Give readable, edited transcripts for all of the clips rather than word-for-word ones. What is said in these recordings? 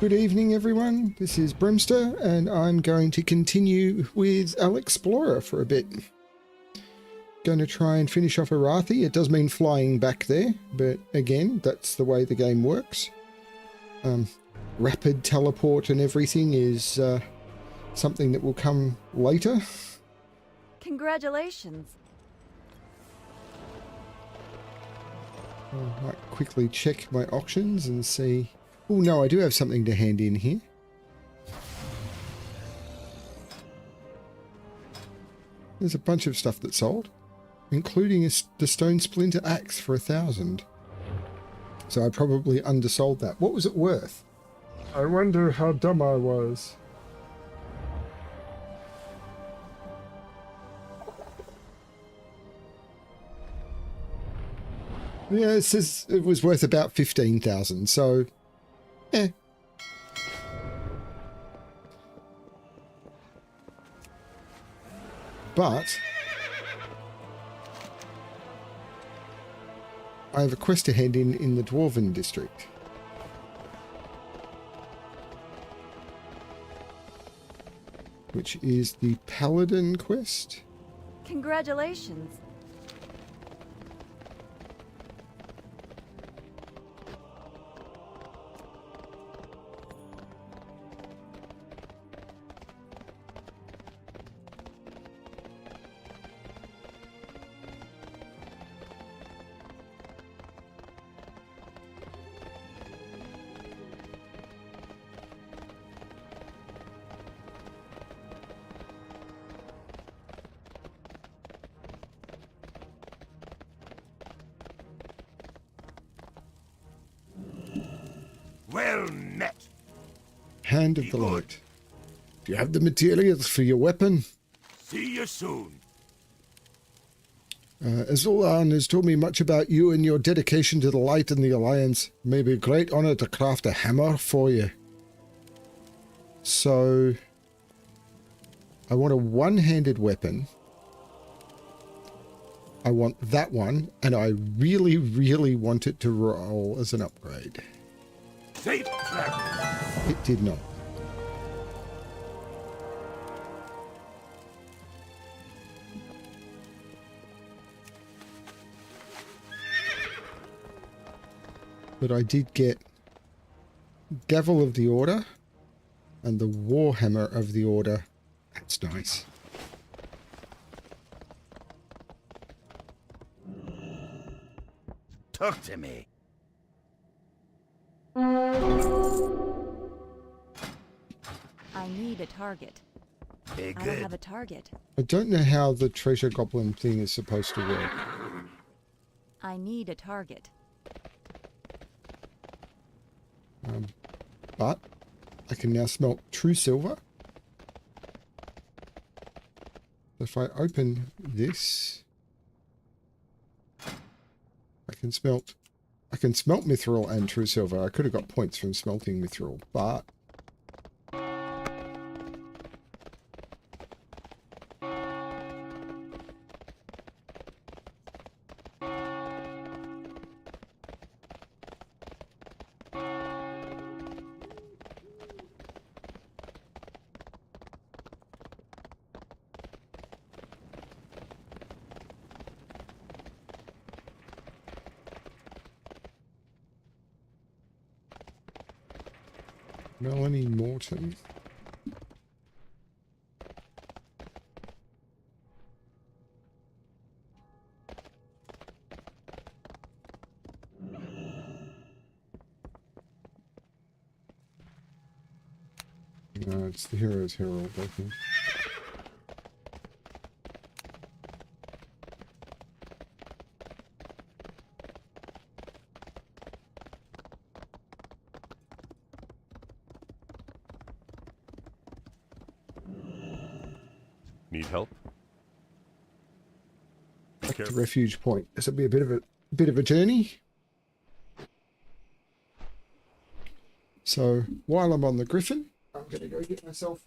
Good evening, everyone. This is Brimster, and I'm going to continue with Alexplorer for a bit. Going to try and finish off Arathi. It does mean flying back there, but again, that's the way the game works. Rapid teleport and everything is something that will come later. Congratulations. I might quickly check my auctions and see. Oh no, I do have something to hand in here. There's a bunch of stuff that sold, including the stone splinter axe for 1,000. So I probably undersold that. What was it worth? I wonder how dumb I was. Yeah, it says it was worth about 15,000, so But I have a quest to hand in the Dwarven district. Which is the Paladin quest. Congratulations. Well met. Hand of the Light. Do you have the materials for your weapon? See you soon. Azulan has told me much about you and your dedication to the Light and the Alliance. It may be a great honor to craft a hammer for you. So, I want a one-handed weapon. I want that one, and I really, really want it to roll as an upgrade. Safe travel. It did not. But I did get Gavel of the Order and the Warhammer of the Order. That's nice. Talk to me. I need a target. Very I don't good. have a target. I don't know how the treasure goblin thing is supposed to work. I need a target. But I can now smelt true silver. If I open this, I can smelt mithril and true silver. I could have got points from smelting mithril, but Melanie Morton. No, it's the Hero's Herald, I think. Need help? Back to Refuge Point. This will be a bit of a journey. So while I'm on the Griffin, I'm going to go get myself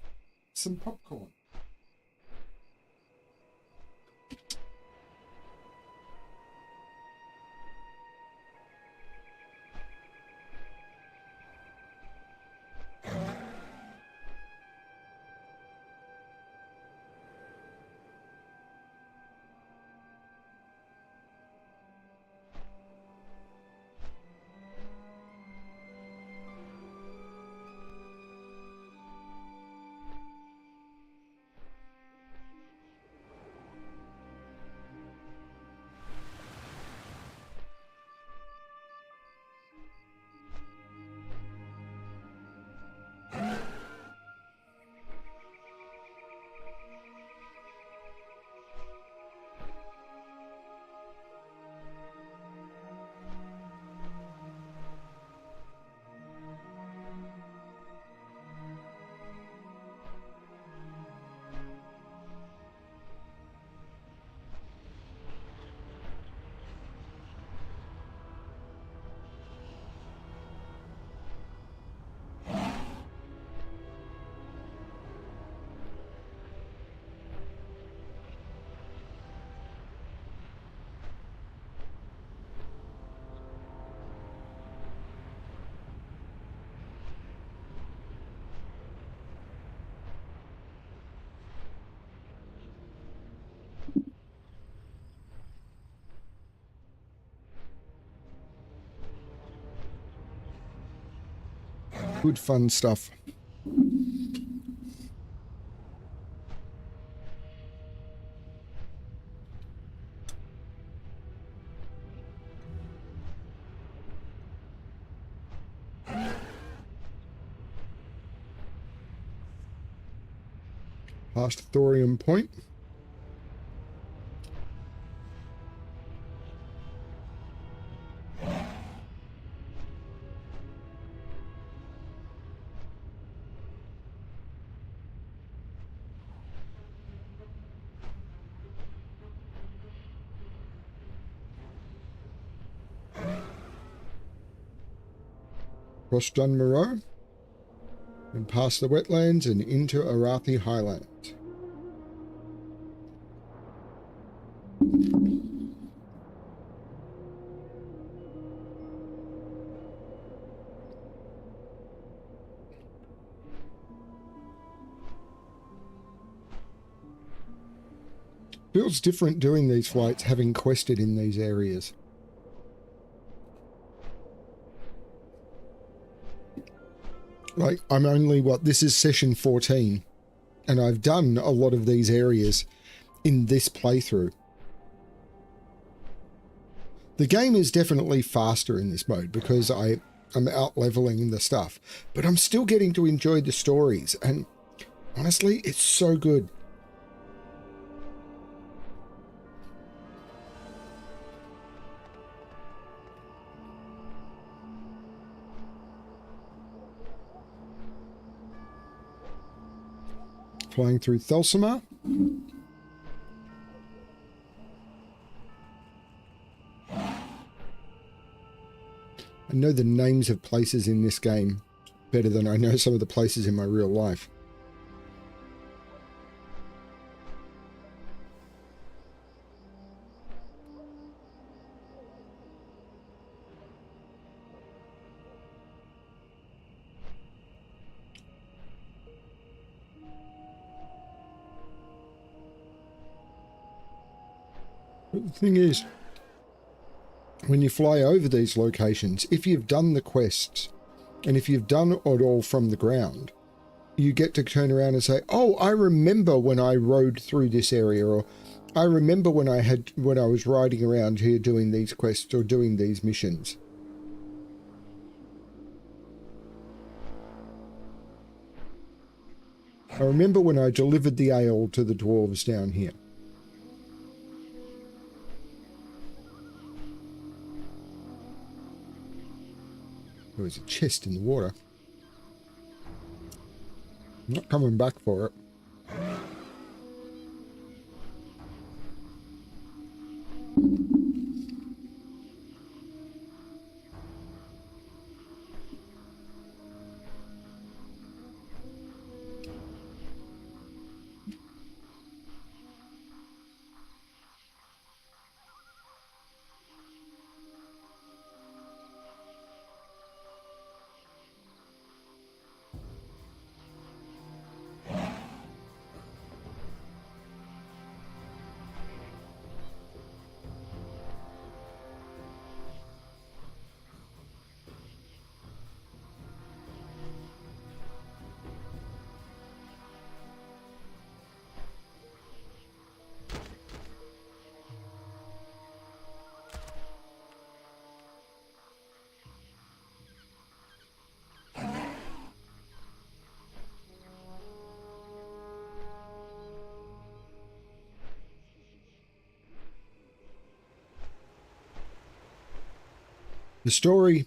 some popcorn. Good fun stuff. Past Thorium Point. Cross Dunmoreau. And past the wetlands and into Arathi Highlands. Feels different doing these flights, having quested in these areas. Like, I'm only, this is session 14, and I've done a lot of these areas in this playthrough. The game is definitely faster in this mode because I'm out-leveling the stuff, but I'm still getting to enjoy the stories, and honestly, it's so good. Flying through Thelsamar. I know the names of places in this game better than I know some of the places in my real life. But the thing is, when you fly over these locations, if you've done the quests, and if you've done it all from the ground, you get to turn around and say, oh, I remember when I rode through this area, or I remember when I was riding around here doing these quests or doing these missions. I remember when I delivered the ale to the dwarves down here. There was a chest in the water. I'm not coming back for it. The story,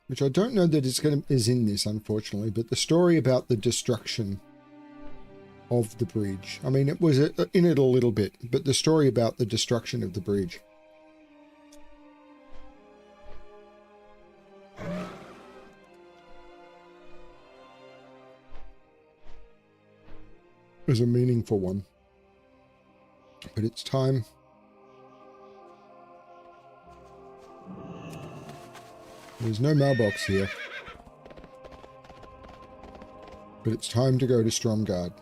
which I don't know that is in this, unfortunately, but the story about the destruction of the bridge. I mean, it was in it a little bit, but the story about the destruction of the bridge. Was a meaningful one. But it's time. There's no mailbox here. But it's time to go to Stromgarde.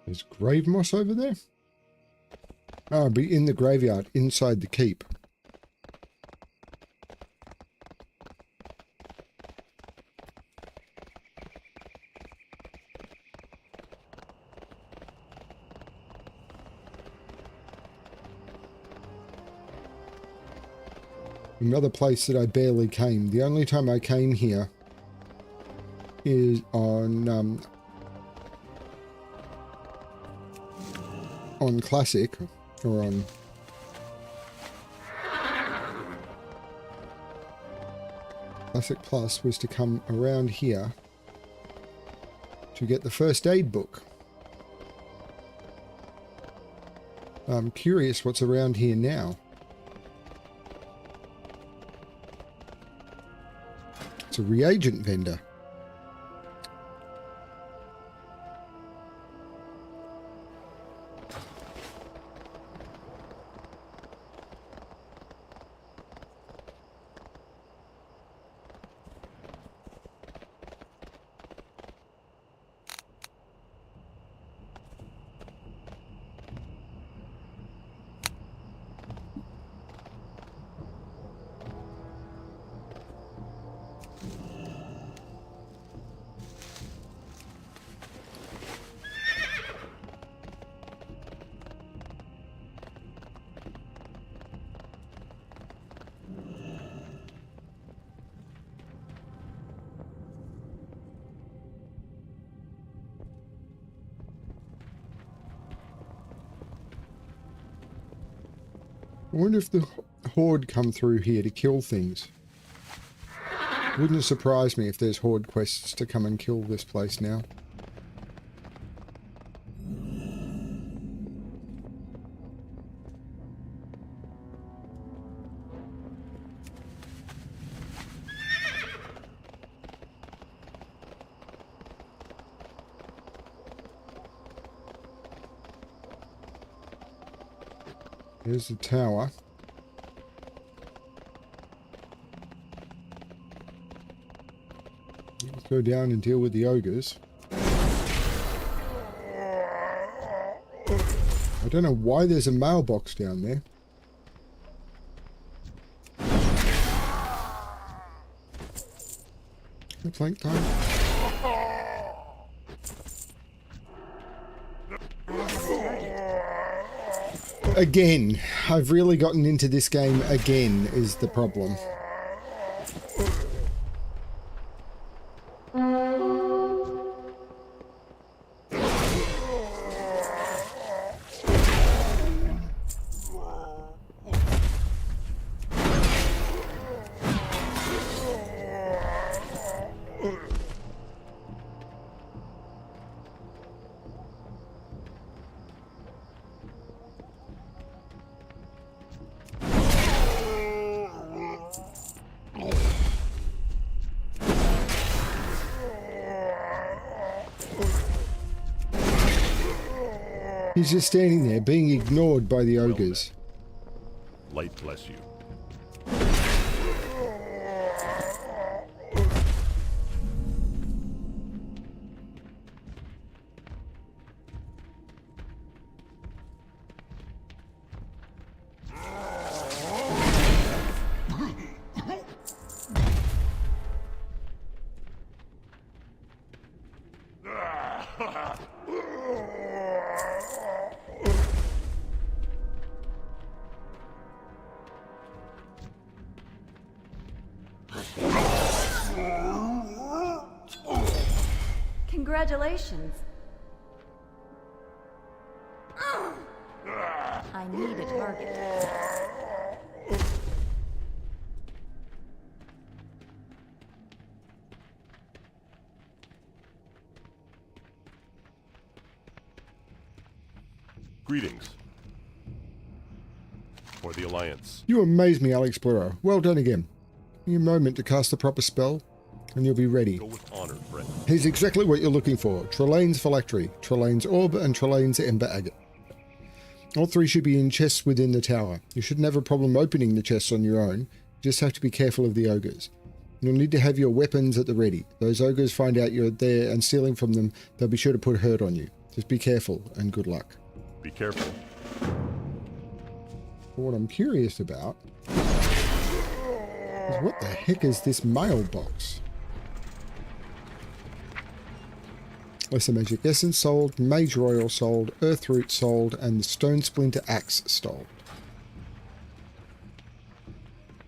There's grave moss over there. Oh, I'll be in the graveyard, inside the keep. Another place that I barely came. The only time I came here is on Classic, or on Classic Plus, was to come around here to get the first aid book. I'm curious what's around here now. It's a reagent vendor. I wonder if the Horde come through here to kill things. Wouldn't surprise me if there's Horde quests to come and kill this place now. Here's the tower. Let's go down and deal with the ogres. I don't know why there's a mailbox down there. Flank time. Again, I've really gotten into this game again is the problem. He's just standing there, being ignored by the ogres. Light bless you. Congratulations. I need a target. Greetings. For the Alliance. You amaze me, Alexplorer. Well done again. Give me a moment to cast the proper spell, and you'll be ready. Go with honor, friend. Here's exactly what you're looking for. Trelane's Phylactery, Trelane's Orb, and Trelane's Ember Agate. All three should be in chests within the tower. You shouldn't have a problem opening the chests on your own. You just have to be careful of the ogres. You'll need to have your weapons at the ready. Those ogres find out you're there and stealing from them, they'll be sure to put hurt on you. Just be careful and good luck. Be careful. What I'm curious about is what the heck is this mailbox? Lesser Magic Essence sold, Mage Royal sold, Earthroot sold, and the Stone Splinter Axe sold.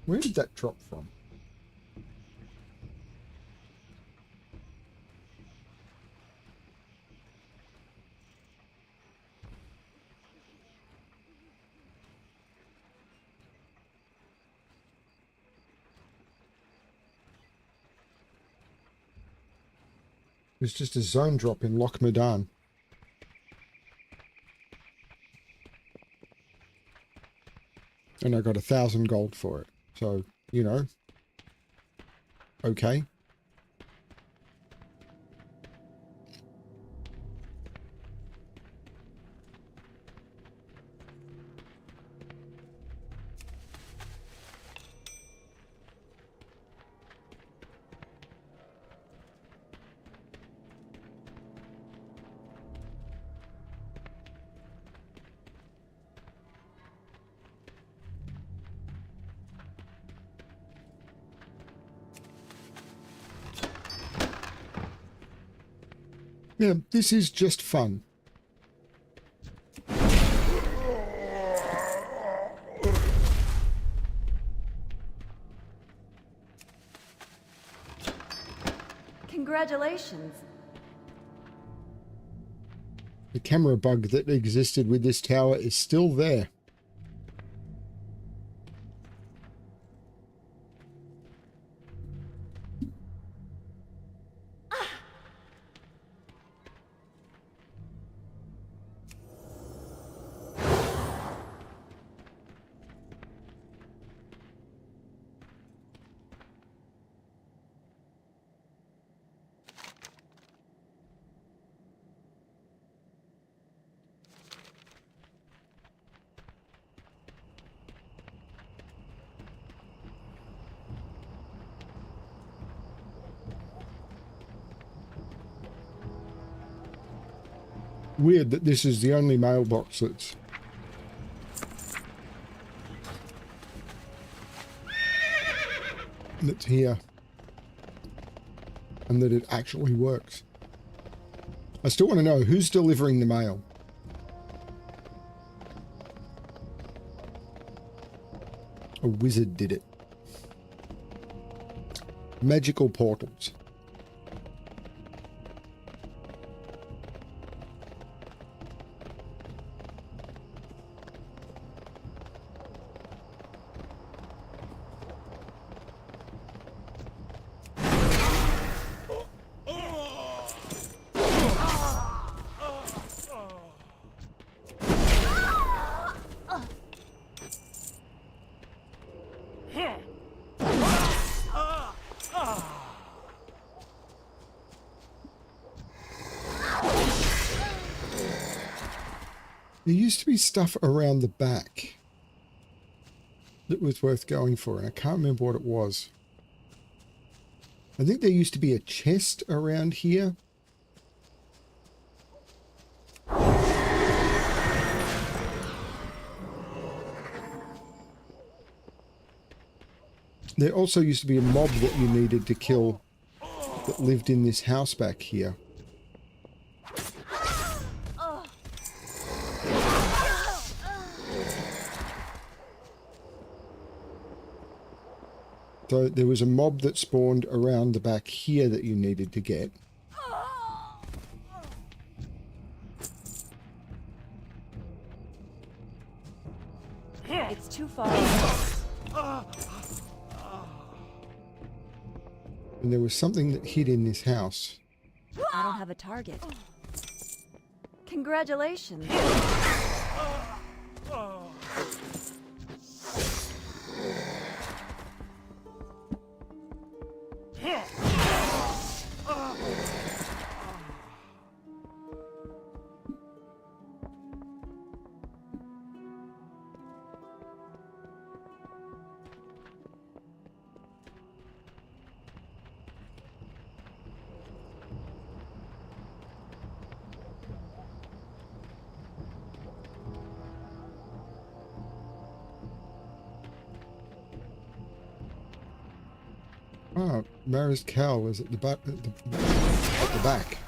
Where did that drop from? It's just a zone drop in Loch Medan. And I got 1,000 gold for it. So, you know. Okay. Yeah, this is just fun. Congratulations. The camera bug that existed with this tower is still there. Weird that this is the only mailbox that's here, and that it actually works. I still want to know who's delivering the mail. A wizard did it. Magical portals. There used to be stuff around the back that was worth going for, and I can't remember what it was. I think there used to be a chest around here. There also used to be a mob that you needed to kill that lived in this house back here. So there was a mob that spawned around the back here that you needed to get. It's too far. And there was something that hid in this house. I don't have a target. Congratulations. Oh, Mara's cowl is at the back. At the back.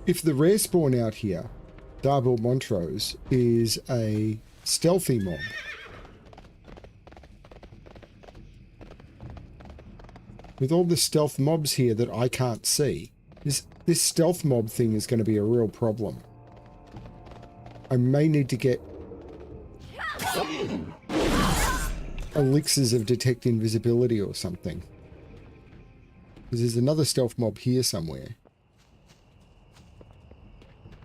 If the rare spawn out here, Darbil Montrose, is a stealthy mob, with all the stealth mobs here that I can't see, this stealth mob thing is going to be a real problem. I may need to get elixirs of detect invisibility or something. Because there's another stealth mob here somewhere.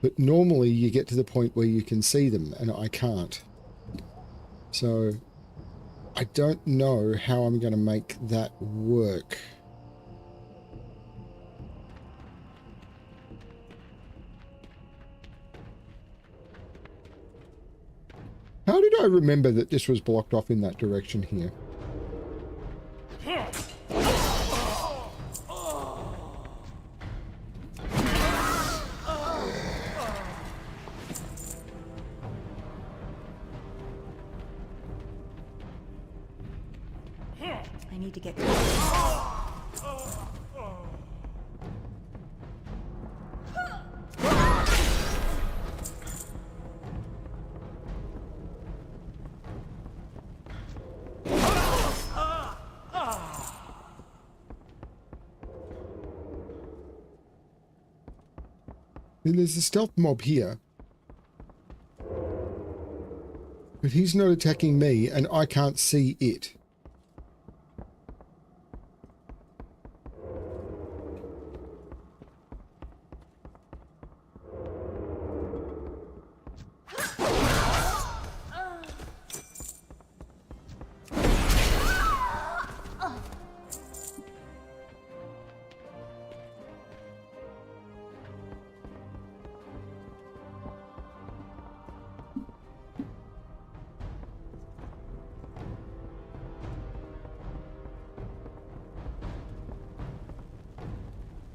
But normally you get to the point where you can see them, and I can't. So I don't know how I'm going to make that work. How did I remember that this was blocked off in that direction here? I need to get. There's a stealth mob here. But he's not attacking me, and I can't see it.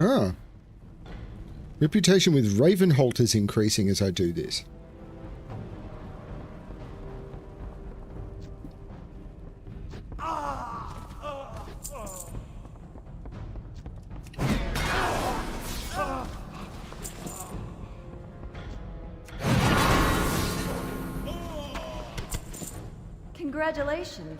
Ah. Reputation with Ravenholt is increasing as I do this. Congratulations.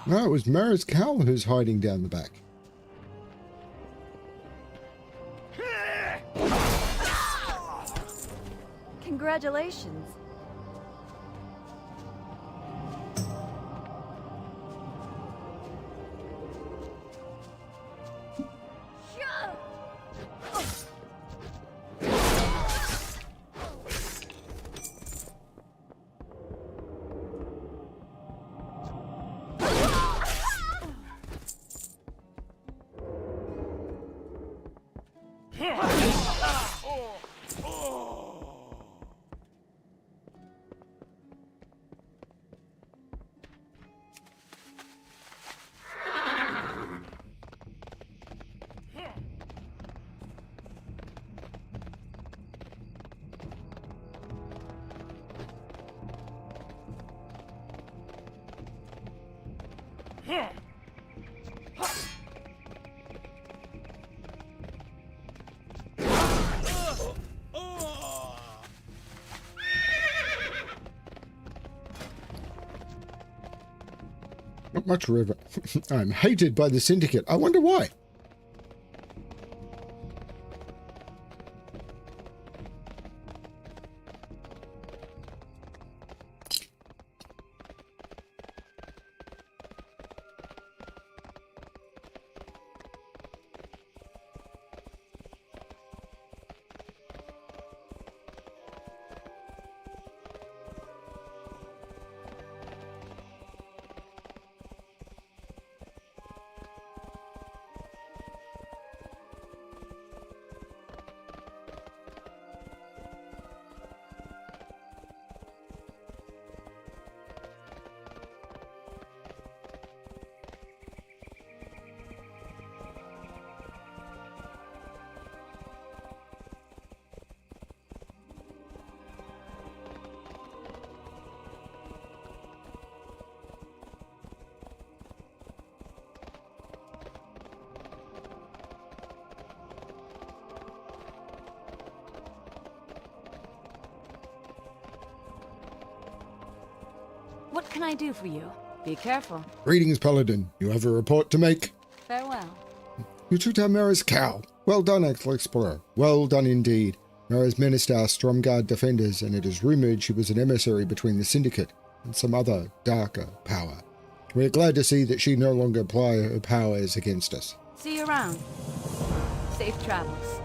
No, it was Mara's cowl who's hiding down the back. Congratulations. Not much river. I'm hated by the Syndicate. I wonder why. What can I do for you? Be careful. Greetings, Paladin. You have a report to make? Farewell. You took down Mara's cow. Well done, Alexplorer. Well done indeed. Mara's menaced our Stromguard defenders, and it is rumoured she was an emissary between the Syndicate and some other darker power. We are glad to see that she no longer apply her powers against us. See you around. Safe travels.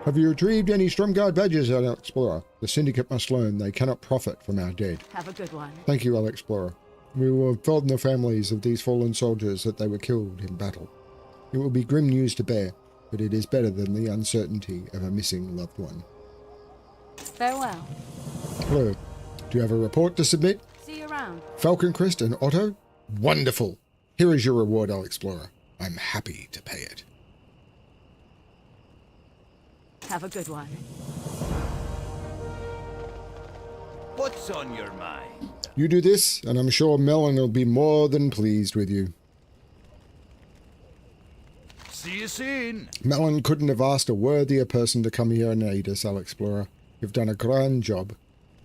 Have you retrieved any Stromguard badges, Alexplorer? The Syndicate must learn they cannot profit from our dead. Have a good one. Thank you, Alexplorer. We will inform the families of these fallen soldiers that they were killed in battle. It will be grim news to bear, but it is better than the uncertainty of a missing loved one. Farewell. Hello. Do you have a report to submit? See you around. Falcon Crest and Otto? Wonderful. Here is your reward, Alexplorer. I'm happy to pay it. Have a good one. What's on your mind? You do this, and I'm sure Melon will be more than pleased with you. See you soon. Melon couldn't have asked a worthier person to come here and aid us, Alexplorer. You've done a grand job.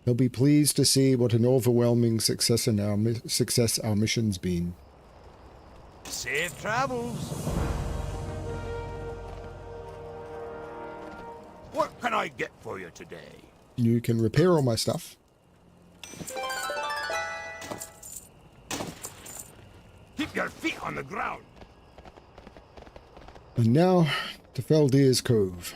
He'll be pleased to see what an overwhelming success our mission's been. Safe travels. What can I get for you today? You can repair all my stuff. Keep your feet on the ground. And now to Feldir's Cove.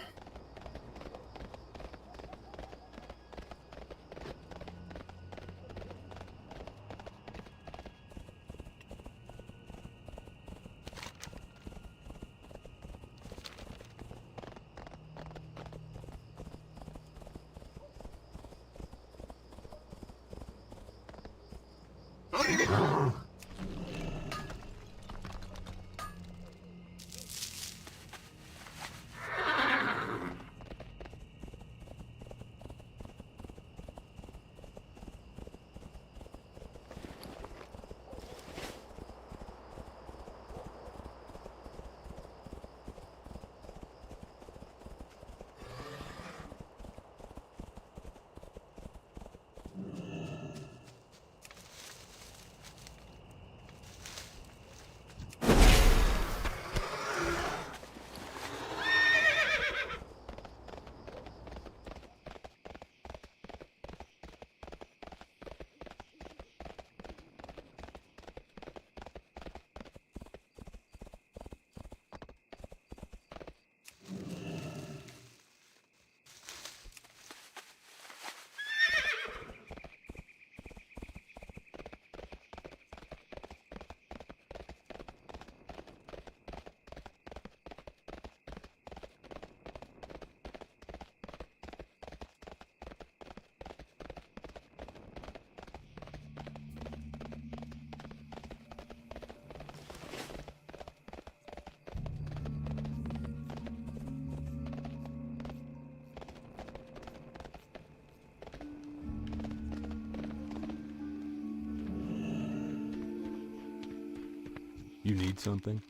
You need something?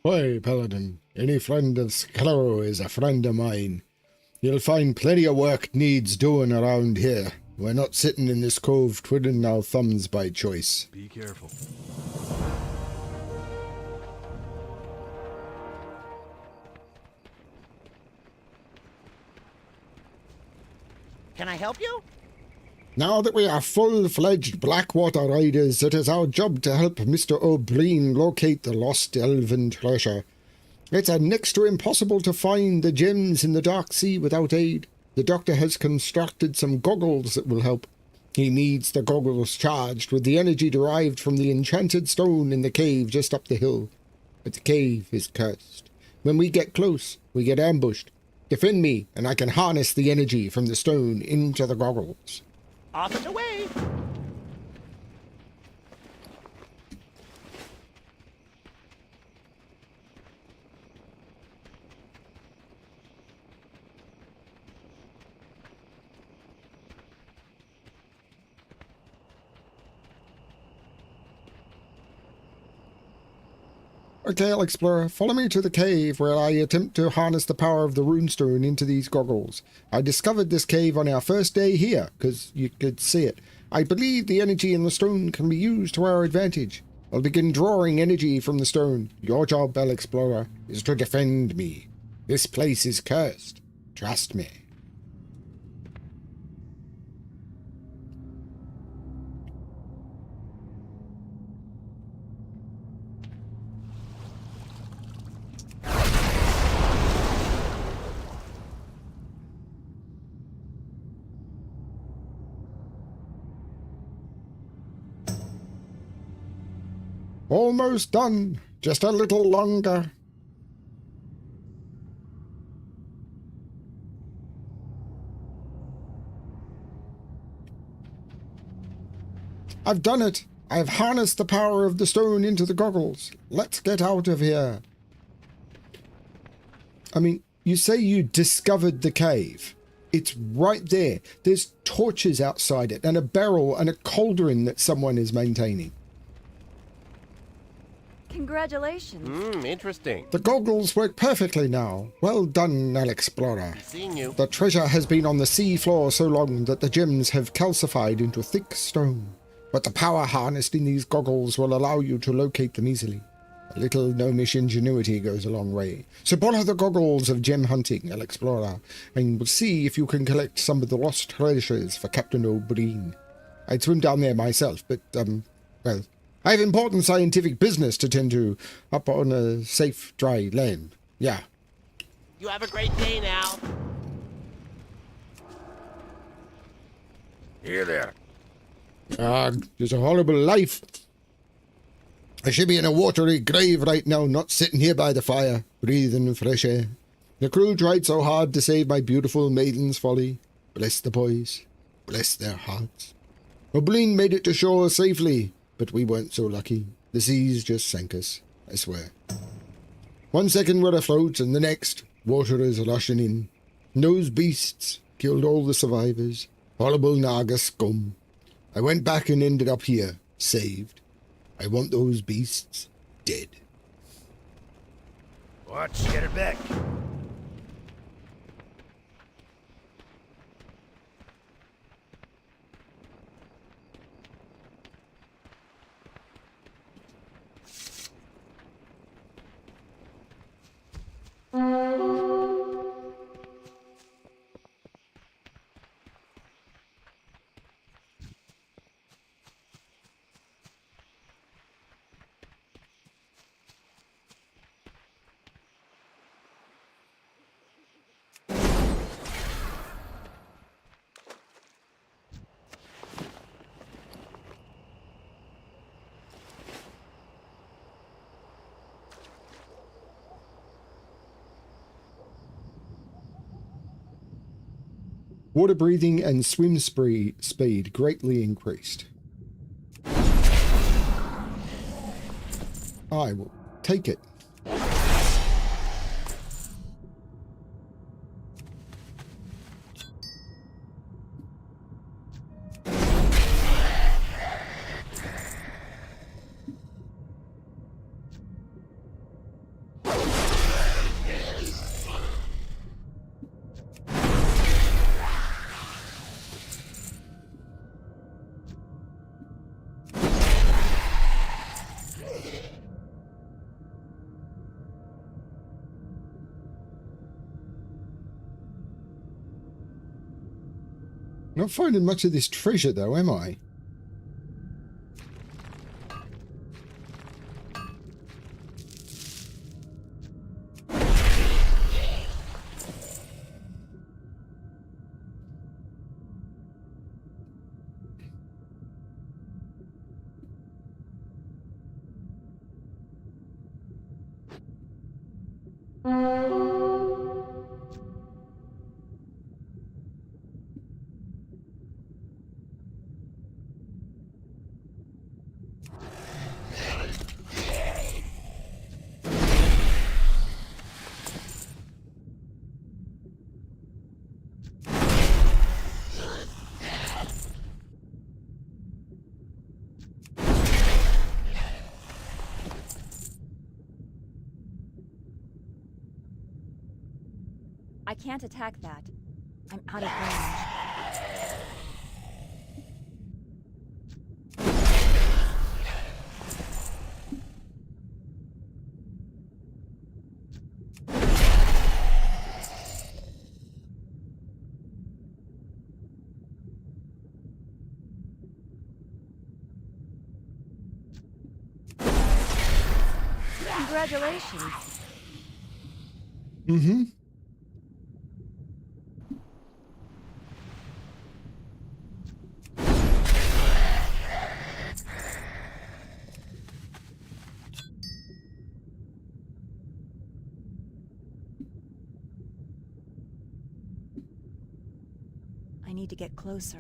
Why, Paladin, any friend of Sclero is a friend of mine. You'll find plenty of work needs doing around here. We're not sitting in this cove twiddling our thumbs by choice. Be careful. Can I help you? Now that we are full-fledged Blackwater riders, it is our job to help Mr. O'Brien locate the lost elven treasure. It's next to impossible to find the gems in the Dark Sea without aid. The doctor has constructed some goggles that will help. He needs the goggles charged with the energy derived from the enchanted stone in the cave just up the hill. But the cave is cursed. When we get close, we get ambushed. Defend me, and I can harness the energy from the stone into the goggles. Off and away! Okay, Alexplorer, follow me to the cave where I attempt to harness the power of the runestone into these goggles. I discovered this cave on our first day here, because you could see it. I believe the energy in the stone can be used to our advantage. I'll begin drawing energy from the stone. Your job, Alexplorer, is to defend me. This place is cursed. Trust me. Almost done. Just a little longer. I've done it. I've harnessed the power of the stone into the goggles. Let's get out of here. I mean, you say you discovered the cave. It's right there. There's torches outside it and a barrel and a cauldron that someone is maintaining. Congratulations. Interesting. The goggles work perfectly now. Well done, Alexplorer. Seeing you. The treasure has been on the sea floor so long that the gems have calcified into thick stone. But the power harnessed in these goggles will allow you to locate them easily. A little gnomish ingenuity goes a long way. So borrow the goggles of gem hunting, Alexplorer, and we'll see if you can collect some of the lost treasures for Captain O'Brien. I'd swim down there myself, but, well, I have important scientific business to tend to up on a safe, dry land. Yeah. You have a great day now. Here there. It's a horrible life. I should be in a watery grave right now, not sitting here by the fire, breathing fresh air. The crew tried so hard to save my beautiful maiden's folly. Bless the boys. Bless their hearts. O'Brien made it to shore safely, but we weren't so lucky. The seas just sank us, I swear. 1 second we're afloat, and the next, water is rushing in. And those beasts killed all the survivors. Horrible Naga scum. I went back and ended up here, saved. I want those beasts dead. Watch, get her back. Water breathing and swim speed greatly increased. I will take it. Not finding much of this treasure, though, am I? I can't attack that. I'm out of range. Congratulations. Mm-hmm. I need to get closer.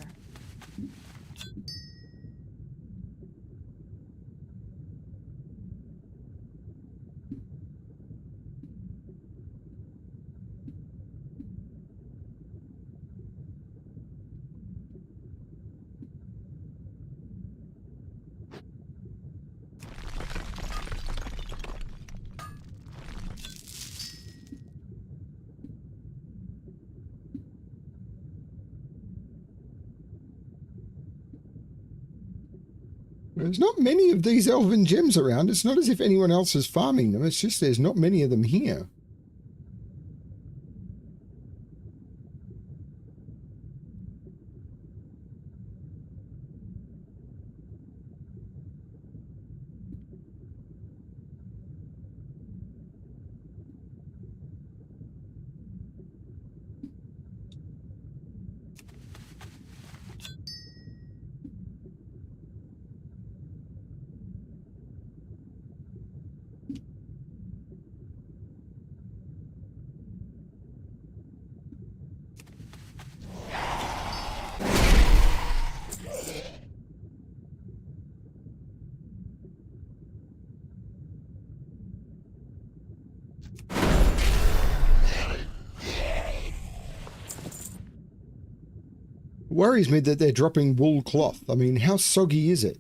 There's not many of these elven gems around. It's not as if anyone else is farming them. It's just there's not many of them here. Worries me that they're dropping wool cloth. I mean, how soggy is it?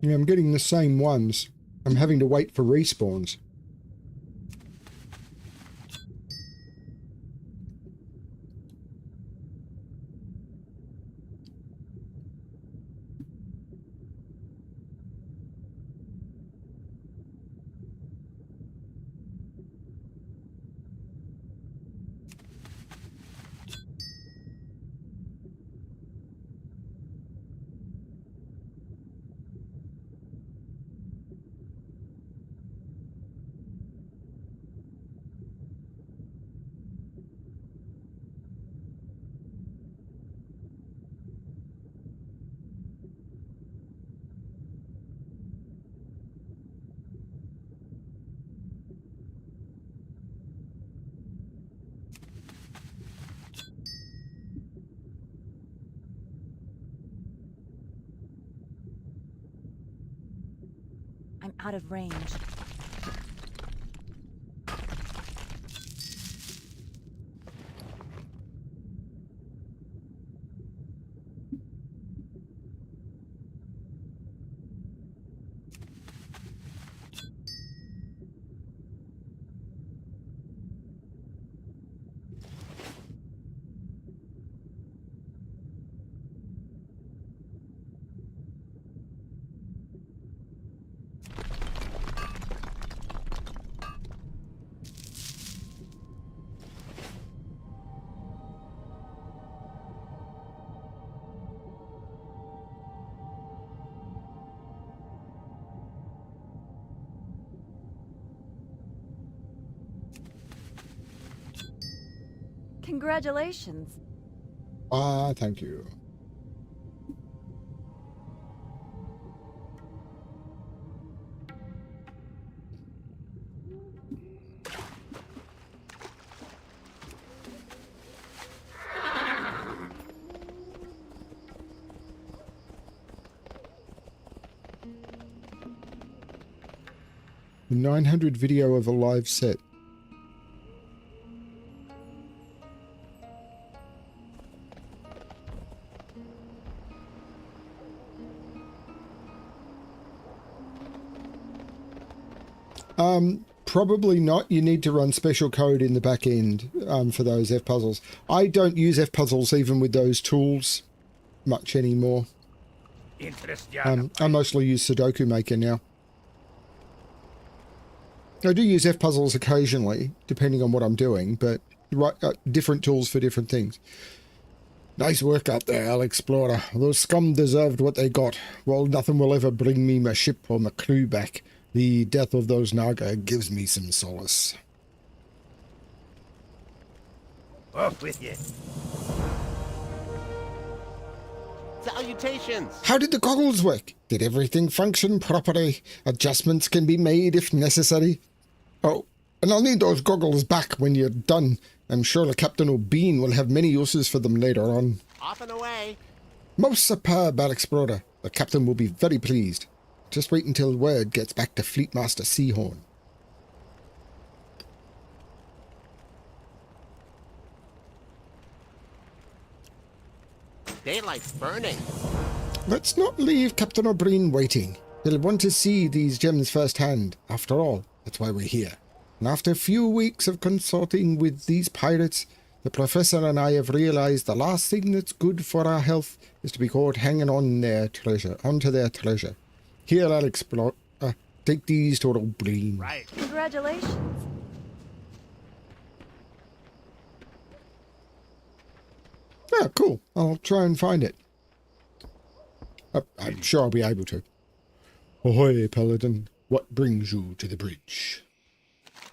Yeah, I'm getting the same ones. I'm having to wait for respawns. I'm out of range. Congratulations. Ah, thank you. The 900 video of a live set. Probably not. You need to run special code in the back end for those F puzzles. I don't use F puzzles even with those tools much anymore. I mostly use Sudoku Maker now. I do use F puzzles occasionally, depending on what I'm doing, but different tools for different things. Nice work out there, Alexplorer. Those scum deserved what they got. Well, nothing will ever bring me my ship or my crew back. The death of those Naga gives me some solace. Off with you. Salutations! How did the goggles work? Did everything function properly? Adjustments can be made if necessary. Oh, and I'll need those goggles back when you're done. I'm sure the Captain O'Bean will have many uses for them later on. Off and away. Most superb, Alexplorer. The Captain will be very pleased. Just wait until word gets back to Fleetmaster Seahorn. Daylight's burning. Let's not leave Captain O'Brien waiting. He'll want to see these gems firsthand. After all, that's why we're here. And after a few weeks of consulting with these pirates, the Professor and I have realized the last thing that's good for our health is to be caught hanging on onto their treasure. Here, Alexplorer, take these to O'Brien. Right. Congratulations. Ah, cool. I'll try and find it. I'm sure I'll be able to. Ahoy, Paladin. What brings you to the bridge?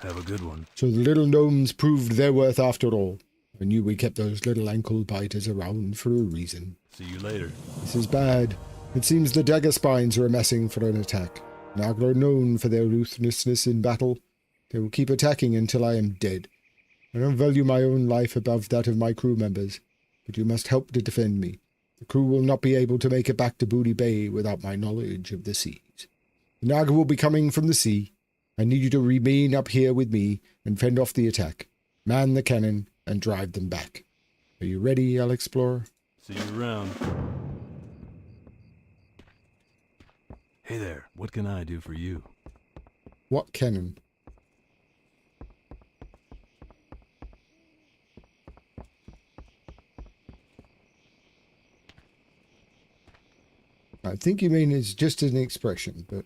Have a good one. So the little gnomes proved their worth after all. I knew we kept those little ankle biters around for a reason. See you later. This is bad. It seems the dagger spines are amassing for an attack. Naga are known for their ruthlessness in battle. They will keep attacking until I am dead. I don't value my own life above that of my crew members, but you must help to defend me. The crew will not be able to make it back to Booty Bay without my knowledge of the seas. The Naga will be coming from the sea. I need you to remain up here with me and fend off the attack. Man the cannon and drive them back. Are you ready, Alexplorer? See you around. Hey there, what can I do for you? What cannon? I think you mean it's just an expression, but...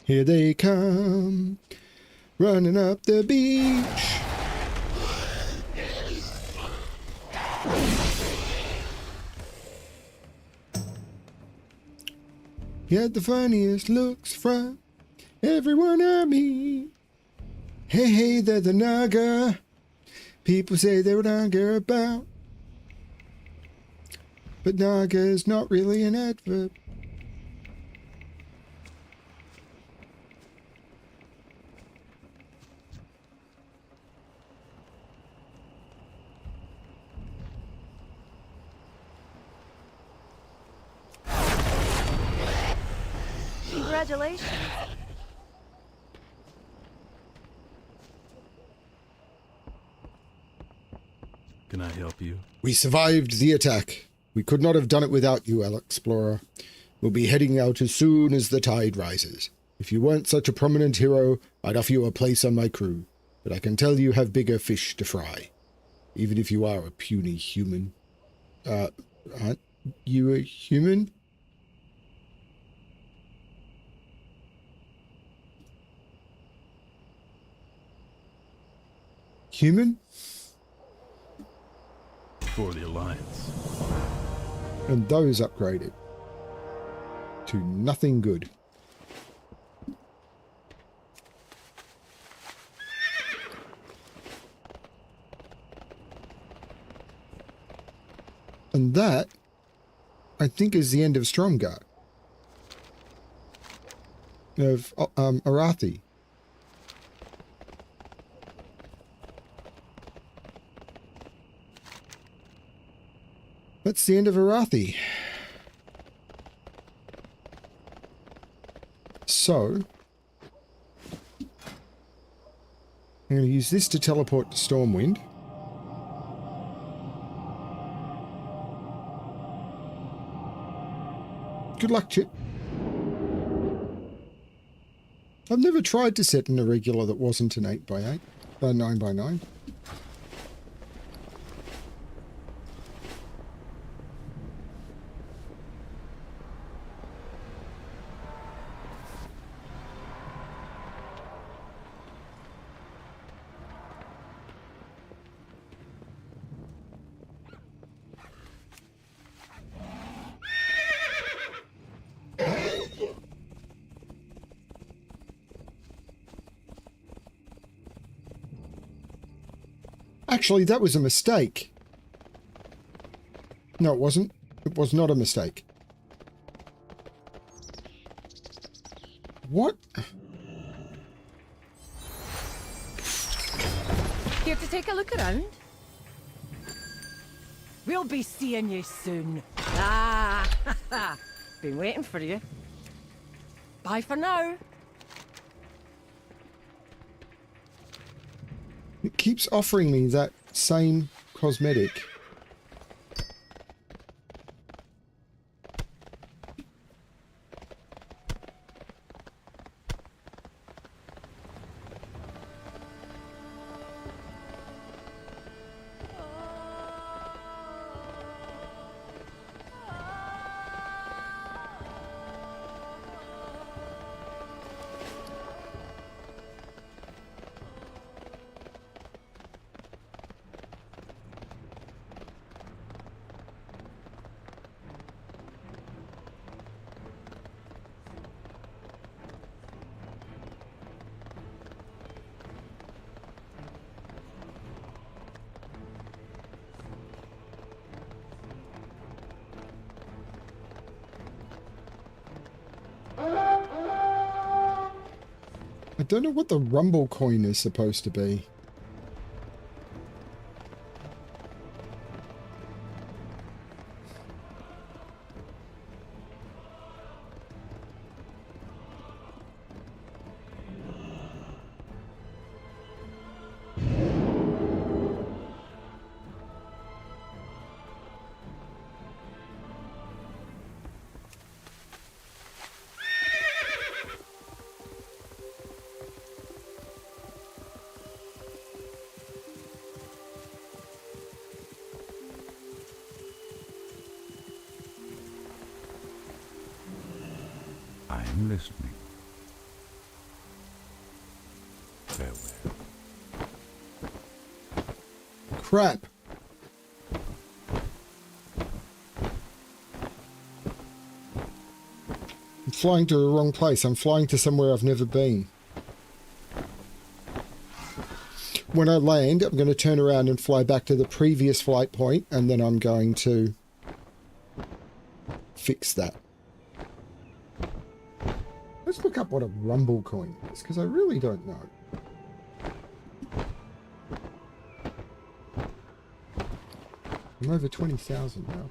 Here they come, running up the beach. He had the funniest looks from everyone I meet. Hey, hey, they're the Naga. People say they're Naga about. But Naga is not really an adverb. Congratulations. Can I help you? We survived the attack. We could not have done it without you, Alexplorer. We'll be heading out as soon as the tide rises. If you weren't such a prominent hero, I'd offer you a place on my crew. But I can tell you have bigger fish to fry. Even if you are a puny human. Aren't you a human? Human? For the Alliance. And those upgraded. To nothing good. And that, I think, is the end of Stromgarde. Of Arathi. That's the end of Arathi. So, I'm going to use this to teleport to Stormwind. Good luck, Chip. I've never tried to set an irregular that wasn't an 8x8, 9x9. Actually, that was a mistake. No, it wasn't. It was not a mistake. What? Here to take a look around? We'll be seeing you soon. Ah, been waiting for you. Bye for now. It keeps offering me that same cosmetic. I don't know what the rumble coin is supposed to be. I'm listening. Farewell. Crap. I'm flying to the wrong place. I'm flying to somewhere I've never been. When I land, I'm going to turn around and fly back to the previous flight point, and then I'm going to fix that. Let's look up what a rumble coin is, because I really don't know. I'm over 20,000 now.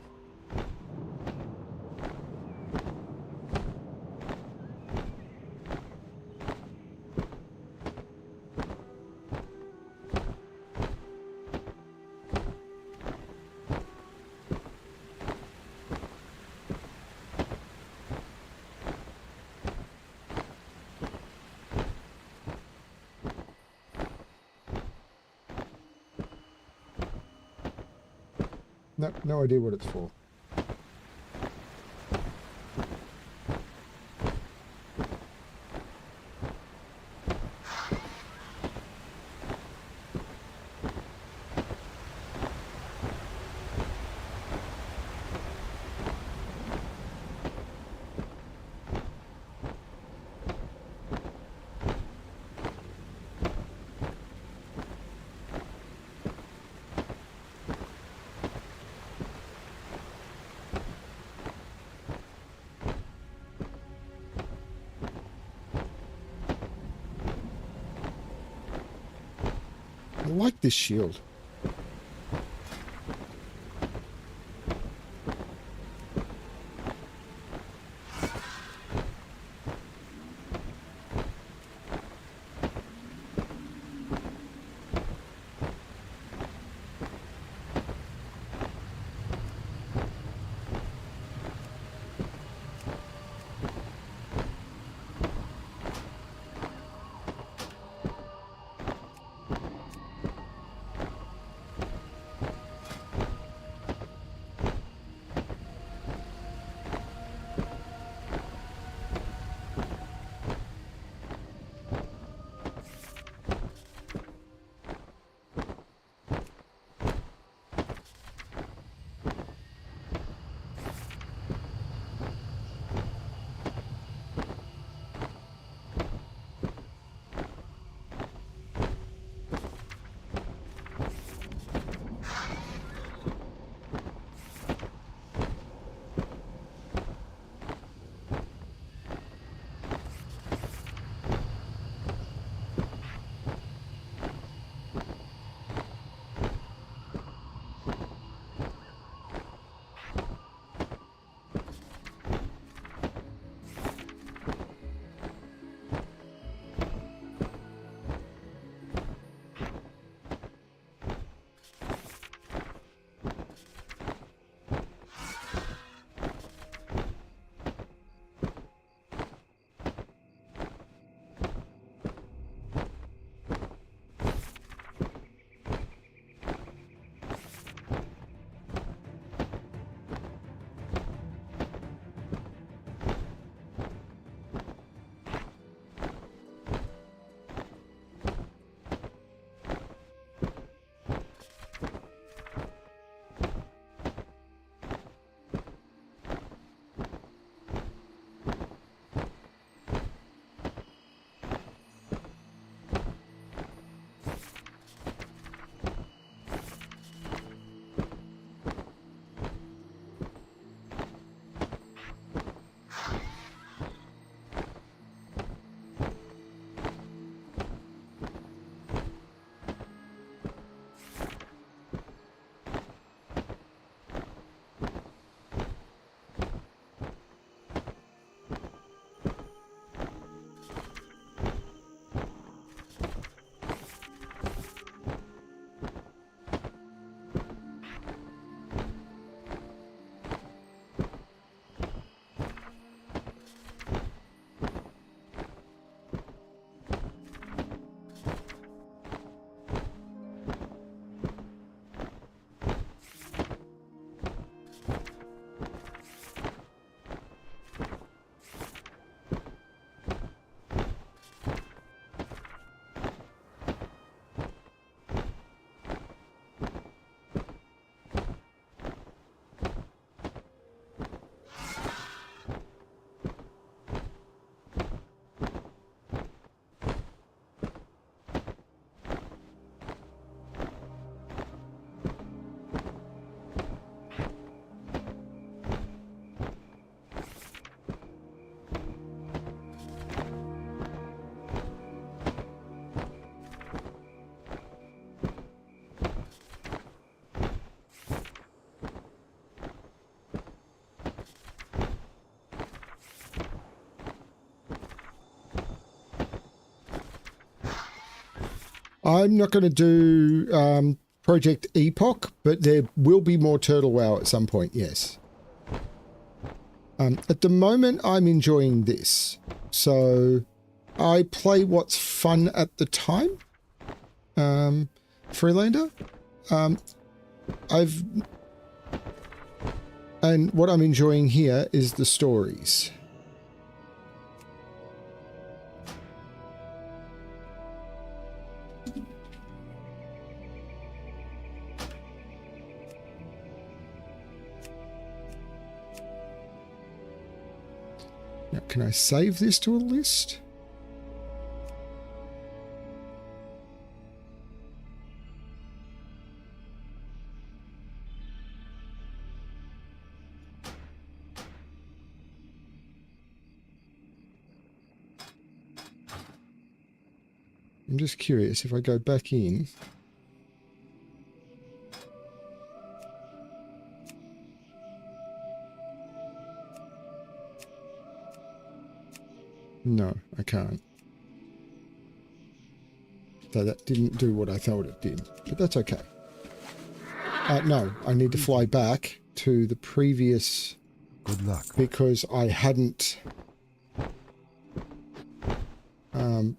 no idea what it's for. I like this shield. I'm not going to do Project Epoch, but there will be more Turtle WoW at some point, yes. At the moment, I'm enjoying this. So I play what's fun at the time. Freelander. I've And what I'm enjoying here is the stories. Now, can I save this to a list? I'm just curious if I go back in. No, I can't. So that didn't do what I thought it did, but that's okay. No, I need to fly back to the previous... Good luck. Because I hadn't...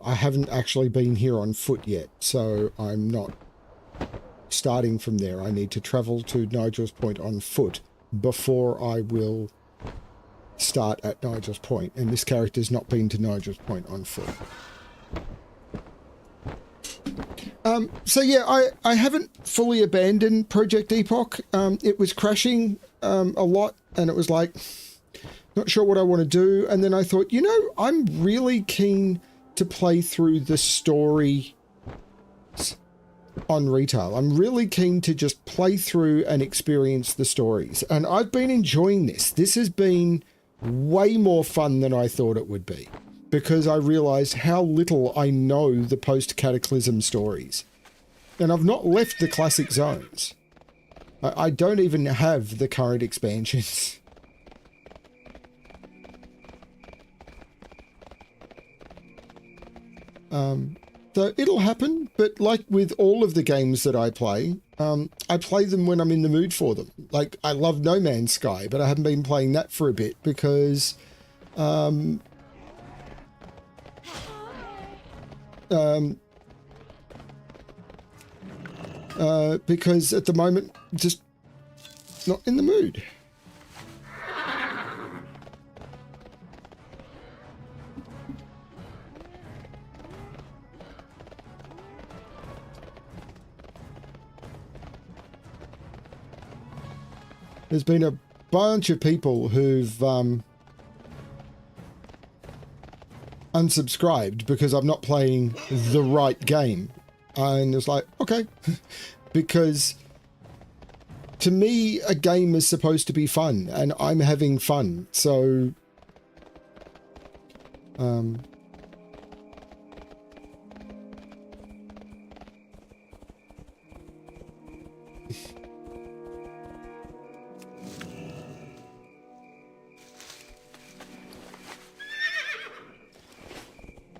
I haven't actually been here on foot yet, so I'm not starting from there. I need to travel to Nigel's Point on foot before I will start at Nigel's Point, and this character's not been to Nigel's Point on foot. So yeah, I haven't fully abandoned Project Epoch. It was crashing a lot, and it was like, not sure what I want to do, and then I thought, you know, I'm really keen to play through the story on retail. I'm really keen to just play through and experience the stories, and I've been enjoying this. This has been way more fun than I thought it would be, because I realized how little I know the post-Cataclysm stories. And I've not left the classic zones. I don't even have the current expansions. So it'll happen, but like with all of the games that I play them when I'm in the mood for them. Like, I love No Man's Sky, but I haven't been playing that for a bit because because at the moment, just not in the mood. There's been a bunch of people who've unsubscribed because I'm not playing the right game. And it's like, okay, because to me, a game is supposed to be fun, and I'm having fun. So,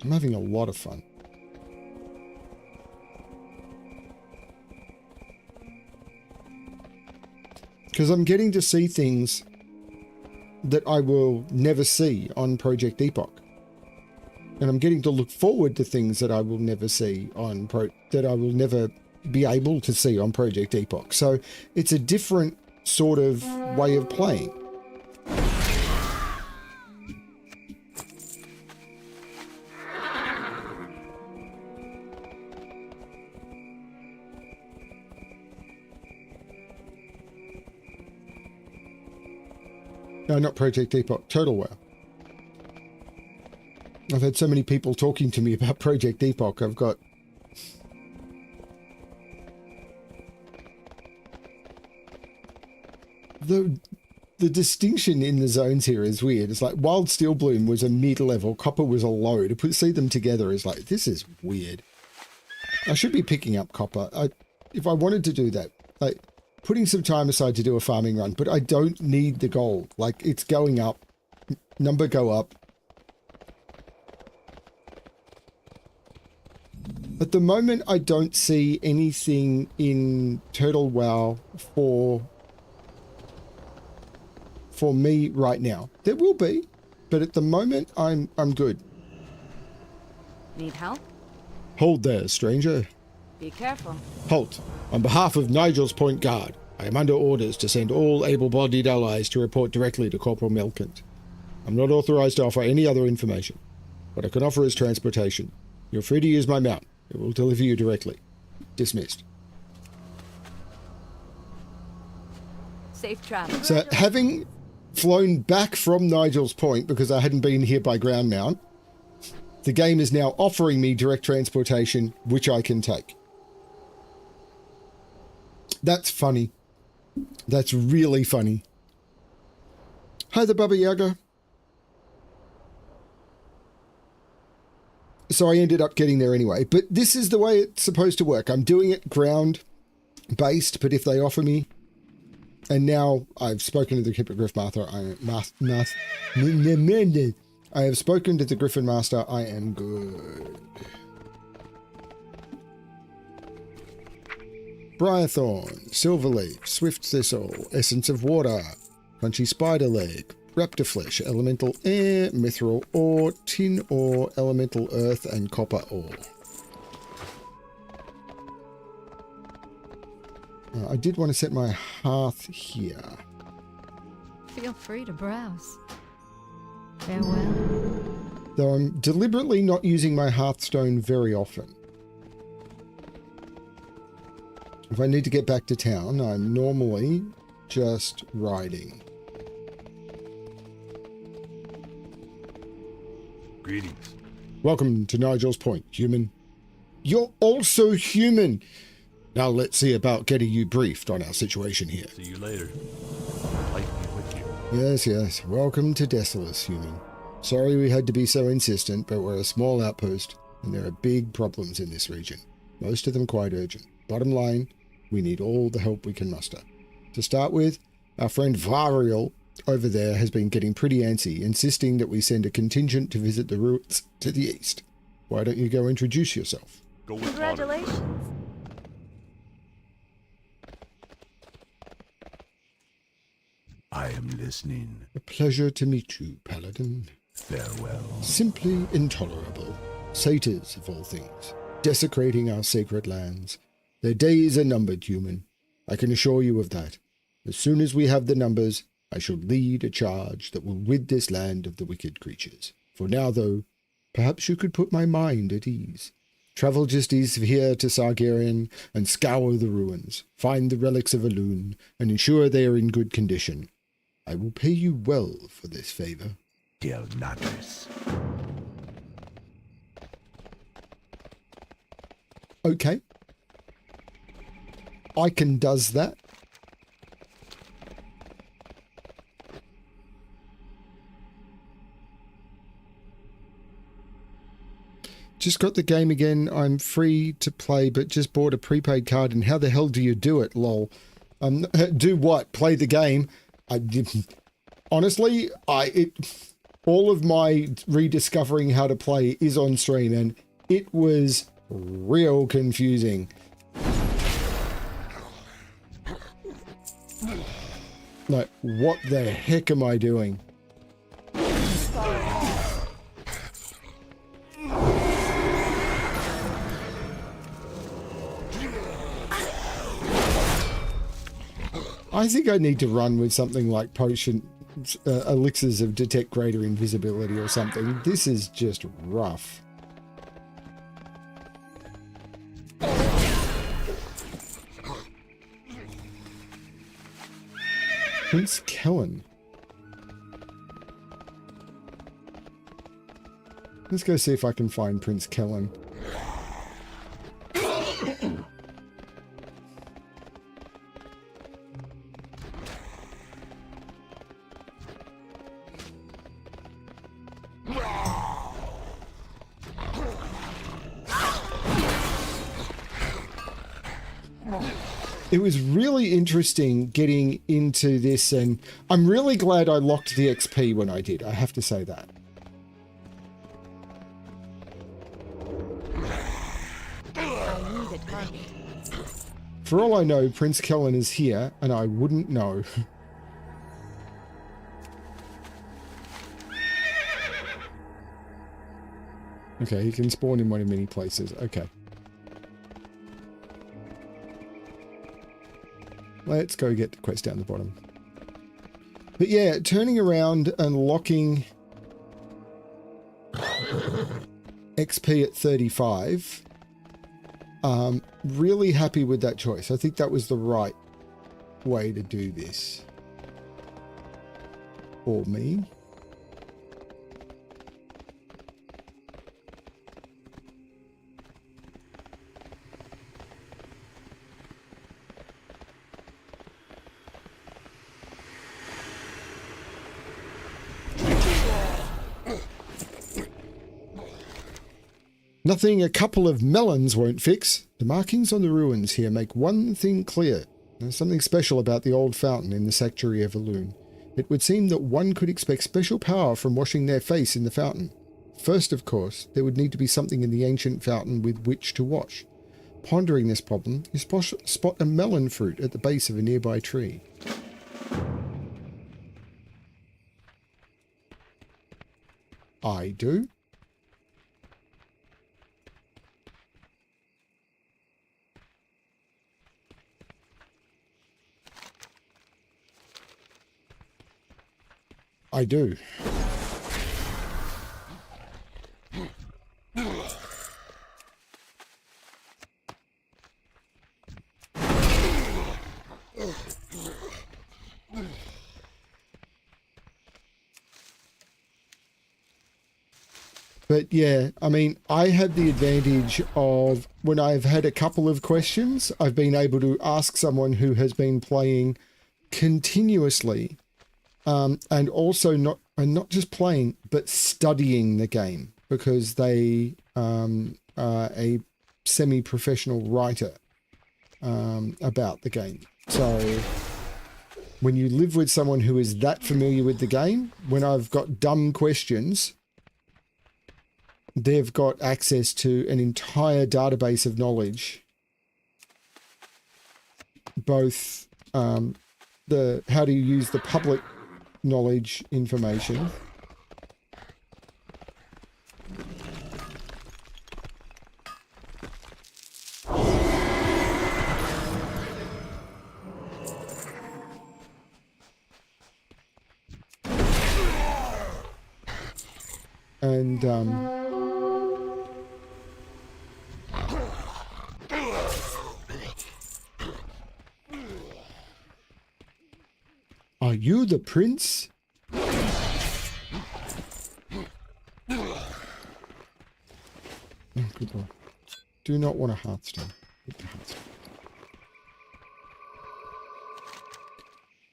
I'm having a lot of fun. Because I'm getting to see things that I will never see on Project Epoch. And I'm getting to look forward to things that I will never see on that I will never be able to see on Project Epoch. So it's a different sort of way of playing. No, not Project Epoch, Total WoW. I've had so many people talking to me about Project Epoch. I've got... The distinction in the zones here is weird. It's like Wild Steel Bloom was a mid-level, Copper was a low. To see them together is like, this is weird. I should be picking up Copper. If I wanted to do that, like... putting some time aside to do a farming run, but I don't need the gold. Like, it's going up. Number go up. At the moment, I don't see anything in Turtle WoW for me right now. There will be, but at the moment, I'm good. Need help? Hold there, stranger. Be careful. Halt. On behalf of Nigel's Point Guard, I am under orders to send all able-bodied allies to report directly to Corporal Melkint. I'm not authorized to offer any other information. What I can offer is transportation. You're free to use my mount. It will deliver you directly. Dismissed. Safe travel. So, having flown back from Nigel's Point because I hadn't been here by ground mount, the game is now offering me direct transportation, which I can take. That's funny. That's really funny. Hi there, Baba Yaga. So I ended up getting there anyway, but this is the way it's supposed to work. I'm doing it ground-based, but if they offer me... And now I've spoken to the Hippogriff Master. I have spoken to the Griffin Master. I am good. Briarthorn, Silverleaf, Swift Thistle, Essence of Water, Crunchy Spider Leg, Raptor Flesh, Elemental Air, Mithril Ore, Tin Ore, Elemental Earth, and Copper Ore. I did want to set my hearth here. Feel free to browse. Farewell. Though I'm deliberately not using my hearthstone very often. If I need to get back to town, I'm normally just riding. Greetings. Welcome to Nigel's Point, human. You're also human! Now let's see about getting you briefed on our situation here. See you later. Light be with you. Yes, yes. Welcome to Desolus, human. Sorry we had to be so insistent, but we're a small outpost, and there are big problems in this region. Most of them quite urgent. Bottom line, we need all the help we can muster. To start with, our friend Variel over there has been getting pretty antsy, insisting that we send a contingent to visit the ruins to the east. Why don't you go introduce yourself? Go with Potter. Congratulations. I am listening. A pleasure to meet you, Paladin. Farewell. Simply intolerable. Satyrs, of all things, desecrating our sacred lands. Their days are numbered, human. I can assure you of that. As soon as we have the numbers, I shall lead a charge that will rid this land of the wicked creatures. For now, though, perhaps you could put my mind at ease. Travel just east of here to Sargerian and scour the ruins, find the relics of Elune, and ensure they are in good condition. I will pay you well for this favor. Del Natus. Okay. I can does that. Just got the game again. I'm free to play, but just bought a prepaid card. And how the hell do you do it, lol? Do what? Play the game? Honestly, all of my rediscovering how to play is on stream, and it was real confusing. Like, what the heck am I doing? I think I need to run with something like potion elixirs of detect greater invisibility or something. This is just rough. Prince Kellen. Let's go see if I can find Prince Kellen. It was really interesting getting into this, and I'm really glad I locked the XP when I did. I have to say that. For all I know, Prince Kellen is here, and I wouldn't know. Okay, he can spawn in one of many places. Okay. let's go get the quest down the bottom. But yeah, turning around and locking XP at 35. Really happy with that choice. I think that was the right way to do this for me. Nothing a couple of melons won't fix. The markings on the ruins here make one thing clear. There's something special about the old fountain in the sanctuary of Elune. It would seem that one could expect special power from washing their face in the fountain. First, of course, there would need to be something in the ancient fountain with which to wash. Pondering this problem, you spot a melon fruit at the base of a nearby tree. I do. I do. But yeah, I mean, I had the advantage of when I've had a couple of questions, I've been able to ask someone who has been playing continuously. And also not just playing, but studying the game, because they are a semi-professional writer about the game. So when you live with someone who is that familiar with the game, when I've got dumb questions, they've got access to an entire database of knowledge, both how to use the public knowledge information and are you the prince? Oh, good Lord. Do not want a hearthstone.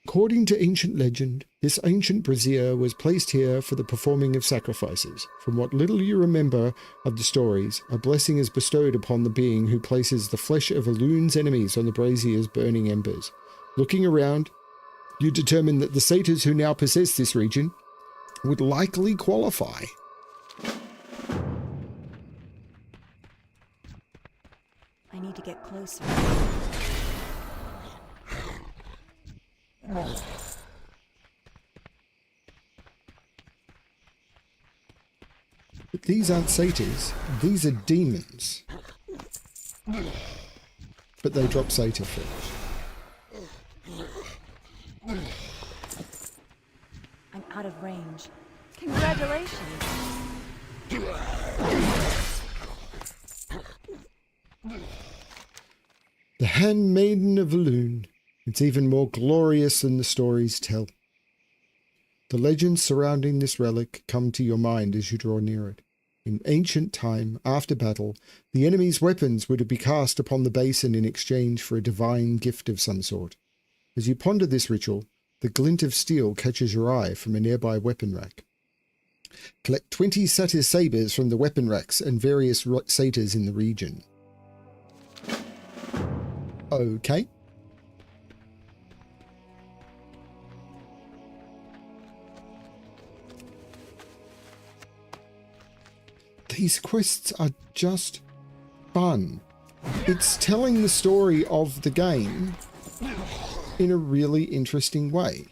According to ancient legend, this ancient brazier was placed here for the performing of sacrifices. From what little you remember of the stories, a blessing is bestowed upon the being who places the flesh of Elune's enemies on the brazier's burning embers. Looking around, you determine that the satyrs who now possess this region would likely qualify. I need to get closer. But these aren't satyrs, these are demons. But they drop satyr flesh. I'm out of range. Congratulations. The handmaiden of Elune. It's even more glorious than the stories tell. The legends surrounding this relic come to your mind as you draw near it. In ancient time, after battle, the enemy's weapons were to be cast upon the basin in exchange for a divine gift of some sort. As you ponder this ritual, the glint of steel catches your eye from a nearby weapon rack. Collect 20 satyr sabers from the weapon racks and various satyrs in the region. Okay. These quests are just fun. It's telling the story of the game in a really interesting way.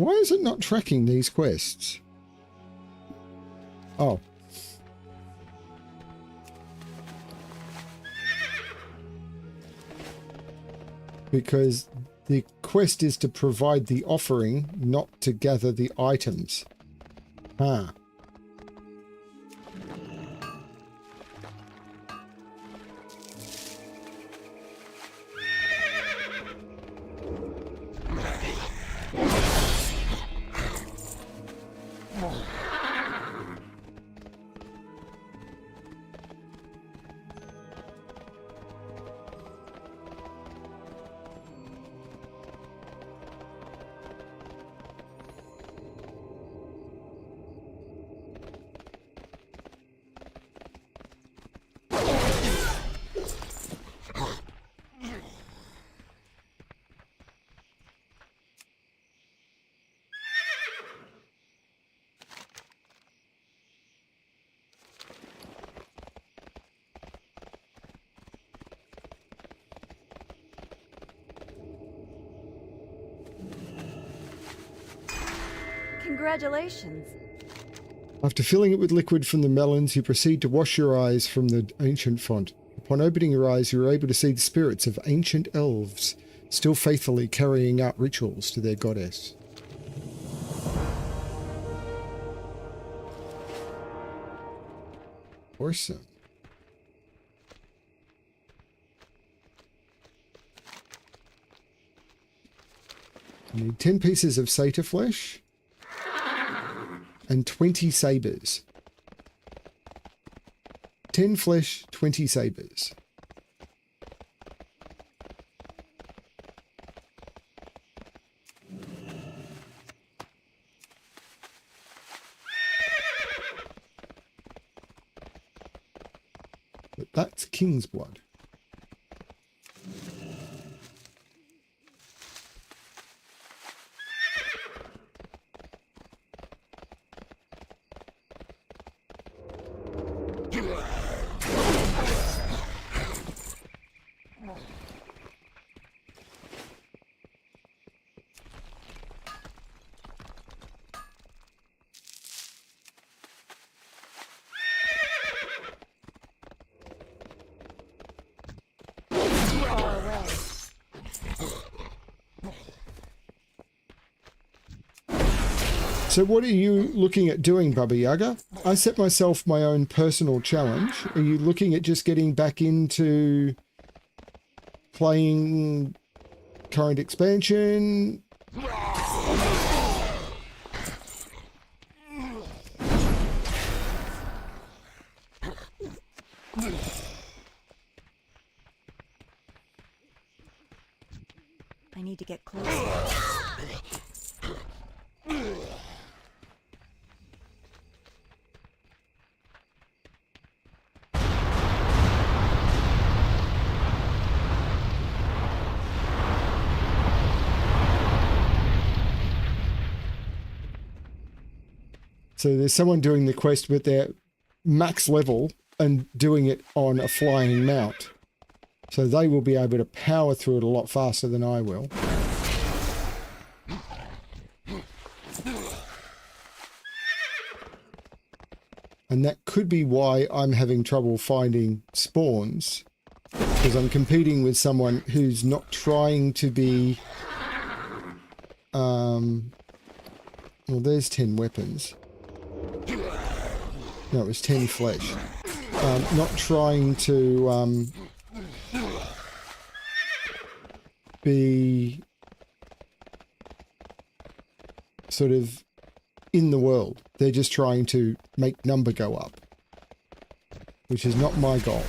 Why is it not tracking these quests? Oh. Because the quest is to provide the offering, not to gather the items. Ah. Congratulations. After filling it with liquid from the melons, you proceed to wash your eyes from the ancient font. Upon opening your eyes, you are able to see the spirits of ancient elves, still faithfully carrying out rituals to their goddess. Awesome. You need 10 pieces of satyr flesh and 20 sabers. 10 flesh, 20 sabers. But that's king's blood. So what are you looking at doing, Baba Yaga? I set myself my own personal challenge. Are you looking at just getting back into playing current expansion? I need to get closer. So there's someone doing the quest with their max level and doing it on a flying mount. So they will be able to power through it a lot faster than I will. And that could be why I'm having trouble finding spawns, because I'm competing with someone who's not trying to be... well, there's 10 weapons. No, it was 10 flesh. Not trying to be sort of in the world. They're just trying to make number go up, which is not my goal.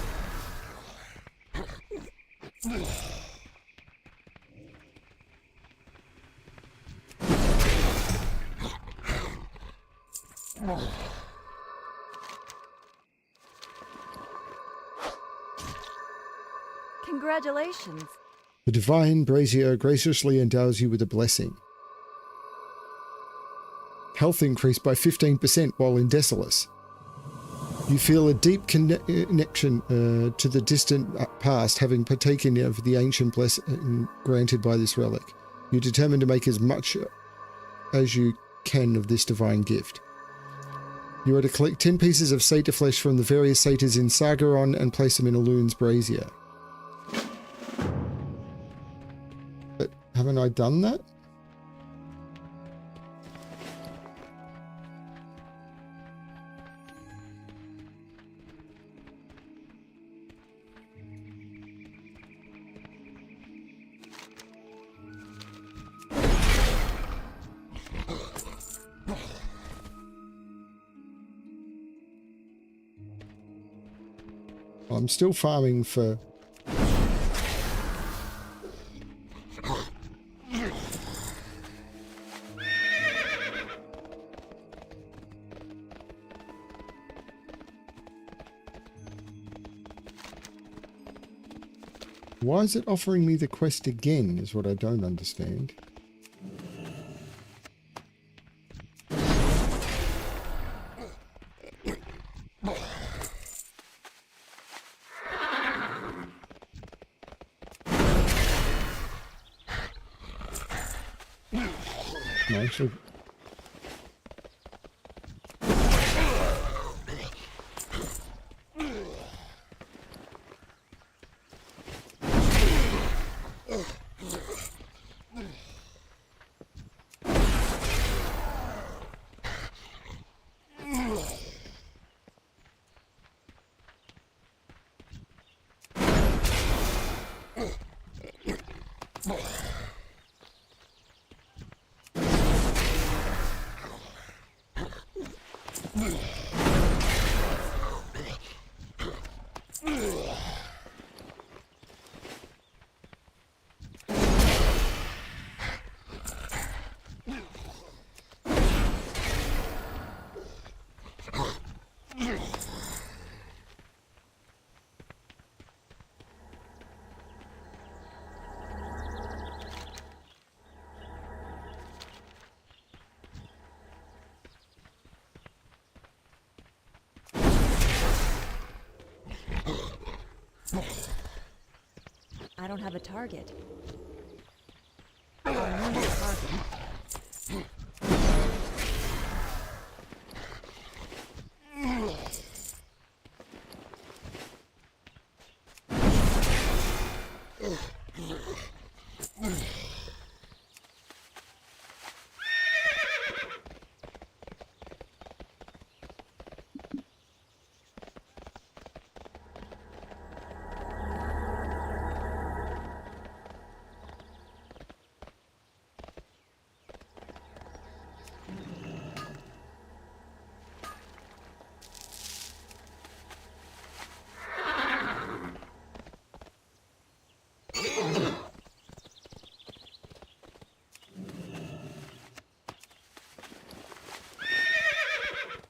Congratulations. The divine brazier graciously endows you with a blessing. Health increased by 15% while in Desolus. You feel a deep connection to the distant past, having partaken of the ancient blessing granted by this relic. You determine to make as much as you can of this divine gift. You are to collect 10 pieces of satyr flesh from the various satyrs in Sargeron and place them in Alun's brazier. But haven't I done that? I'm still farming for... Why is it offering me the quest again, is what I don't understand. No, actually... I don't have a target. I need a target.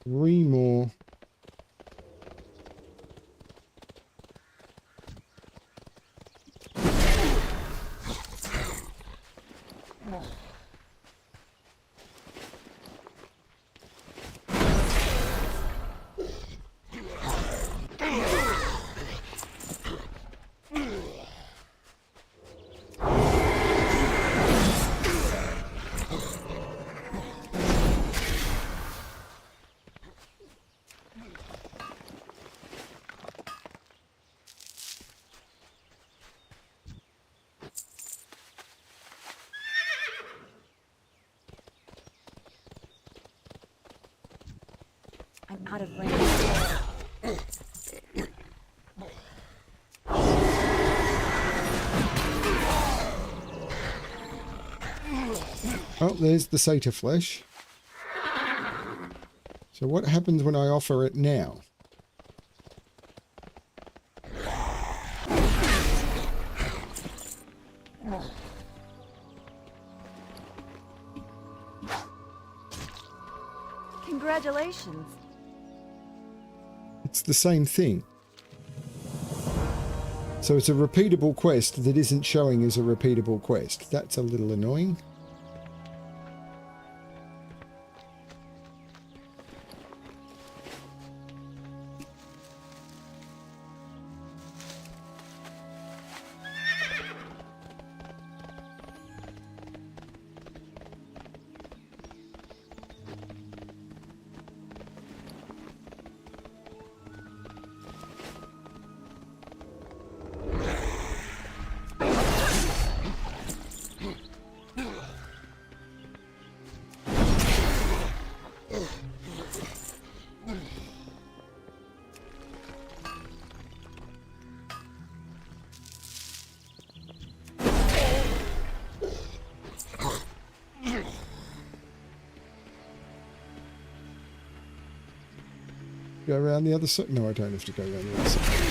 Three more. I'm out of range. Oh, there's the satyr flesh. So what happens when I offer it now? Congratulations. It's the same thing. So it's a repeatable quest that isn't showing as a repeatable quest. That's a little annoying. go around the other side? No, I don't have to go around the other side.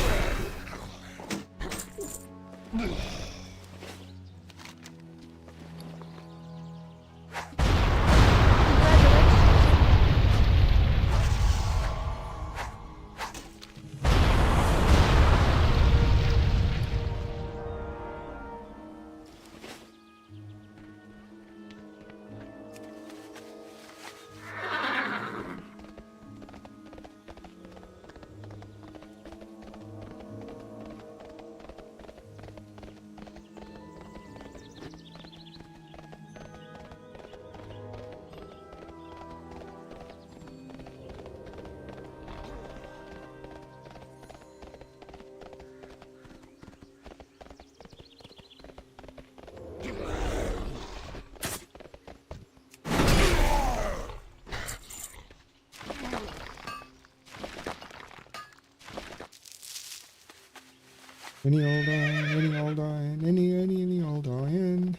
Any old iron, any old iron, any old iron.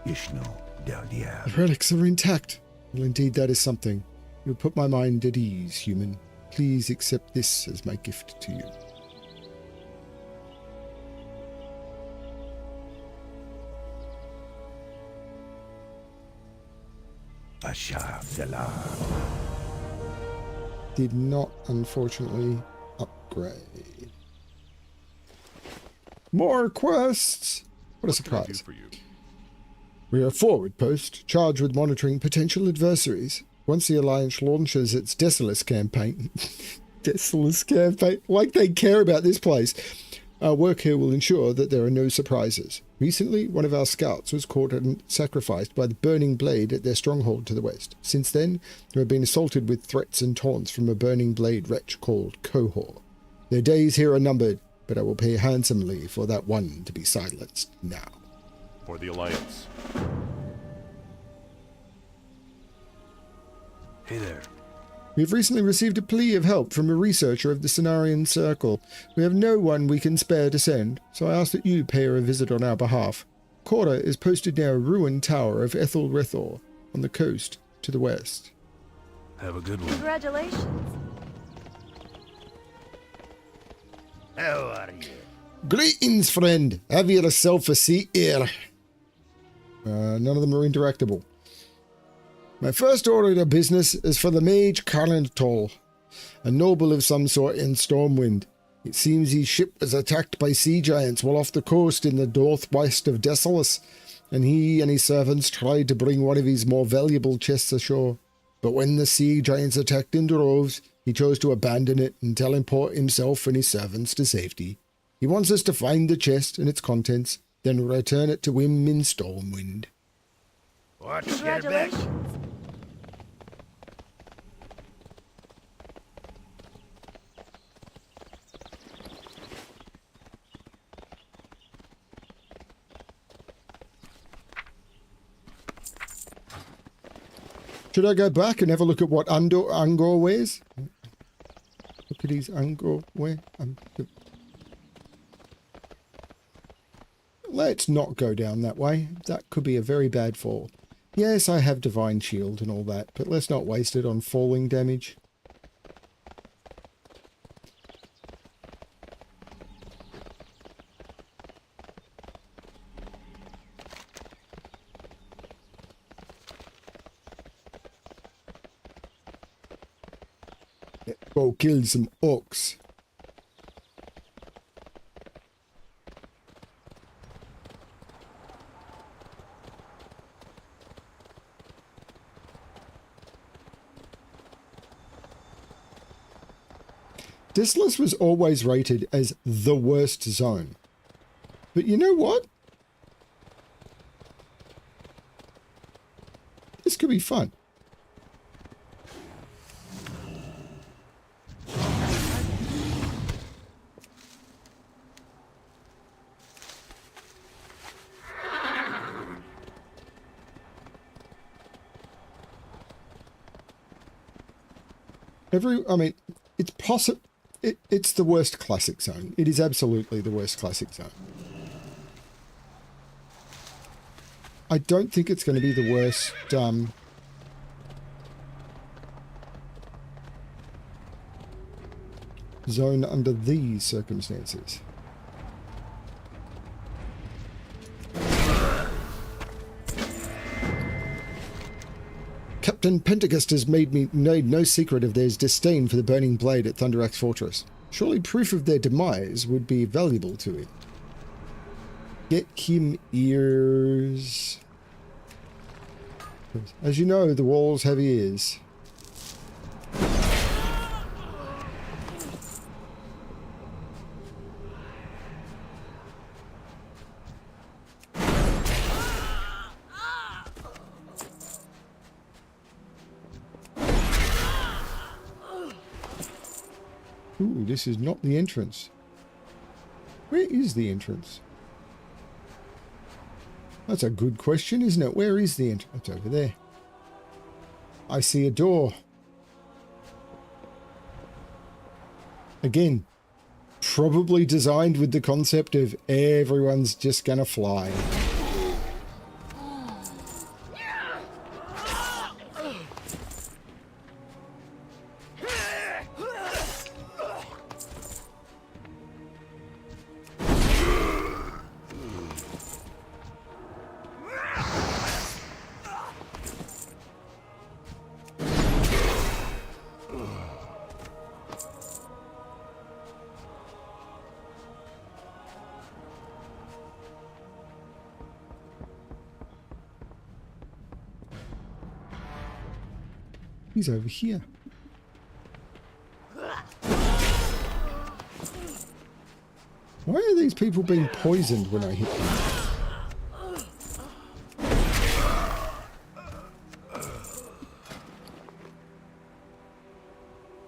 The relics are intact. Well, indeed, that is something. You put my mind at ease, human. Please accept this as my gift to you. Did not, unfortunately, upgrade. More quests! What a surprise. For you? We are a forward post, charged with monitoring potential adversaries. Once the Alliance launches its Desolus campaign... Desolus campaign? Like they care about this place. Our work here will ensure that there are no surprises. Recently, one of our scouts was caught and sacrificed by the Burning Blade at their stronghold to the west. Since then, they have been assaulted with threats and taunts from a Burning Blade wretch called Cohor. Their days here are numbered, but I will pay handsomely for that one to be silenced now. For the Alliance. Hey there. We have recently received a plea of help from a researcher of the Cenarian Circle. We have no one we can spare to send, so I ask that you pay her a visit on our behalf. Cora is posted near a ruined tower of Ethel Rethor on the coast to the west. Have a good one. Congratulations. How are you? Greetings, friend. Have yourself a seat here. None of them are interactable. My first order of business is for the mage Carnatol, a noble of some sort in Stormwind. It seems his ship was attacked by sea giants while off the coast in the northwest of Desolus, and he and his servants tried to bring one of his more valuable chests ashore. But when the sea giants attacked in droves, he chose to abandon it and teleport himself and his servants to safety. He wants us to find the chest and its contents, then return it to him in Stormwind. Watch your back. Congratulations. Should I go back and have a look at what Angor wears? Look at his Angor wear. Let's not go down that way. That could be a very bad fall. Yes, I have Divine Shield and all that, but let's not waste it on falling damage. Let's go kill some orcs. Desolus was always rated as the worst zone. But you know what? This could be fun. I mean, it's possible. It's the worst classic zone. It is absolutely the worst classic zone. I don't think it's going to be the worst zone under these circumstances. Captain Pentecost has made no secret of their disdain for the burning blade at Thunderax Fortress. Surely proof of their demise would be valuable to him. Get him ears. As you know, the walls have ears. Ooh, this is not the entrance. Where is the entrance? That's a good question, isn't it? Where is the entrance? It's over there. I see a door. Again, probably designed with the concept of everyone's just gonna fly. He's over here. Why are these people being poisoned when I hit them?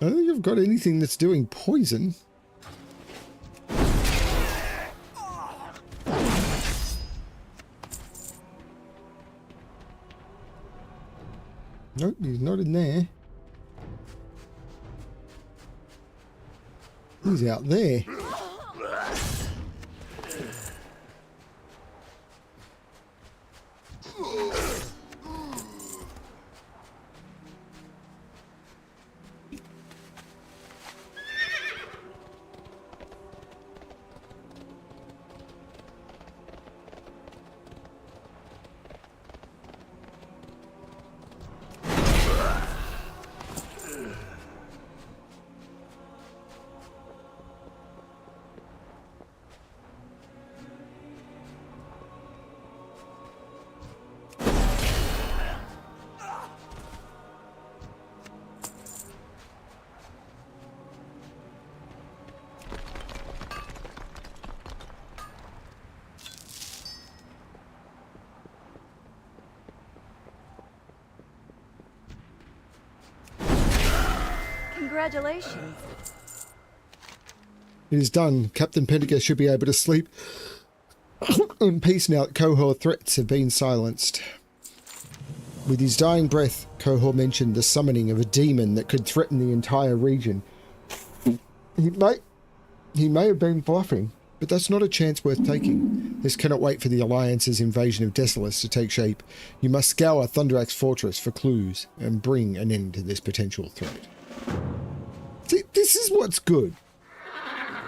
I don't think I've got anything that's doing poison. Nope, he's not in there. He's out there. Congratulations. It is done. Captain Pentecost should be able to sleep in peace now that cohort threats have been silenced. With his dying breath, Cohort mentioned the summoning of a demon that could threaten the entire region. He may have been bluffing, but that's not a chance worth taking. This cannot wait for the Alliance's invasion of Desolace to take shape. You must scour Thunderax Fortress for clues and bring an end to this potential threat. See, this is what's good.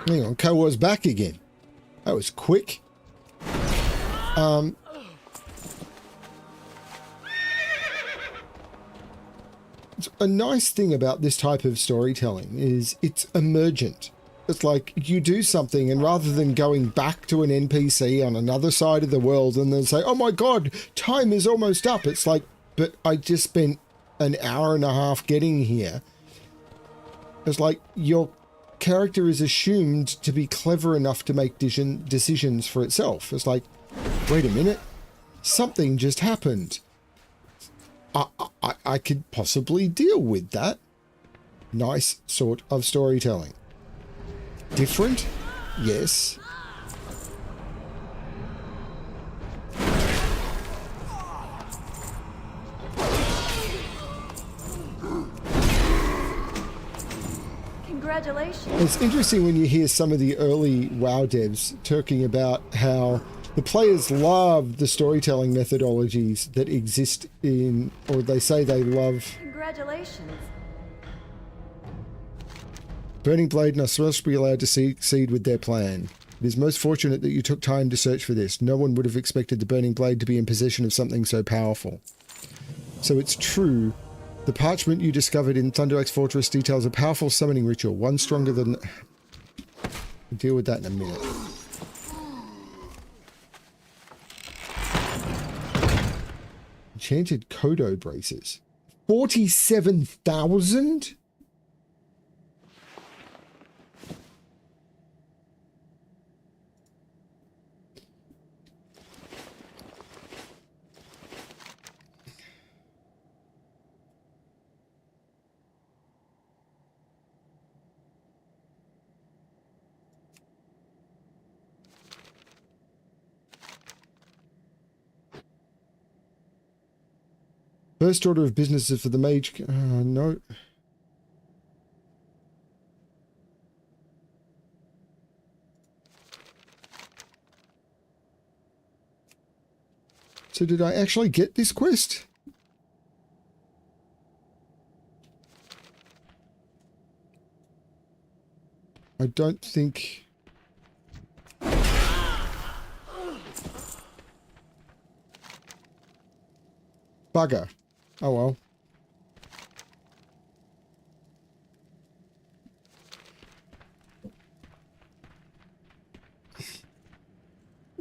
Hang on, Cohort's back again. That was quick. A nice thing about this type of storytelling is it's emergent. It's like you do something and rather than going back to an NPC on another side of the world and then say, oh my god, time is almost up. It's like, but I just spent an hour and a half getting here. It's like your character is assumed to be clever enough to make decisions for itself. It's like, wait a minute, something just happened. I could possibly deal with that. Nice sort of storytelling. Different? Yes. Congratulations. It's interesting when you hear some of the early WoW devs talking about how the players love the storytelling methodologies that exist in, or they say they love. Congratulations. Burning Blade and are supposed to be allowed to succeed with their plan. It is most fortunate that you took time to search for this. No one would have expected the Burning Blade to be in possession of something so powerful. So it's true. The parchment you discovered in Thunderlake's Fortress details a powerful summoning ritual, one stronger than... We'll deal with that in a minute. Enchanted Kodo braces. 47,000? First order of business is for the mage. No. So did I actually get this quest? I don't think... Bugger. Oh well.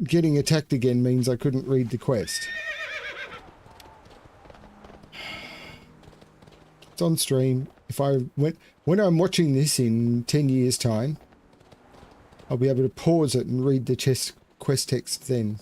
Getting attacked again means I couldn't read the quest. It's on stream. If I went, when I'm watching this in 10 years' time, I'll be able to pause it and read the quest text then.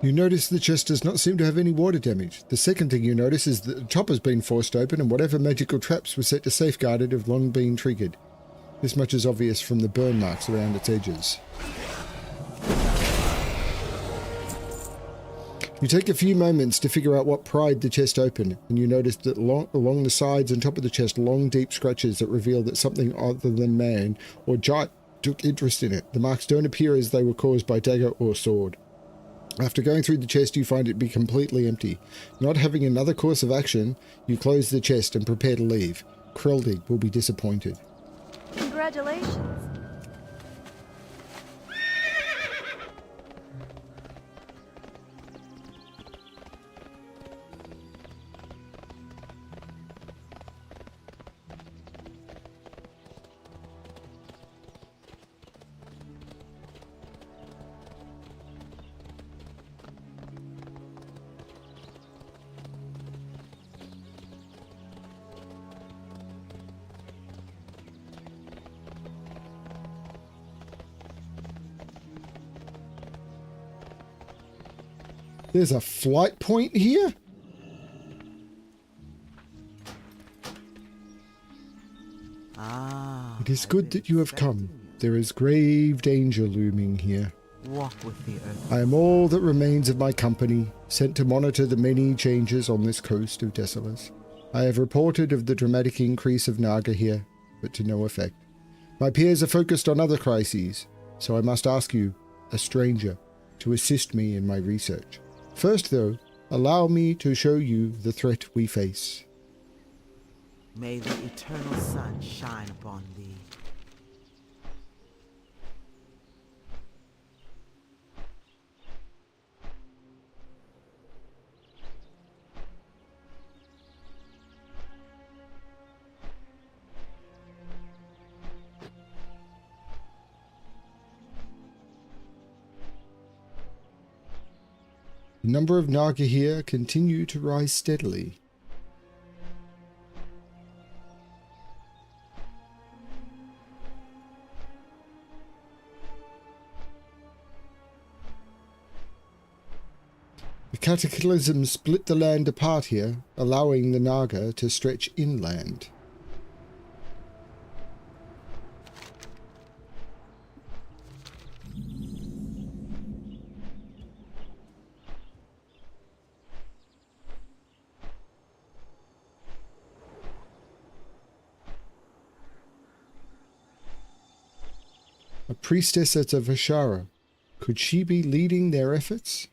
You notice the chest does not seem to have any water damage. The second thing you notice is that the top has been forced open and whatever magical traps were set to safeguard it have long been triggered. This much is obvious from the burn marks around its edges. You take a few moments to figure out what pried the chest open, and you notice that along the sides and top of the chest long deep scratches that reveal that something other than man or giant took interest in it. The marks don't appear as they were caused by dagger or sword. After going through the chest, you find it be completely empty. Not having another course of action, you close the chest and prepare to leave. Kreldig will be disappointed. Congratulations. There's a flight point here? Ah. It is I've good been that you have expecting come. There is grave danger looming here. you. Walk with the earth. I am all that remains of my company, sent to monitor the many changes on this coast of Desolus. I have reported of the dramatic increase of Naga here, but to no effect. My peers are focused on other crises, so I must ask you, a stranger, to assist me in my research. First, though, allow me to show you the threat we face. May the eternal sun shine upon thee. The number of Naga here continue to rise steadily. The cataclysm split the land apart here, allowing the Naga to stretch inland. A priestess at Vashara. Could she be leading their efforts?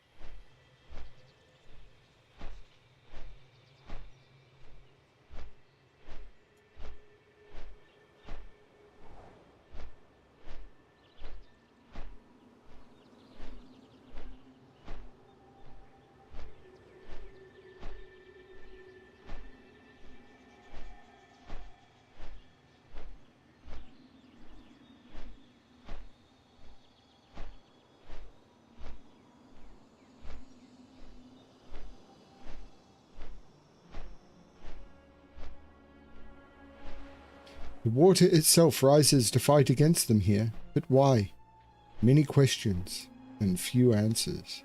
The water itself rises to fight against them here, but why? Many questions and few answers.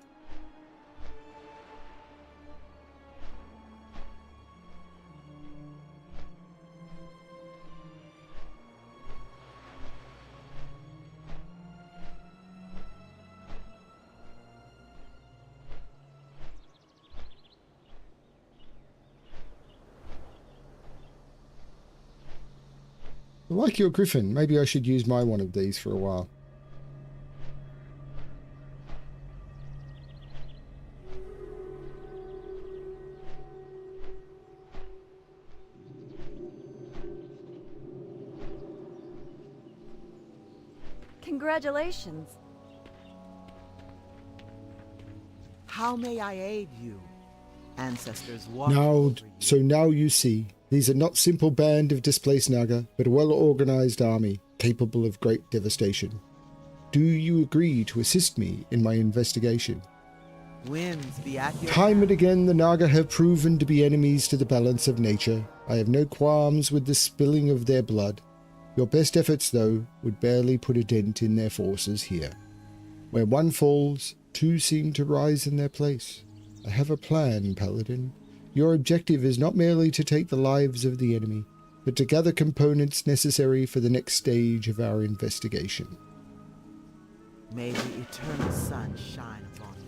I like your griffin. Maybe I should use my one of these for a while. Congratulations. How may I aid you? Ancestors walk. Now you see, these are not simple band of displaced Naga, but a well-organized army, capable of great devastation. Do you agree to assist me in my investigation? Winds be at your Time and again, the Naga have proven to be enemies to the balance of nature. I have no qualms with the spilling of their blood. Your best efforts, though, would barely put a dent in their forces here. Where one falls, two seem to rise in their place. I have a plan, Paladin. Your objective is not merely to take the lives of the enemy, but to gather components necessary for the next stage of our investigation. May the eternal sun shine upon you.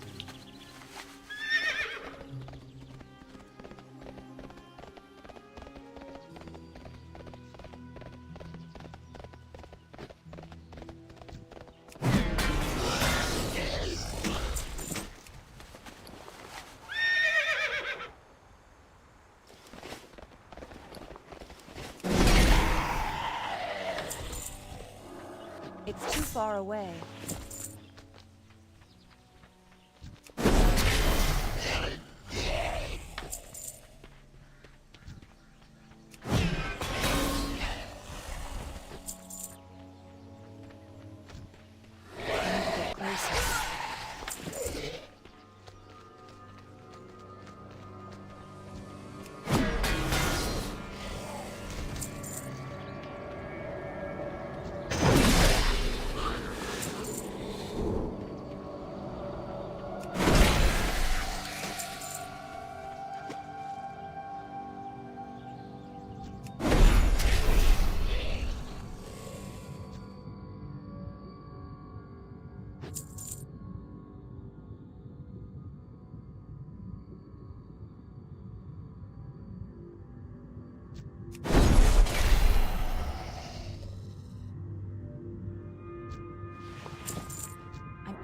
It's too far away.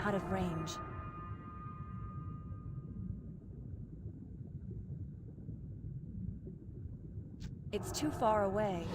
out of range. It's too far away.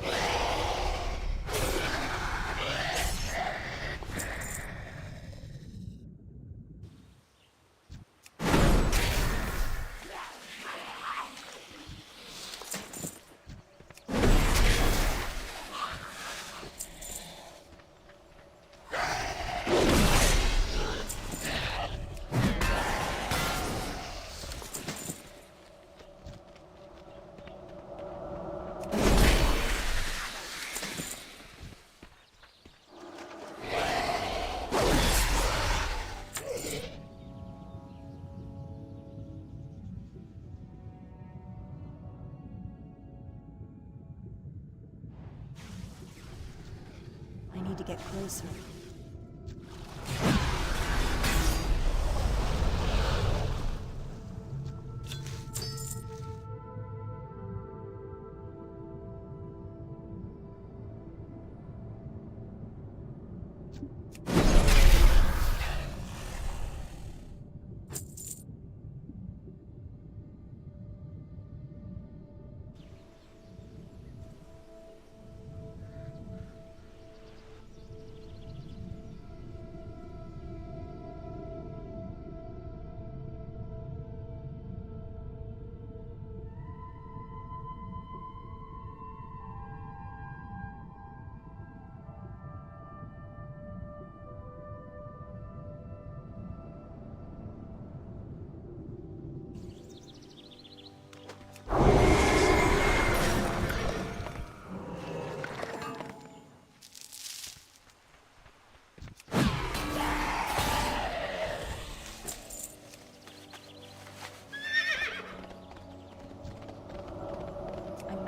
I need to get closer.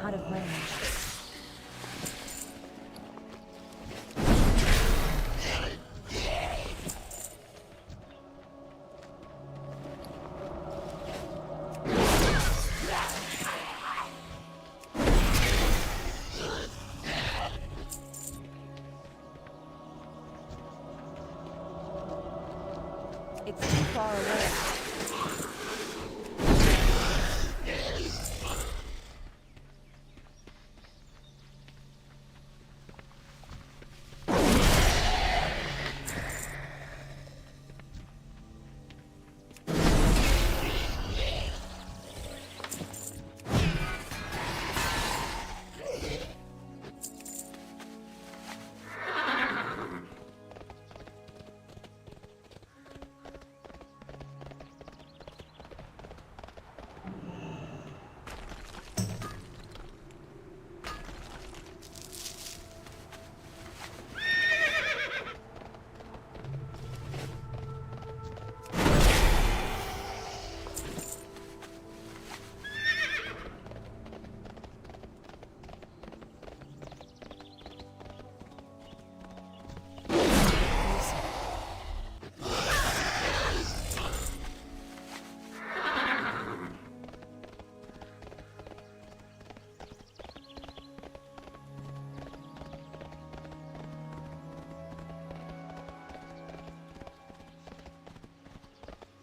Out of range. It's too far away.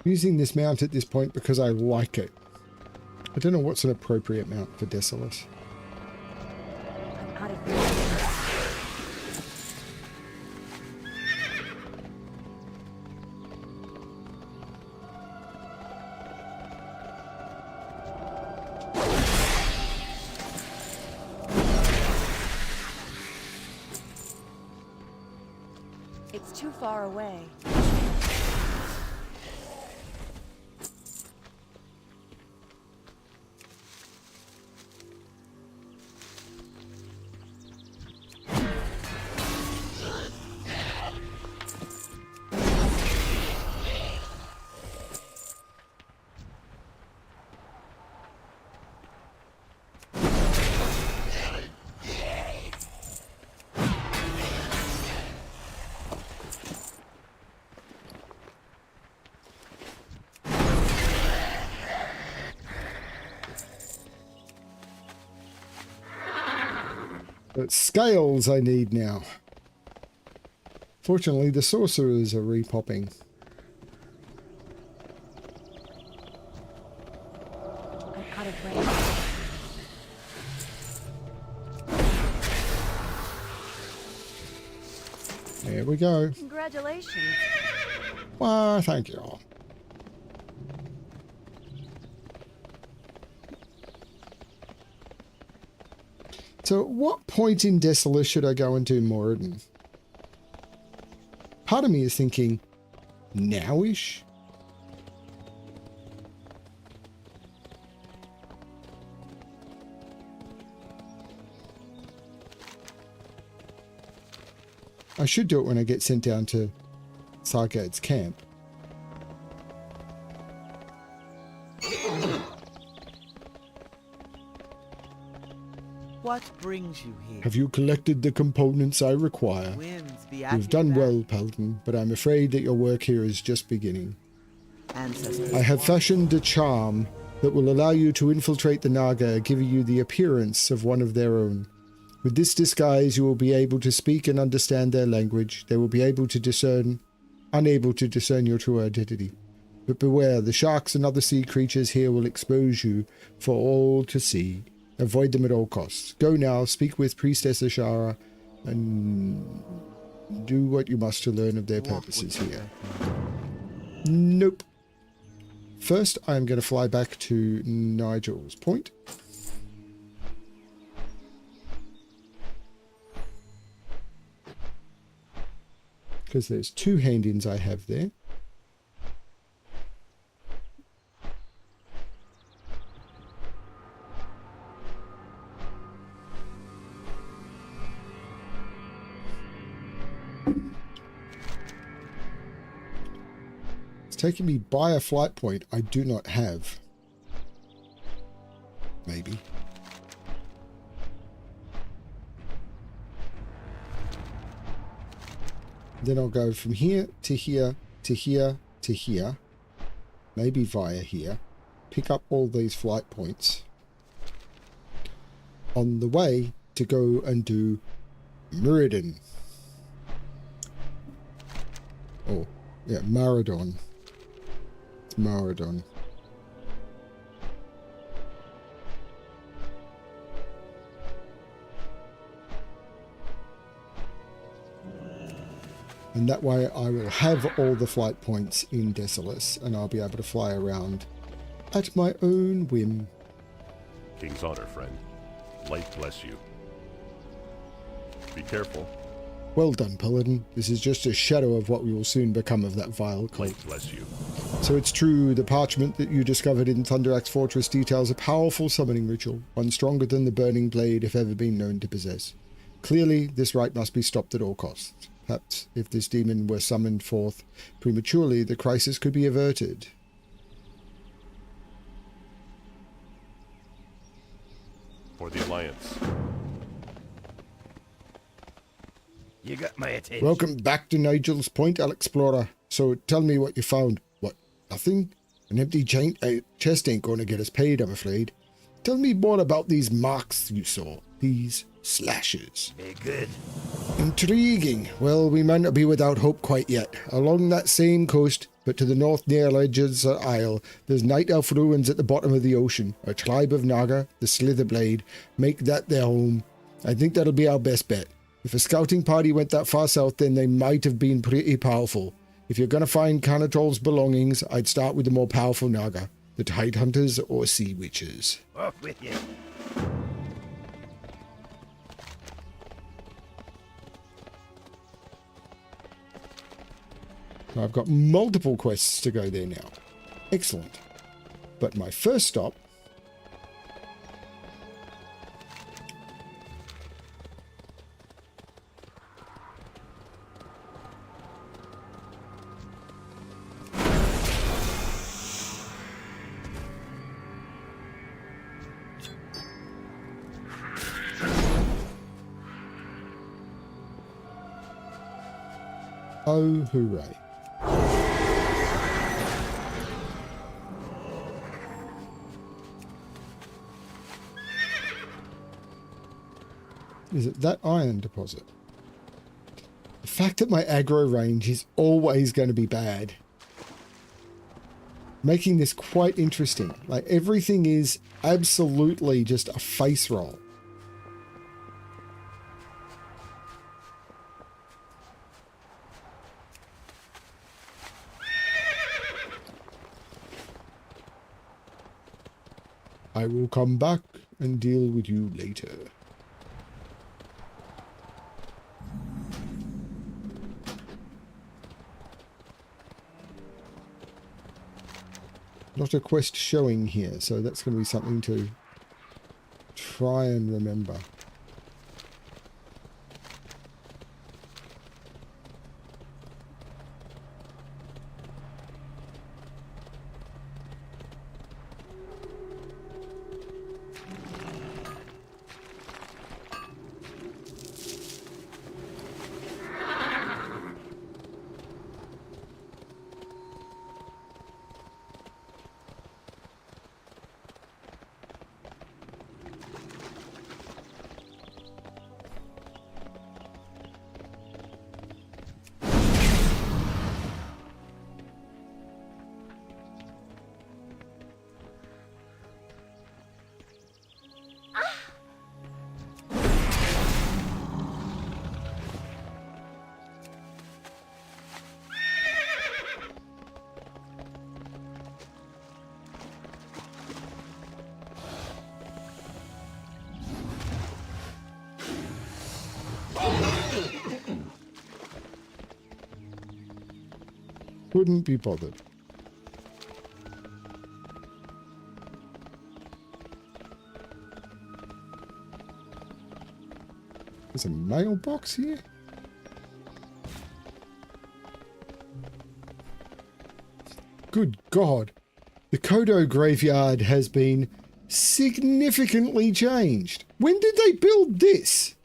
Using this mount at this point because I like it. I don't know what's an appropriate mount for Desolate. I'm out of range. It's too far away. It's scales I need now. Fortunately, the sorcerers are repopping. go. Congratulations. Why, thank you. So at what point in Desolus should I go and do Moradin? Part of me is thinking, nowish? I should do it when I get sent down to Sargad's camp. What brings you here? Have you collected the components I require? Winds be You've done well, Paladin, but I'm afraid that your work here is just beginning. Ancestors. I have fashioned a charm that will allow you to infiltrate the Naga, giving you the appearance of one of their own. With this disguise, you will be able to speak and understand their language. They will be unable to discern your true identity. But beware, the sharks and other sea creatures here will expose you for all to see. Avoid them at all costs. Go now, speak with Priestess Ashara, and do what you must to learn of their purposes here. Nope. First, I'm going to fly back to Nigel's Point. Because there's 2 hand-ins I have there. It's taking me by a flight point I do not have. Maybe. Then I'll go from here to here to here to here, maybe via here, pick up all these flight points on the way to go and do Muradin. Oh, yeah, Maradon. It's Maradon. And that way I will have all the flight points in Desolus, and I'll be able to fly around at my own whim. King's honor, friend. Light bless you. Be careful. Well done, Paladin. This is just a shadow of what we will soon become of that vile cult. Light bless you. So it's true, the parchment that you discovered in Thunderak's fortress details a powerful summoning ritual, one stronger than the burning blade if ever been known to possess. Clearly, this rite must be stopped at all costs. Perhaps if this demon were summoned forth prematurely, the crisis could be averted. For the Alliance. You got my attention. Welcome back to Nigel's Point, Alexplorer. So tell me what you found. What, nothing? An empty chest ain't going to get us paid, I'm afraid. Tell me more about these marks you saw, these slashes. Be good. Intriguing. Well, we might not be without hope quite yet. Along that same coast, but to the north near Legends Isle, there's Night Elf ruins at the bottom of the ocean. A tribe of Naga, the Slitherblade, make that their home. I think that'll be our best bet. If a scouting party went that far south, then they might have been pretty powerful. If you're going to find Carnatol's belongings, I'd start with the more powerful Naga, the Tide Hunters or Sea Witches. Off with you. I've got multiple quests to go there now. Excellent. But my first stop oh, hooray. Is it that iron deposit? The fact that my aggro range is always going to be bad. Making this quite interesting. Like, everything is absolutely just a face roll. I will come back and deal with you later. Not a quest showing here, so that's going to be something to try and remember. Couldn't be bothered. There's a mailbox here? Good God. The Kodo graveyard has been significantly changed. When did they build this?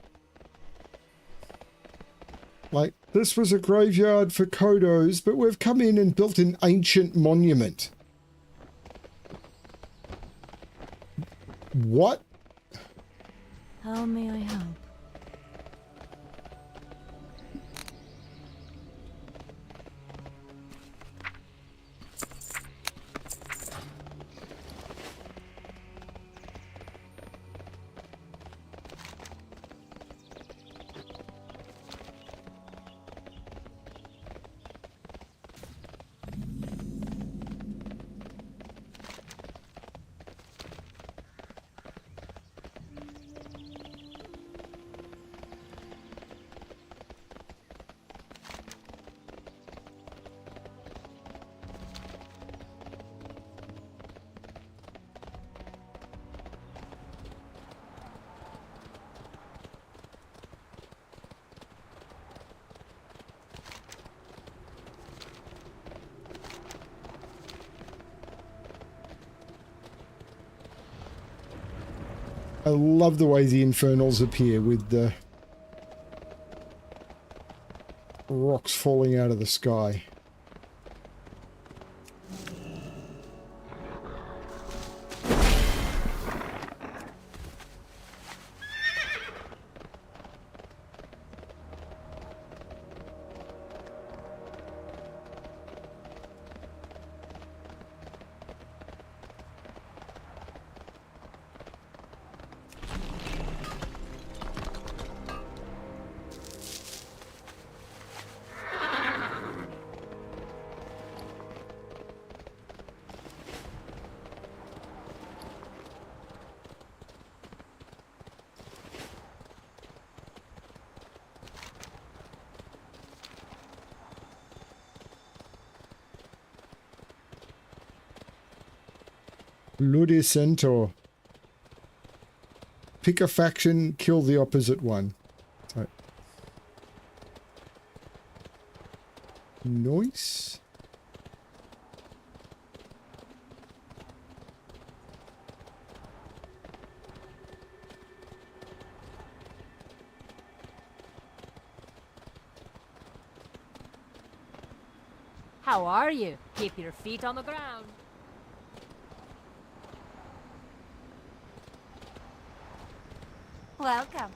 Like, this was a graveyard for Kodos, but we've come in and built an ancient monument. What? How may I help? I love the way the infernals appear with the rocks falling out of the sky. Bloody Centaur. Pick a faction, kill the opposite one. So. Nice. How are you? Keep your feet on the ground. Welcome.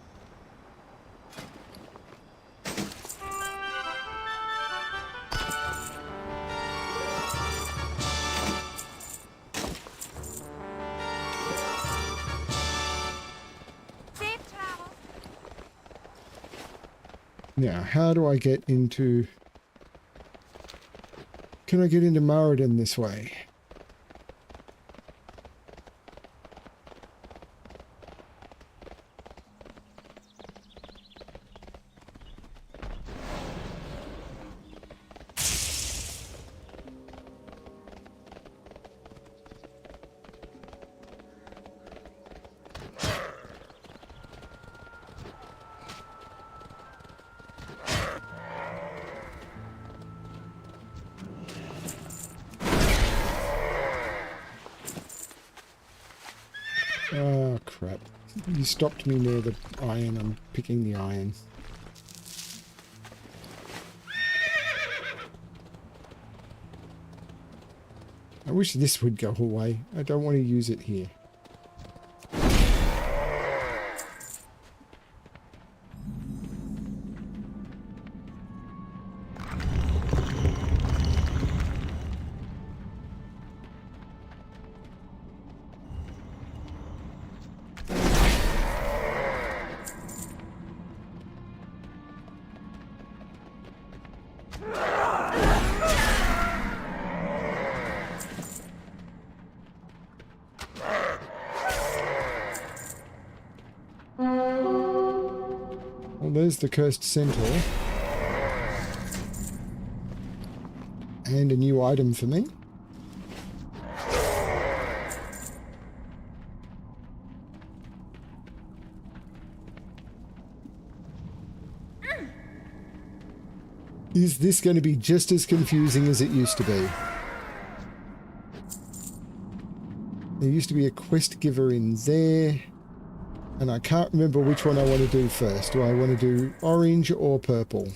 Safe travel. Now, how do I get into... Can I get into Maridin this way? crap. You stopped me near the iron. I'm picking the iron. I wish this would go away. I don't want to use it here. Well, there's the cursed centaur. And a new item for me. Is this going to be just as confusing as it used to be? There used to be a quest giver in there. And I can't remember which one I want to do first. Do I want to do orange or purple?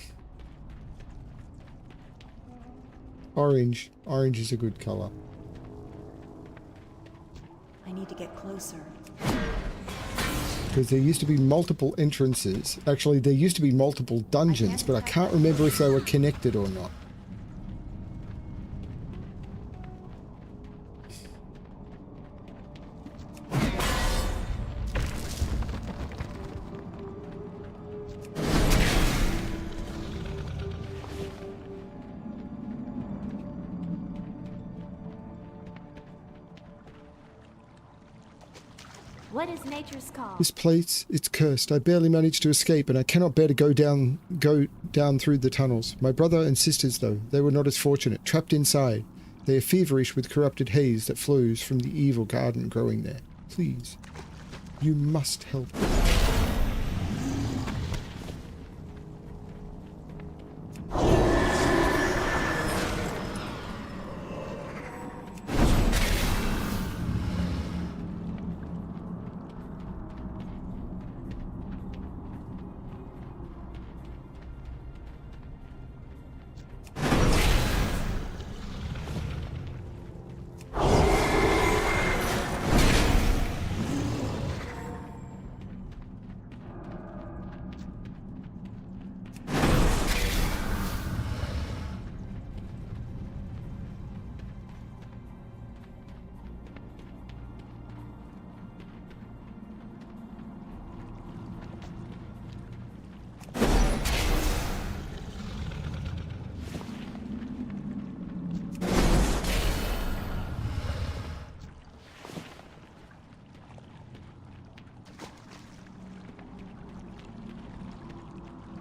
Orange. Orange is a good colour. I need to get closer. Because there used to be multiple entrances. Actually, there used to be multiple dungeons, but I can't remember if they were connected or not. What is nature's call? This place, it's cursed. I barely managed to escape, and I cannot bear to go down through the tunnels. My brother and sisters, though, they were not as fortunate, trapped inside. They are feverish with corrupted haze that flows from the evil garden growing there. Please, you must help.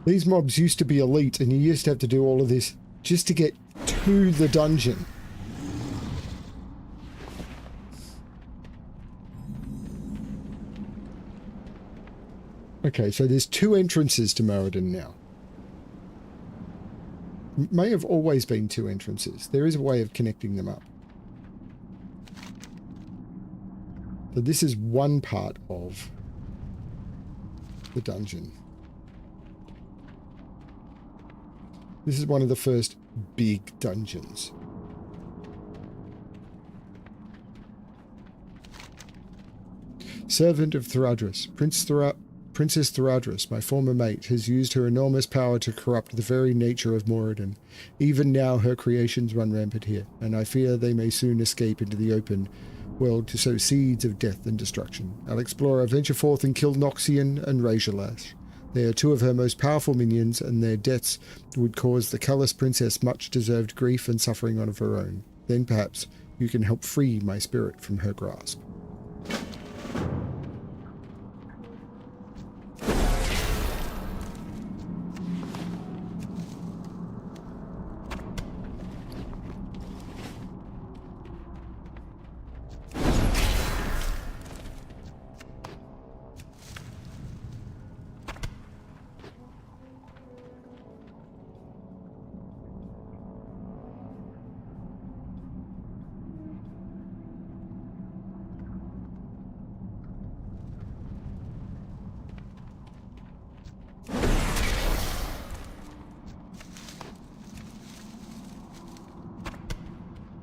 These mobs used to be elite, and you used to have to do all of this just to get to the dungeon. Okay, so there's 2 entrances to Moradin now. May have always been 2 entrances. There is a way of connecting them up. So this is one part of the dungeon. This is one of the first big dungeons. Servant of Theradris. Princess Theradris, my former mate, has used her enormous power to corrupt the very nature of Moradin. Even now her creations run rampant here, and I fear they may soon escape into the open world to sow seeds of death and destruction. Alexplorer, venture forth and kill Noxian and Razorlash. They are 2 of her most powerful minions, and their deaths would cause the callous princess much deserved grief and suffering of her own. Then perhaps you can help free my spirit from her grasp.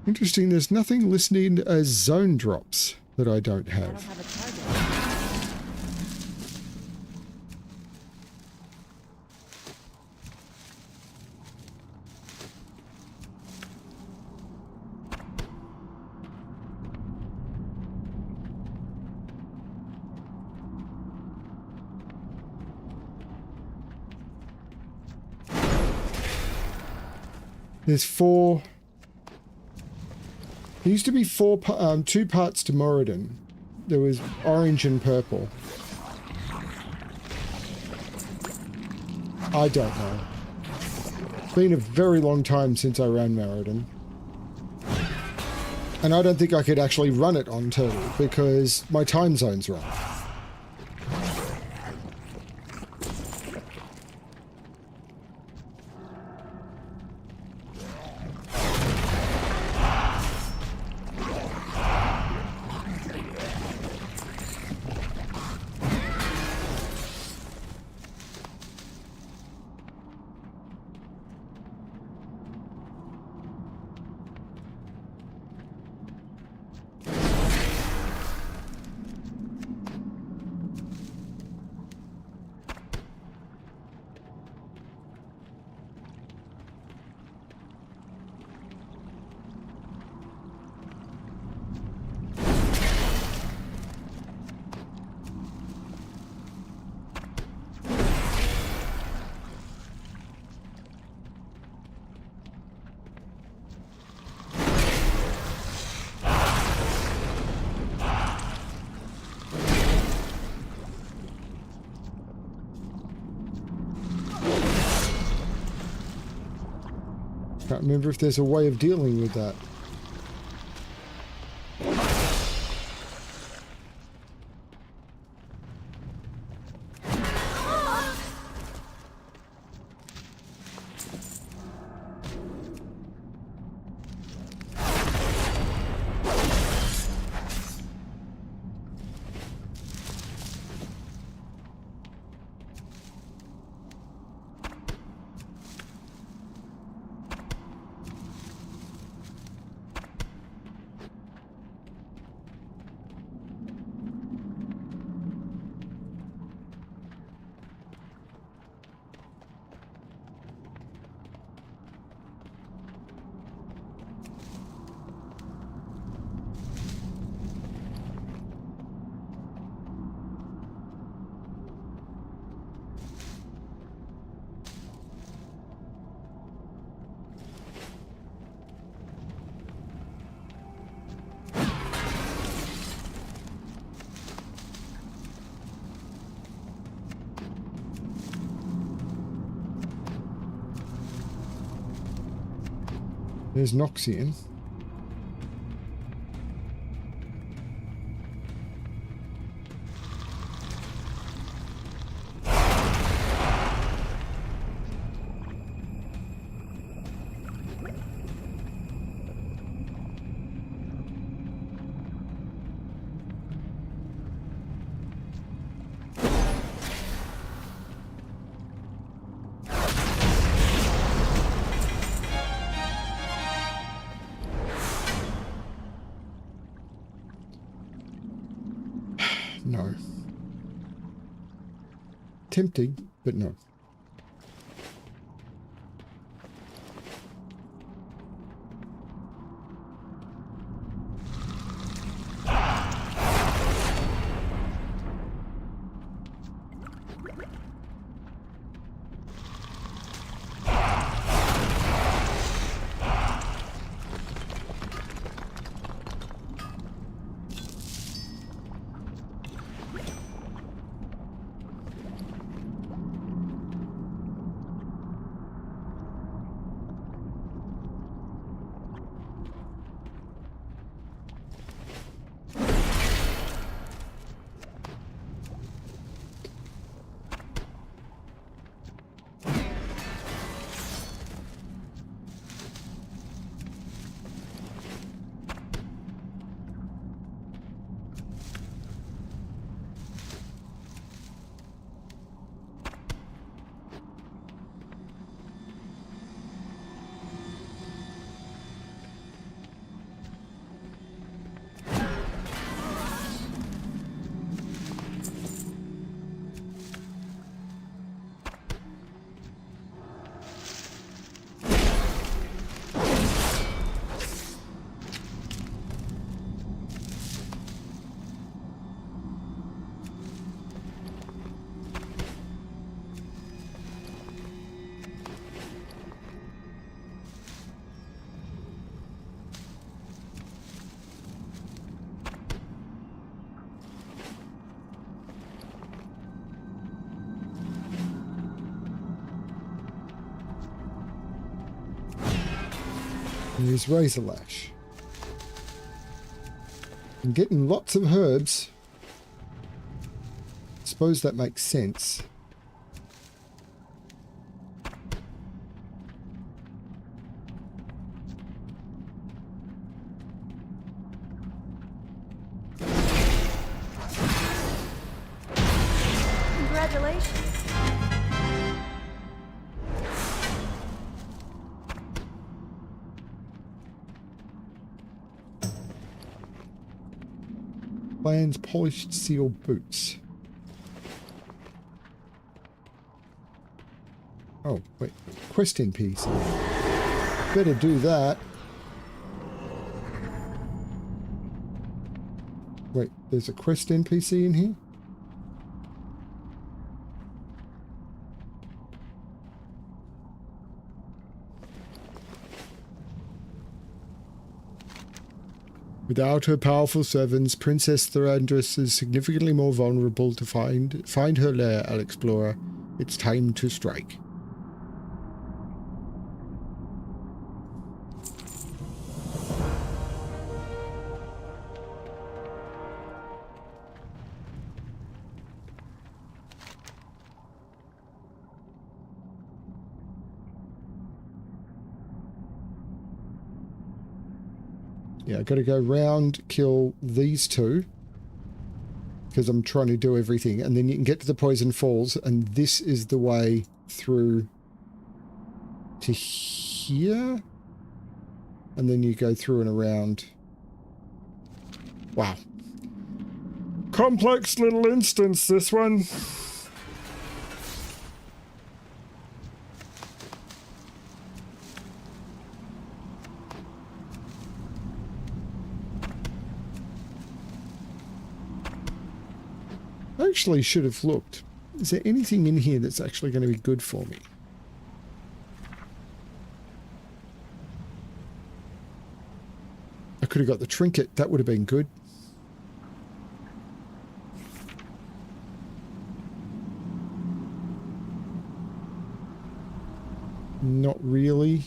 Interesting, there's nothing listed as zone drops that I don't I don't have. have a target. There's four... There used to be two parts to Moradin. There was orange and purple. I don't know. It's been a very long time since I ran Moradin. And I don't think I could actually run it on Turtle because my time zone's wrong. Can't remember if there's a way of dealing with that. There's Noxian. No. Tempting, but no. There's Razor Lash. I'm getting lots of herbs. Suppose that makes sense. Congratulations. Lands polished steel boots. Oh, wait. Quest NPC. Better do that. Wait, there's a quest NPC in here? Without her powerful servants, Princess Thranduil is significantly more vulnerable to find her lair, Alexplorer. It's time to strike. Yeah, I got to go round, kill these two, because I'm trying to do everything, and then you can get to the Poison Falls, and this is the way through to here, and then you go through and around. Wow. Complex little instance, this one. I actually should have looked. Is there anything in here that's actually going to be good for me? I could have got the trinket. That would have been good. Not really.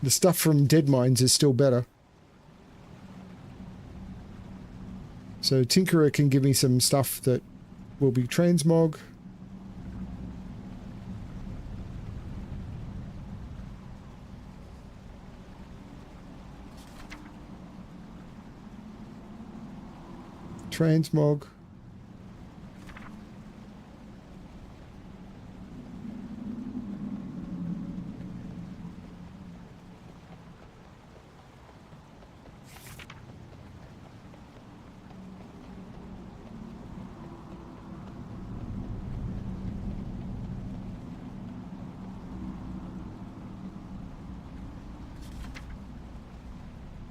The stuff from Dead Mines is still better. So Tinkerer can give me some stuff that will be transmog. Transmog.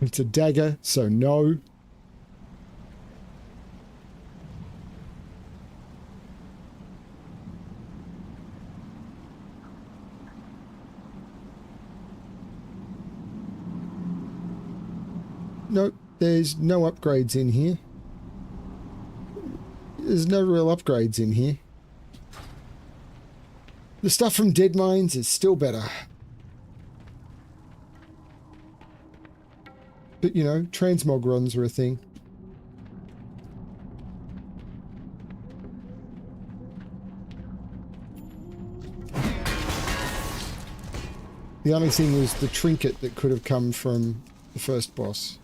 It's a dagger, so no. Nope, there's no upgrades in here. There's no real upgrades in here. The stuff from Dead Mines is still better. But, you know, transmog runs are a thing. The only thing was the trinket that could have come from the first boss.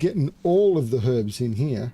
Getting all of the herbs in here.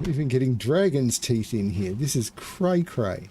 Even getting dragon's teeth in here. This is cray cray.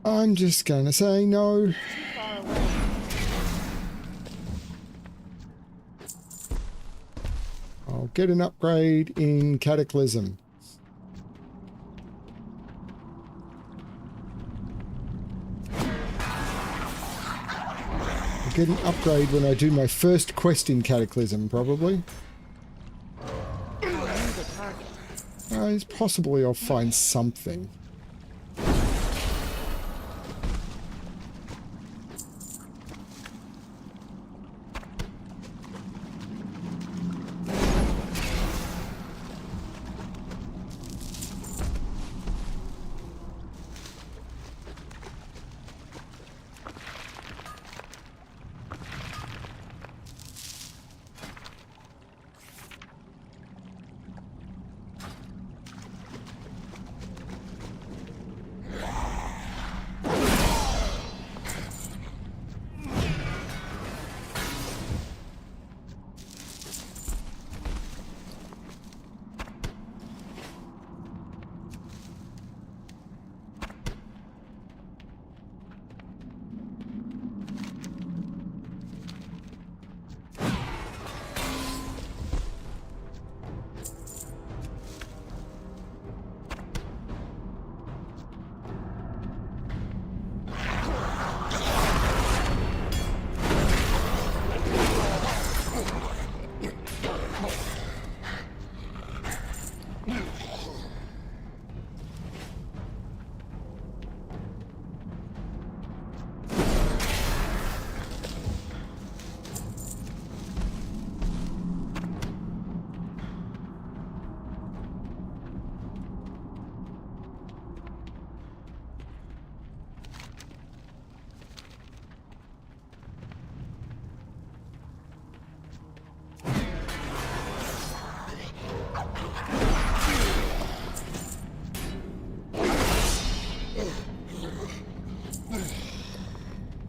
I'm just gonna say no. I'll get an upgrade in Cataclysm. I'll get an upgrade when I do my first quest in Cataclysm, probably. It's possibly I'll find something.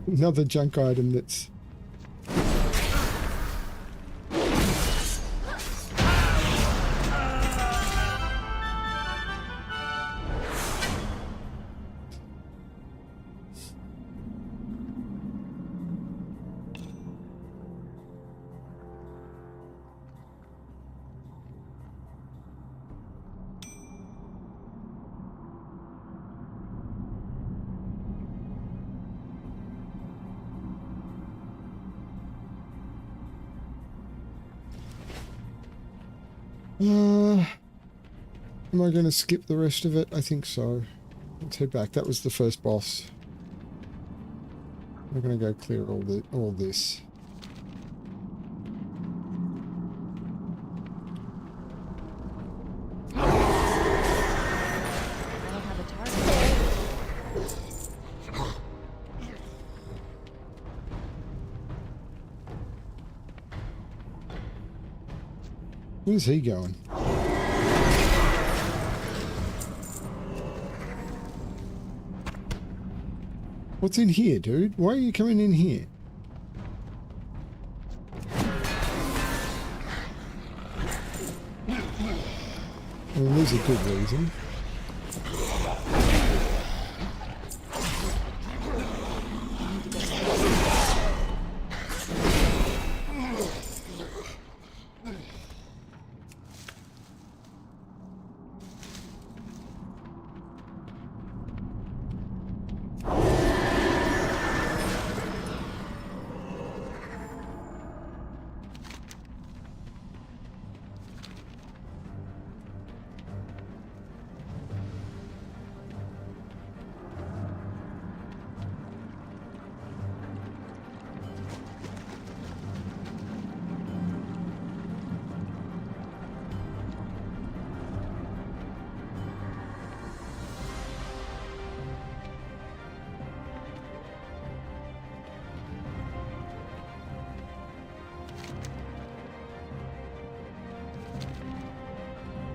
Another junk item that's... Am I going to skip the rest of it? I think so. Let's head back. That was the first boss. We're going to go clear all this. Where's he going? What's in here, dude? Why are you coming in here? mean, there's a good reason.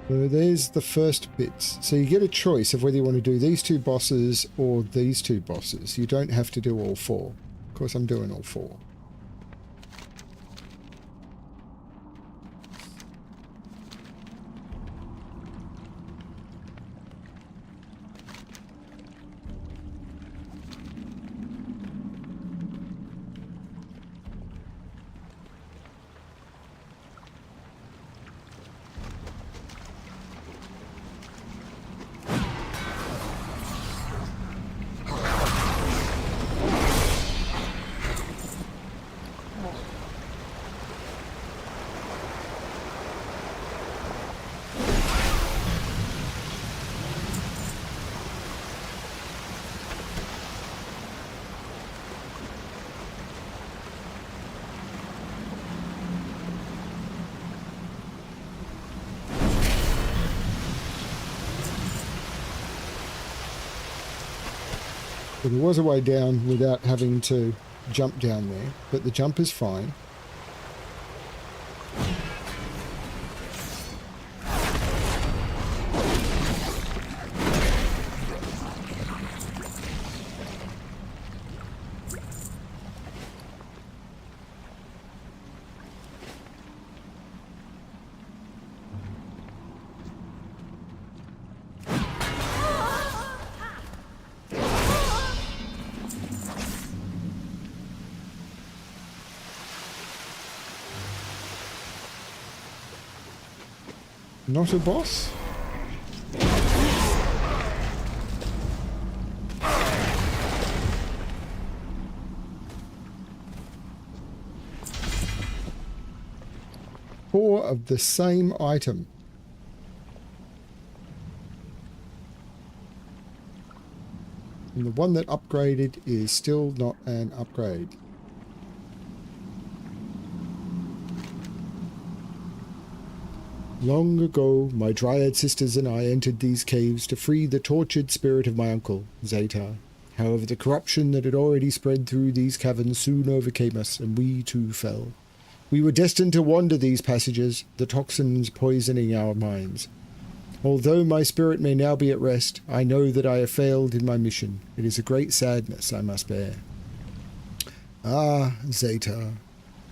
So there's the first bits. So you get a choice of whether you want to do these two bosses or these two bosses. You don't have to do all four. Of course, I'm doing all four. So there was a way down without having to jump down there, but the jump is fine. Not a boss? Four of the same item. And the one that upgraded is still not an upgrade. Long ago, my dryad sisters and I entered these caves to free the tortured spirit of my uncle, Zetar. However, the corruption that had already spread through these caverns soon overcame us, and we too fell. We were destined to wander these passages, the toxins poisoning our minds. Although my spirit may now be at rest, I know that I have failed in my mission. It is a great sadness I must bear. Ah, Zetar.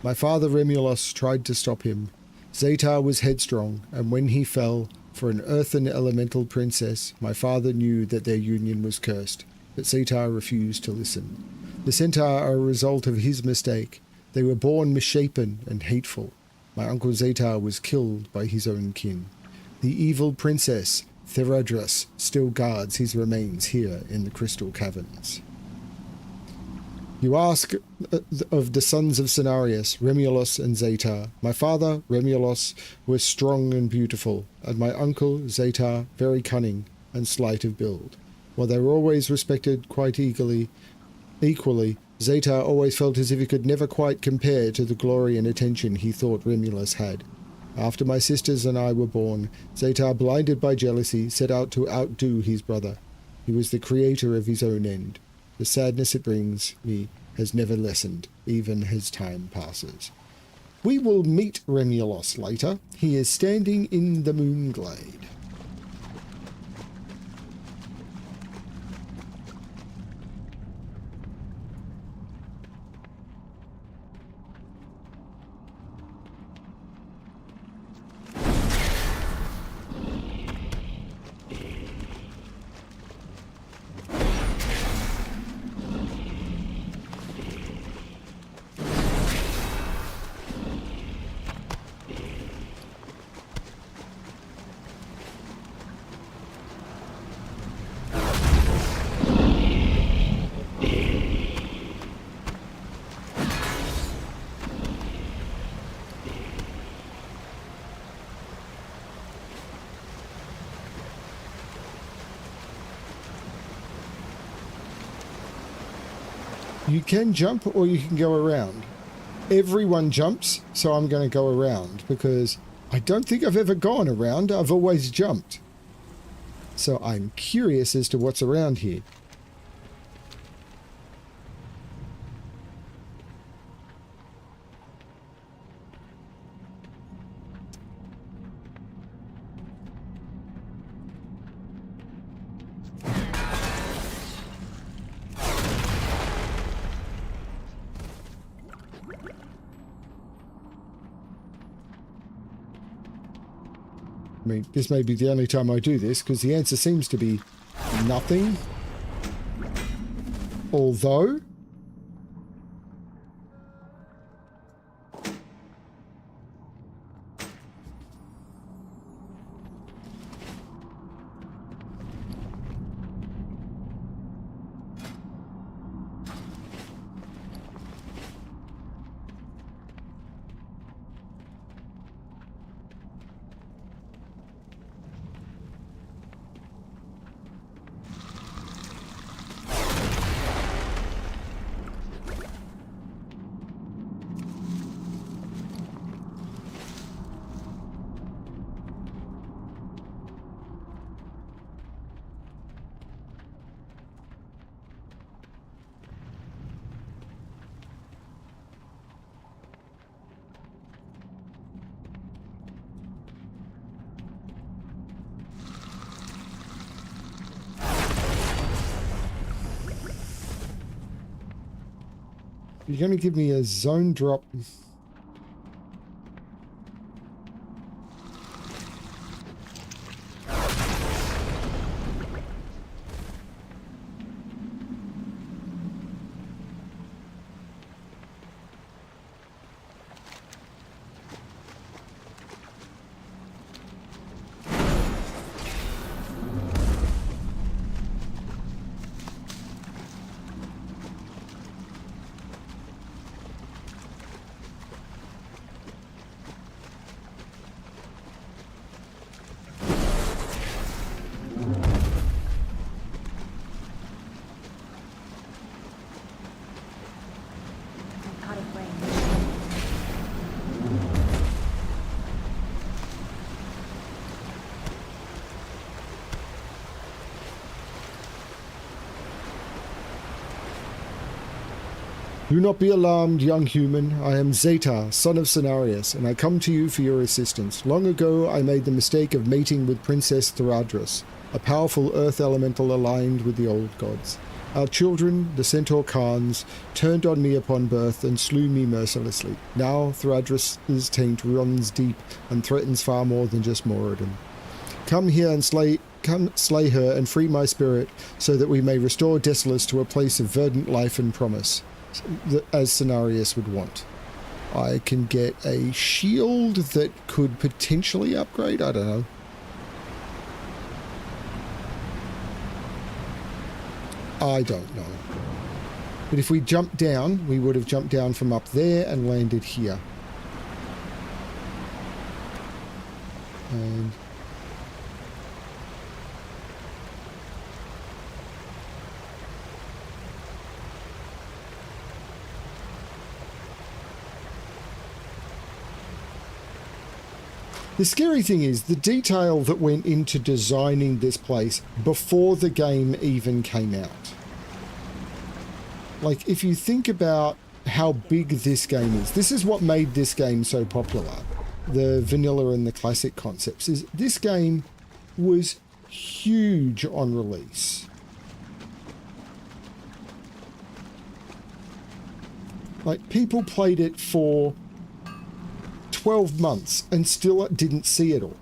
My father Remulos tried to stop him. Zetar was headstrong, and when he fell for an earthen elemental princess, my father knew that their union was cursed, but Zetar refused to listen. The Centaur are a result of his mistake. They were born misshapen and hateful. My uncle Zetar was killed by his own kin. The evil princess, Theradras, still guards his remains here in the Crystal Caverns. You ask of the sons of Cenarius, Remulos and Zetar. My father, Remulos, was strong and beautiful, and my uncle, Zetar, very cunning and slight of build. While they were always respected quite equally, Zetar always felt as if he could never quite compare to the glory and attention he thought Remulos had. After my sisters and I were born, Zetar, blinded by jealousy, set out to outdo his brother. He was the creator of his own end. The sadness it brings me has never lessened, even as time passes. We will meet Remulos later. He is standing in the Moonglade. You can jump or you can go around. Everyone jumps, so I'm going to go around because I don't think I've ever gone around. I've always jumped. So I'm curious as to what's around here. I mean, this may be the only time I do this, because the answer seems to be nothing. Although... You're going to give me a zone drop. I'm out of range. Do not be alarmed, young human. I am Zeta, son of Cenarius, and I come to you for your assistance. Long ago, I made the mistake of mating with Princess Thradris, a powerful earth elemental aligned with the old gods. Our children, the Centaur Khans, turned on me upon birth and slew me mercilessly. Now Thradris' taint runs deep and threatens far more than just Moradin. Come here and slay her and free my spirit, so that we may restore Desolus to a place of verdant life and promise, as Cenarius would want. I can get a shield that could potentially upgrade, I don't know. I don't know. But if we jumped down, we would have jumped down from up there and landed here. And the scary thing is the detail that went into designing this place before the game even came out. Like, if you think about how big this game is, this is what made this game so popular. The vanilla and the classic concepts is this game was huge on release. Like, people played it for 12 months and still didn't see it all.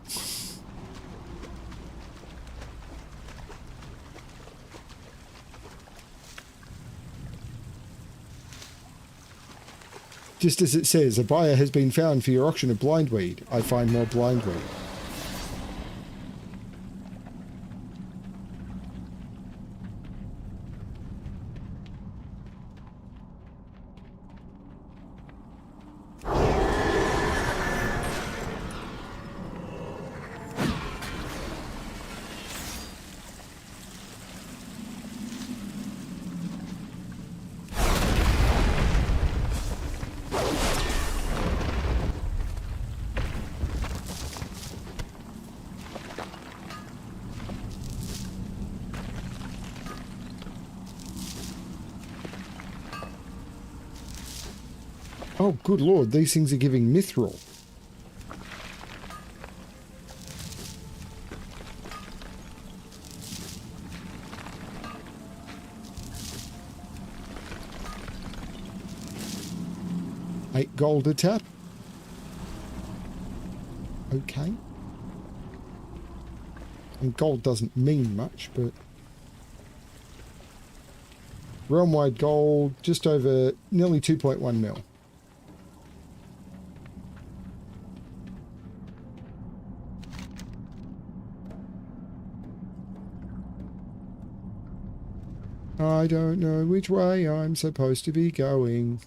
Just as it says, a buyer has been found for your auction of blindweed. I find more blindweed. Oh, good lord, these things are giving mithril. $8 a tap. Okay. And gold doesn't mean much, but realm-wide gold, just over nearly 2.1 mil. I don't know which way I'm supposed to be going.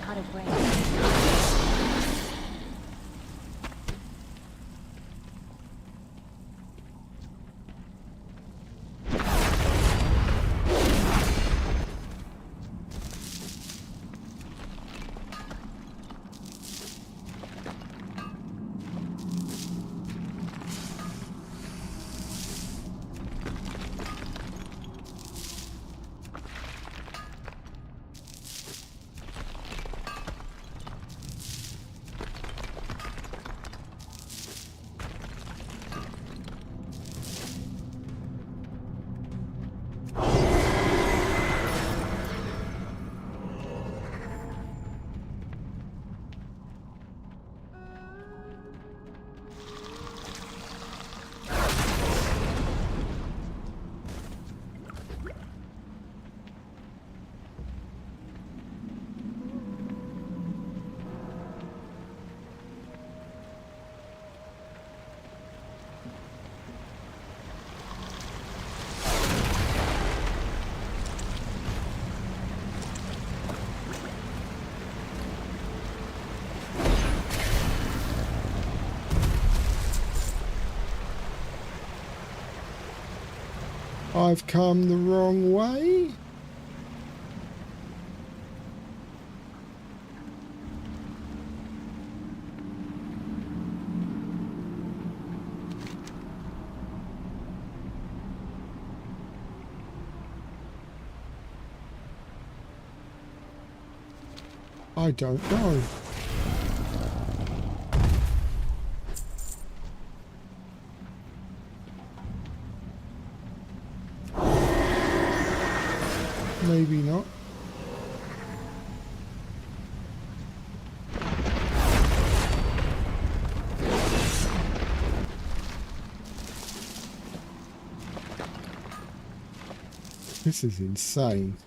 Cut a break. I've come the wrong way. I don't know. Maybe not. This is insane.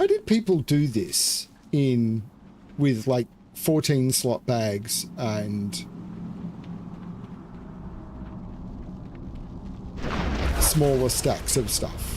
Why did people do this with like 14 slot bags and smaller stacks of stuff?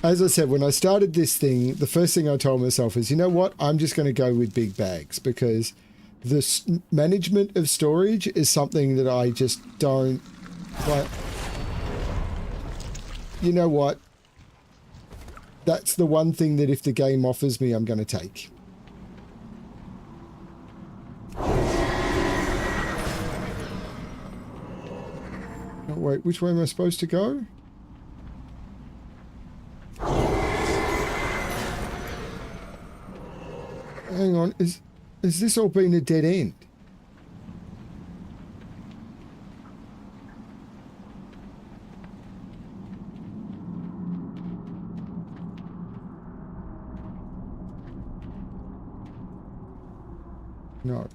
As I said, when I started this thing, the first thing I told myself is, you know what? I'm just going to go with big bags because the management of storage is something that I just don't like. You know what? That's the one thing that if the game offers me, I'm going to take. Oh, wait, which way am I supposed to go? Hang on, has this all been a dead end? No.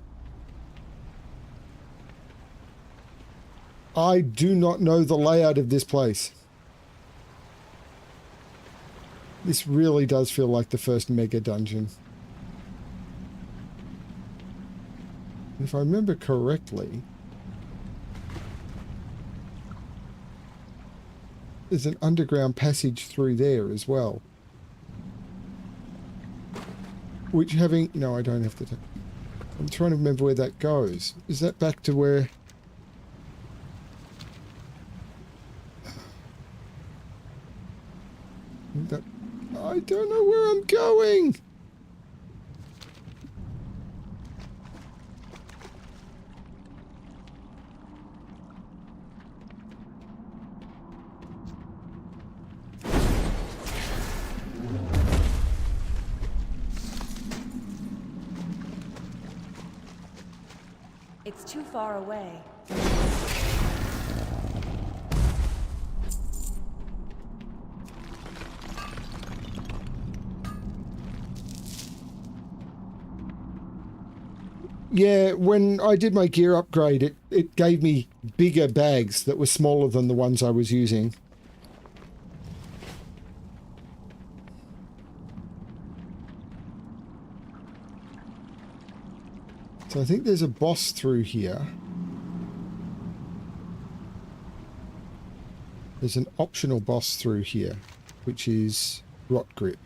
I do not know the layout of this place. This really does feel like the first mega dungeon. If I remember correctly, there's an underground passage through there as well. Which having... No, I don't have to... I'm trying to remember where that goes. Is that back to where... I don't know where I'm going! It's too far away. Yeah, when I did my gear upgrade, it gave me bigger bags that were smaller than the ones I was using. So I think there's a boss through here. There's an optional boss through here, which is Rot Grip.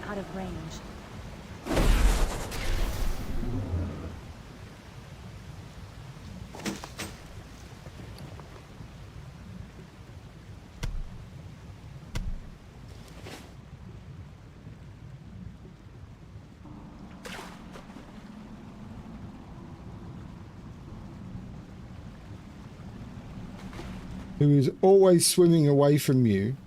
Out of range. Who is always swimming away from you.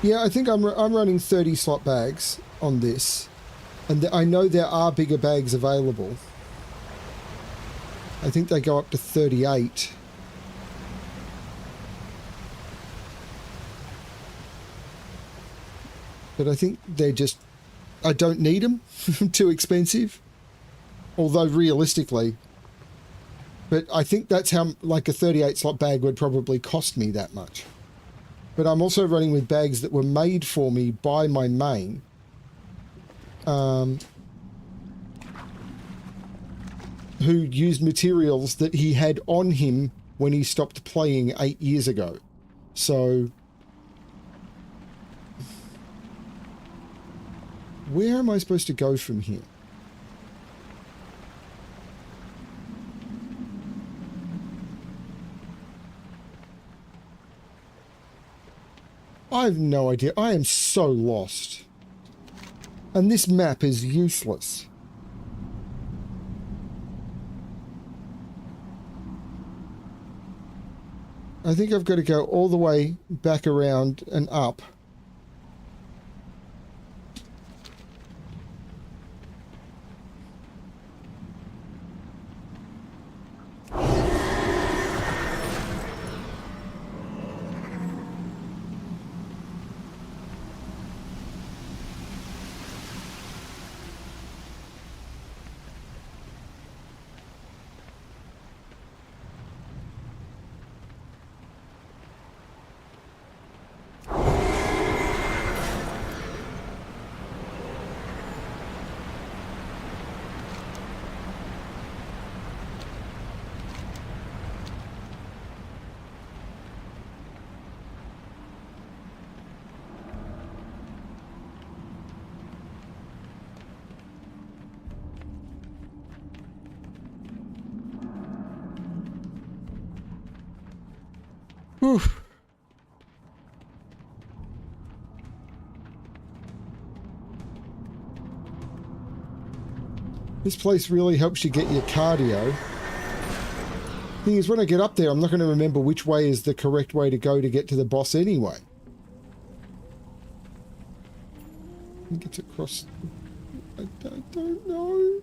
Yeah, I think I'm running 30 slot bags on this. And I know there are bigger bags available. I think they go up to 38. But I think they're just... I don't need them. Too expensive. Although realistically... But I think that's how, like, a 38 slot bag would probably cost me that much. But I'm also running with bags that were made for me by my main. Who used materials that he had on him when he stopped playing 8 years ago. So... where am I supposed to go from here? I have no idea. I am so lost. And this map is useless. I think I've got to go all the way back around and up. Whew. This place really helps you get your cardio. Thing is, when I get up there, I'm not going to remember which way is the correct way to go to get to the boss anyway. I think it's across... I don't know.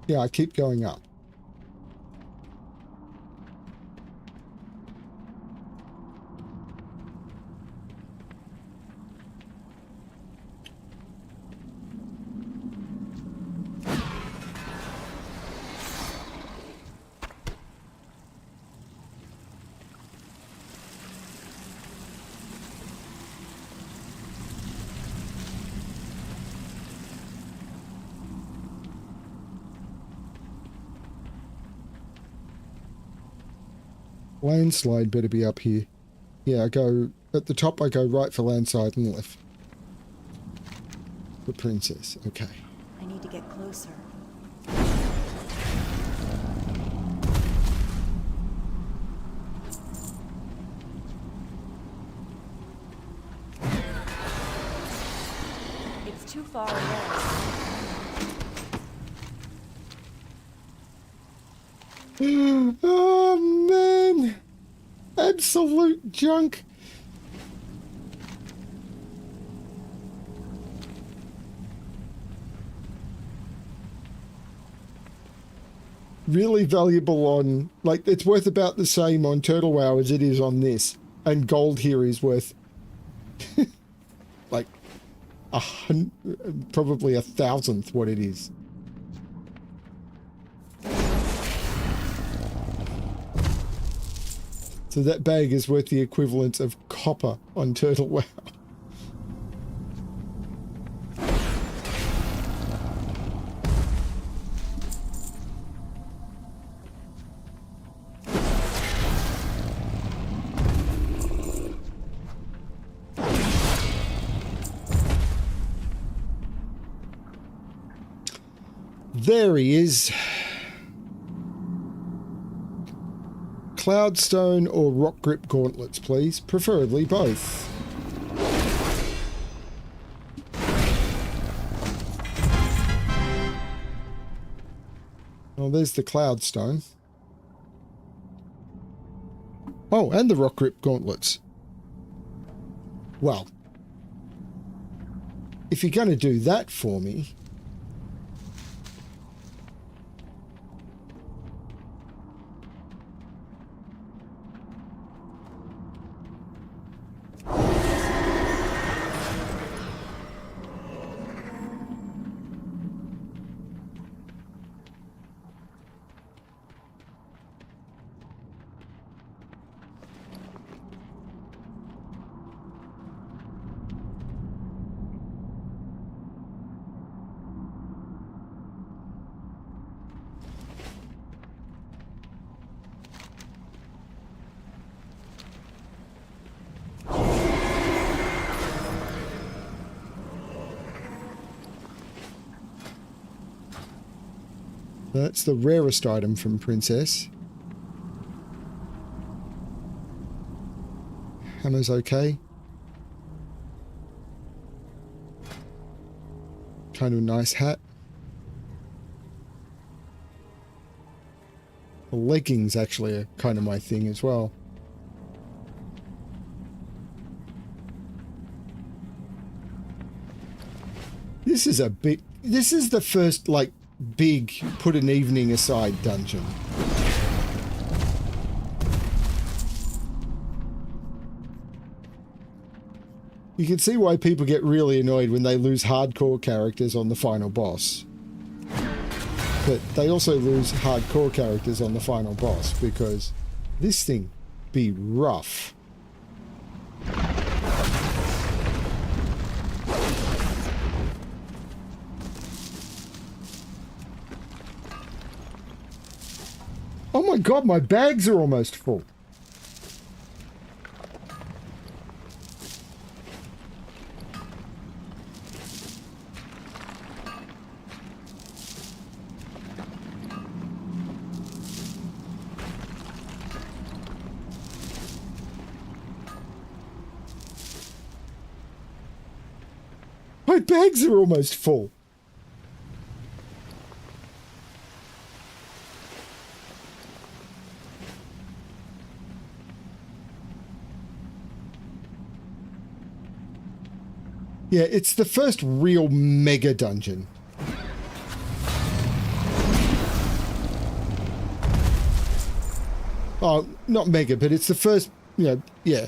Yeah, I keep going up. Landslide better be up here. Yeah, I go... at the top I go right for landslide and left. The princess, okay. I need to get closer. It's too far away. Oh man, absolute junk. Really valuable on, like, it's worth about the same on Turtle WoW as it is on this, and gold here is worth like probably 1,000th what it is. So that bag is worth the equivalent of copper on Turtle WoW. There he is. Cloudstone or rock grip gauntlets, please. Preferably both. Oh, there's the Cloudstone. Oh, and the rock grip gauntlets. Well, if you're going to do that for me... That's the rarest item from Princess. Hammer's okay. Kind of a nice hat. The leggings actually are kind of my thing as well. This is a big... This is the first, like, big put an evening aside dungeon. You can see why people get really annoyed when they lose hardcore characters on the final boss. But they also lose hardcore characters on the final boss because this thing be rough. Oh my god, my bags are almost full. My bags are almost full. Yeah, it's the first real mega dungeon. Oh, not mega, but it's the first, you know, yeah.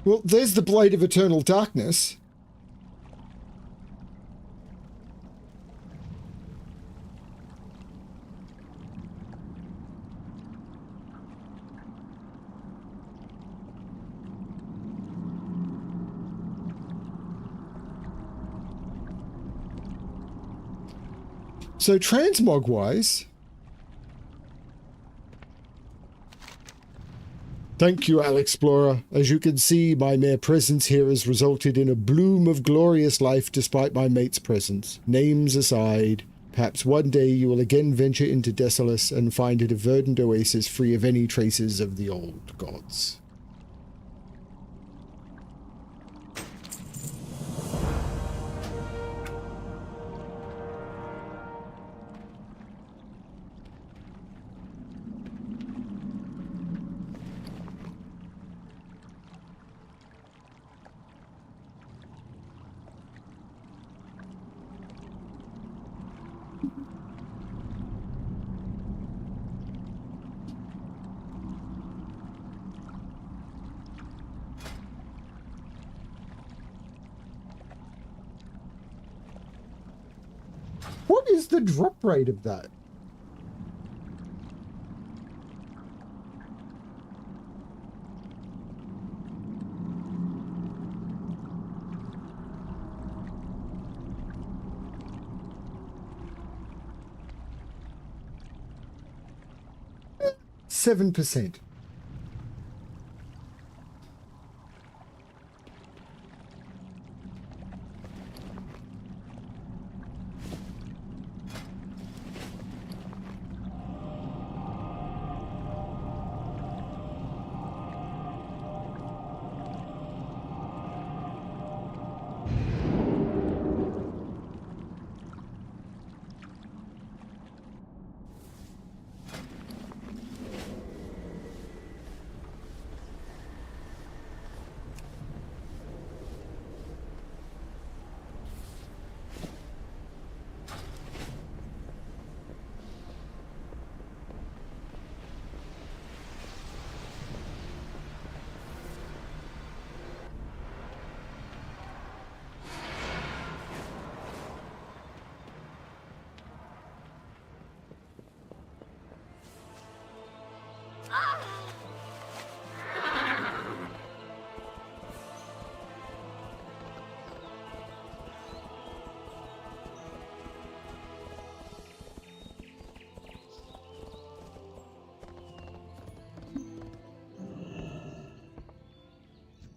Well, there's the Blade of Eternal Darkness. So transmog-wise... Thank you, Alexplorer. As you can see, my mere presence here has resulted in a bloom of glorious life despite my mate's presence. Names aside, perhaps one day you will again venture into Desolus and find it a verdant oasis free of any traces of the old gods. What is the drop rate of that? 7%.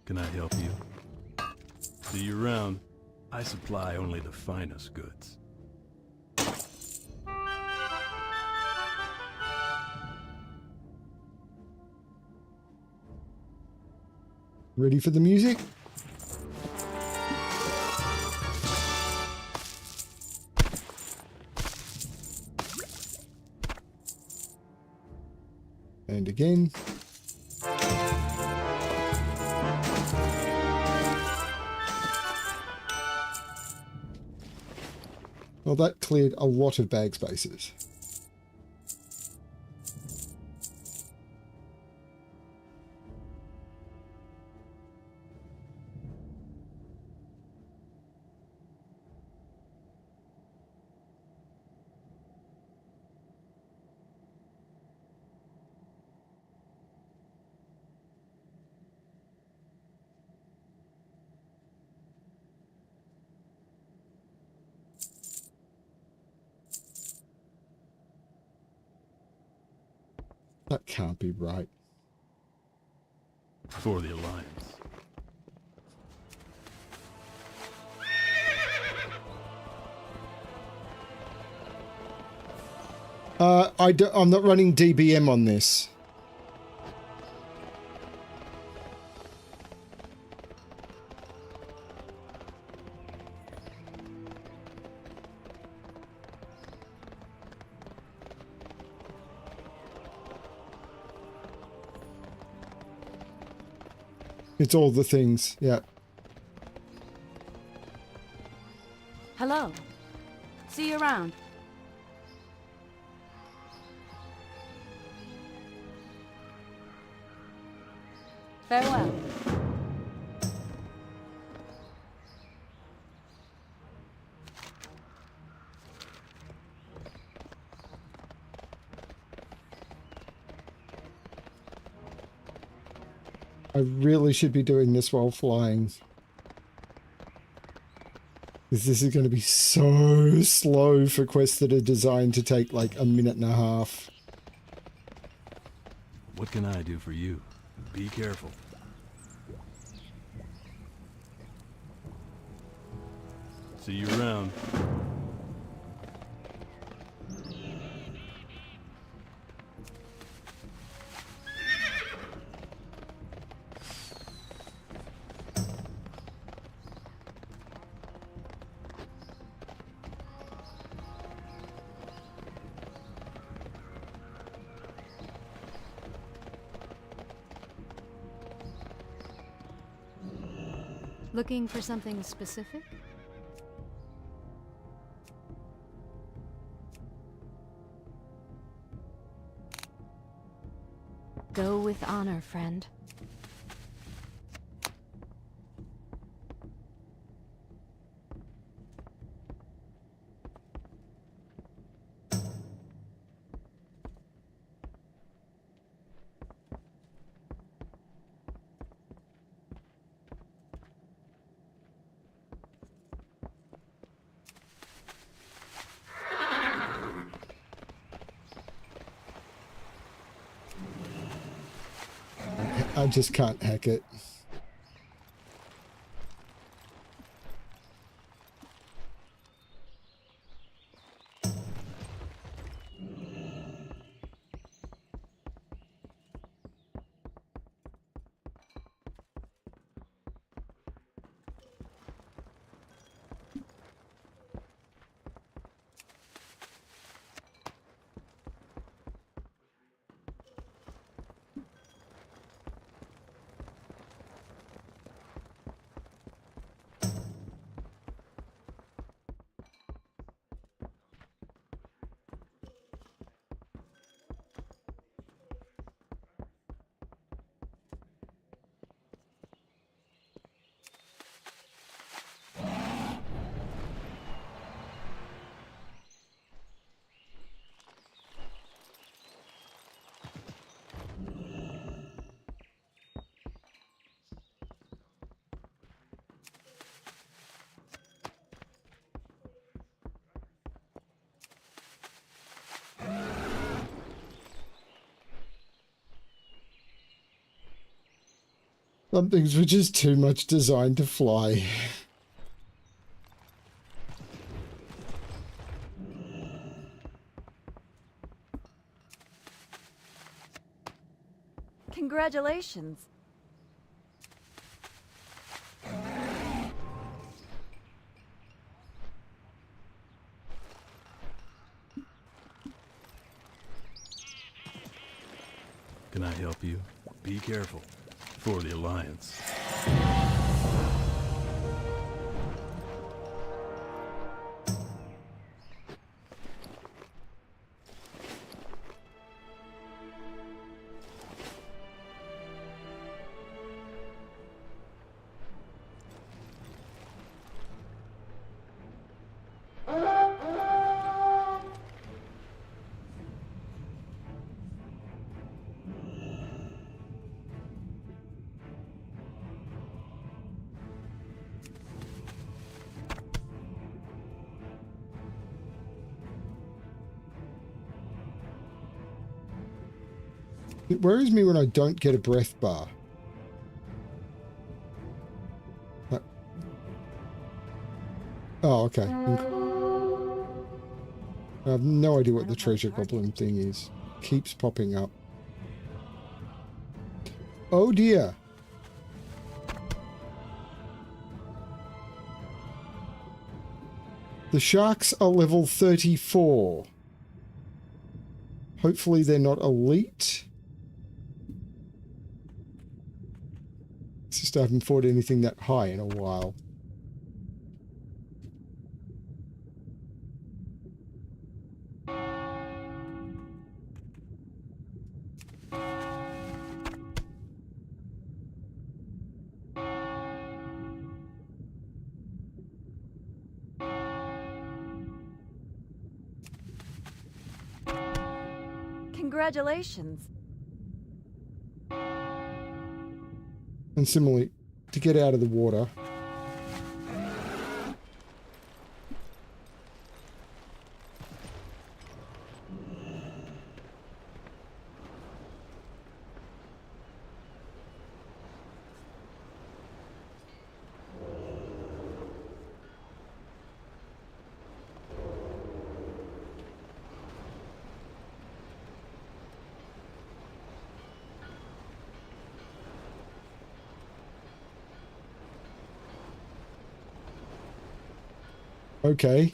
Can I help you? See you around. I supply only the finest goods. Ready for the music? And again. Well, that cleared a lot of bag spaces. That can't be right. For the Alliance. I'm not running DBM on this. It's all the things, yeah. Hello. See you around. Farewell. I really should be doing this while flying. Because this is going to be so slow for quests that are designed to take like a minute and a half. What can I do for you? Be careful. See you around. Looking for something specific? Go with honor, friend. I just can't hack it. Some things were just too much designed to fly. Congratulations. Can I help you? Be careful. For the Alliance. It worries me when I don't get a breath bar. Oh, okay. I have no idea what the treasure goblin thing is. Keeps popping up. Oh dear. The sharks are level 34. Hopefully they're not elite. It's just I haven't fought anything that high in a while. Congratulations. And similarly, to get out of the water. Okay.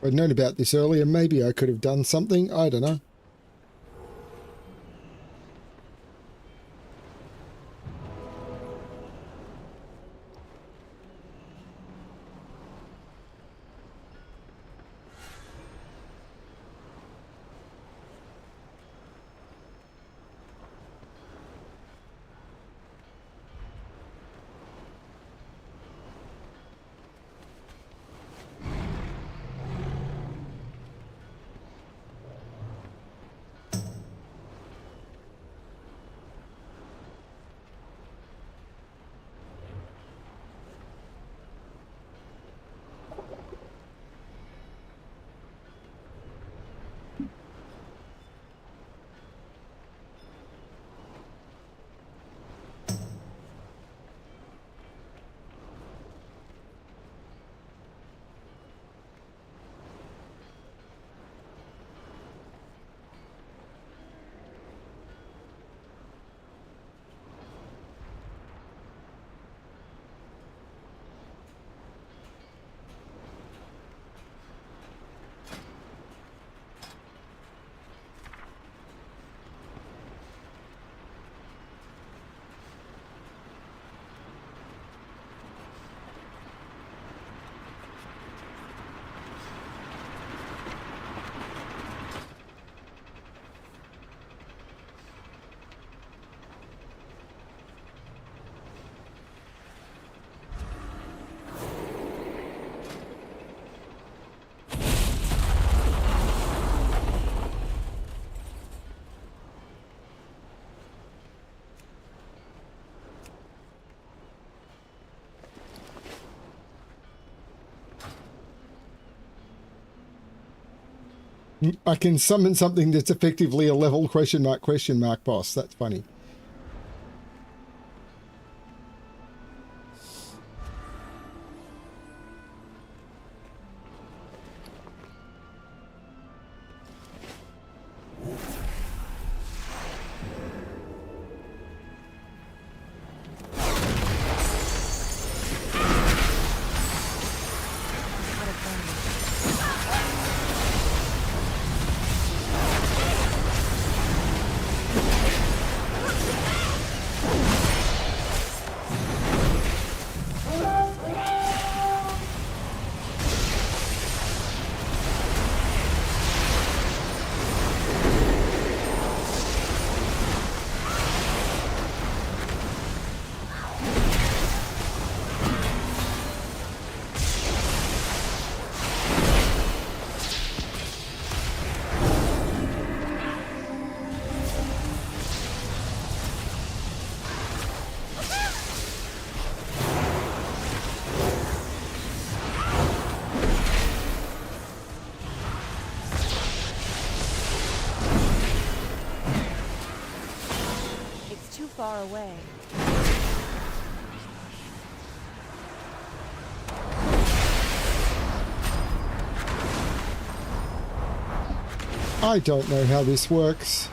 I'd known about this earlier, maybe I could have done something. I don't know. I can summon something that's effectively a level question mark boss. That's funny. Far away. I don't know how this works.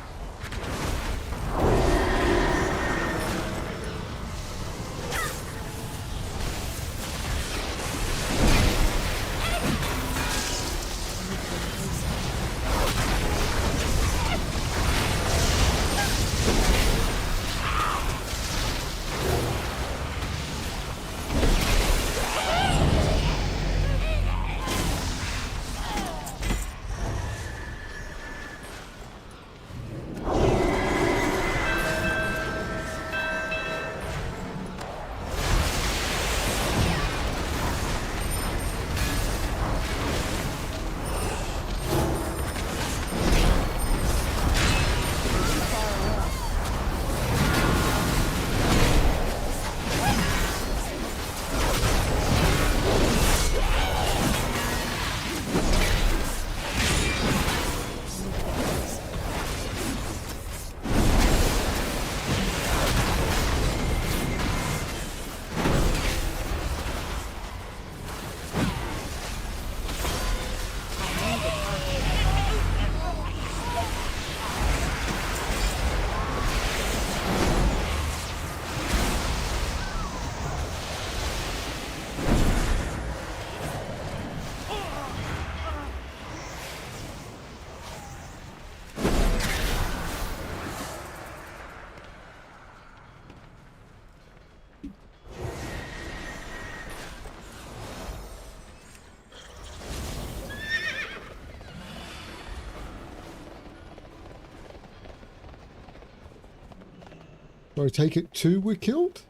So I take it 2 were killed?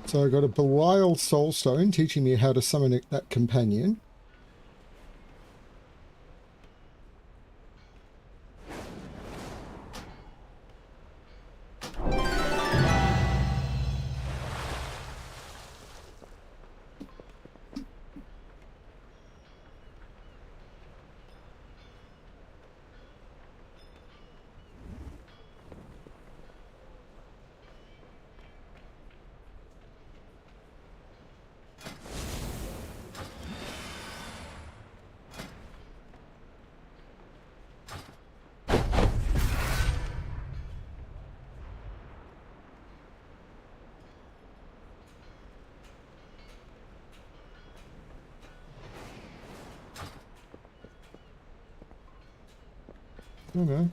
So I got a Belial Soulstone teaching me how to summon that companion. I don't know.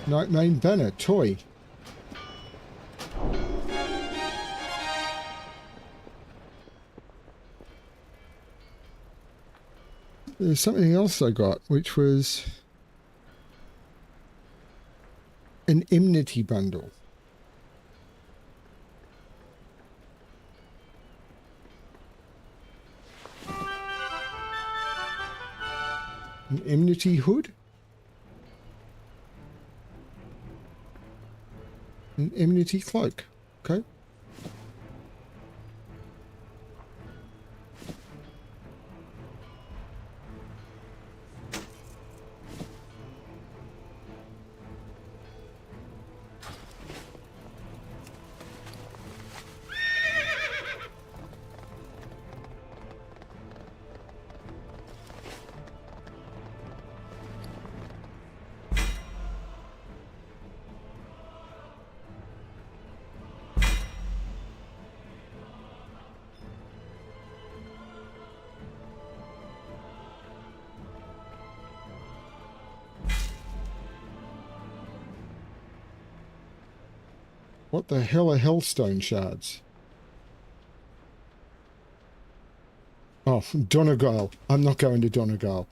Nightmane Banner, toy. There's something else I got, which was an enmity bundle. An enmity hood? An enmity cloak. Okay. What the hell are Hellstone shards? Oh, Donegal. I'm not going to Donegal.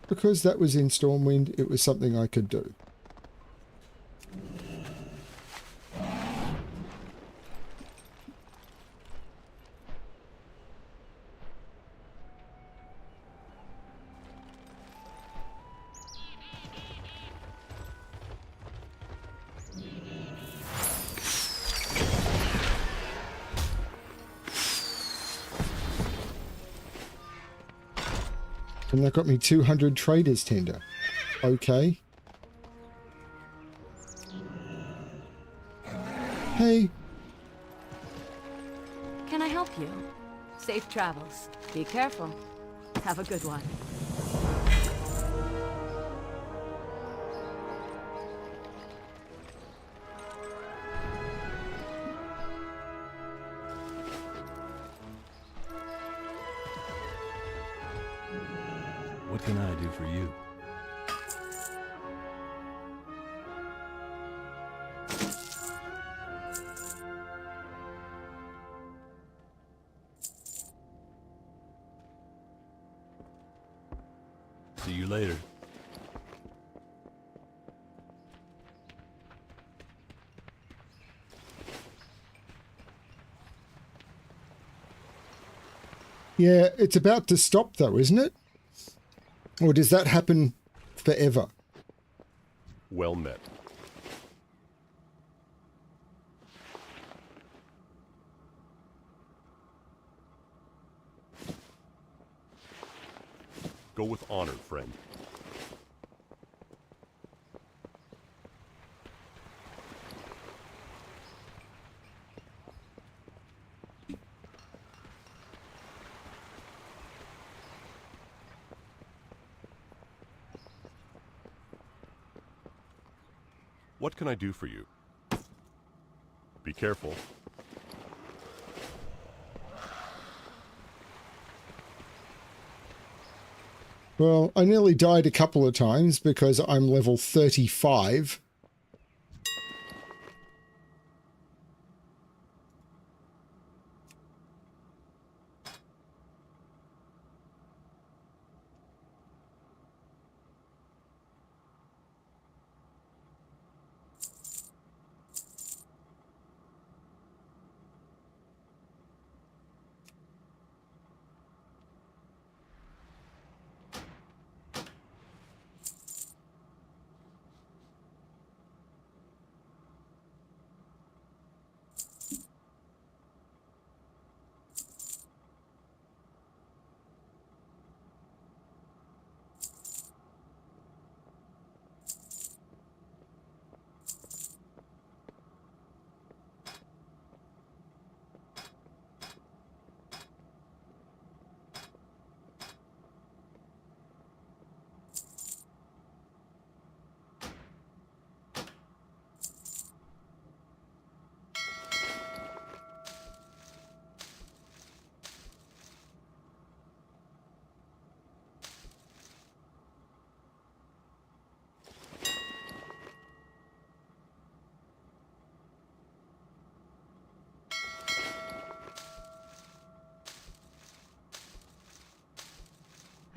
Because that was in Stormwind, it was something I could do. And that got me 200 traders tender. Okay. Hey. Can I help you? Safe travels. Be careful. Have a good one. What can I do for you? See you later. Yeah, it's about to stop though, isn't it? Or does that happen forever? Well met. Go with honor, friend. What can I do for you? Be careful. Well, I nearly died a couple of times because I'm level 35.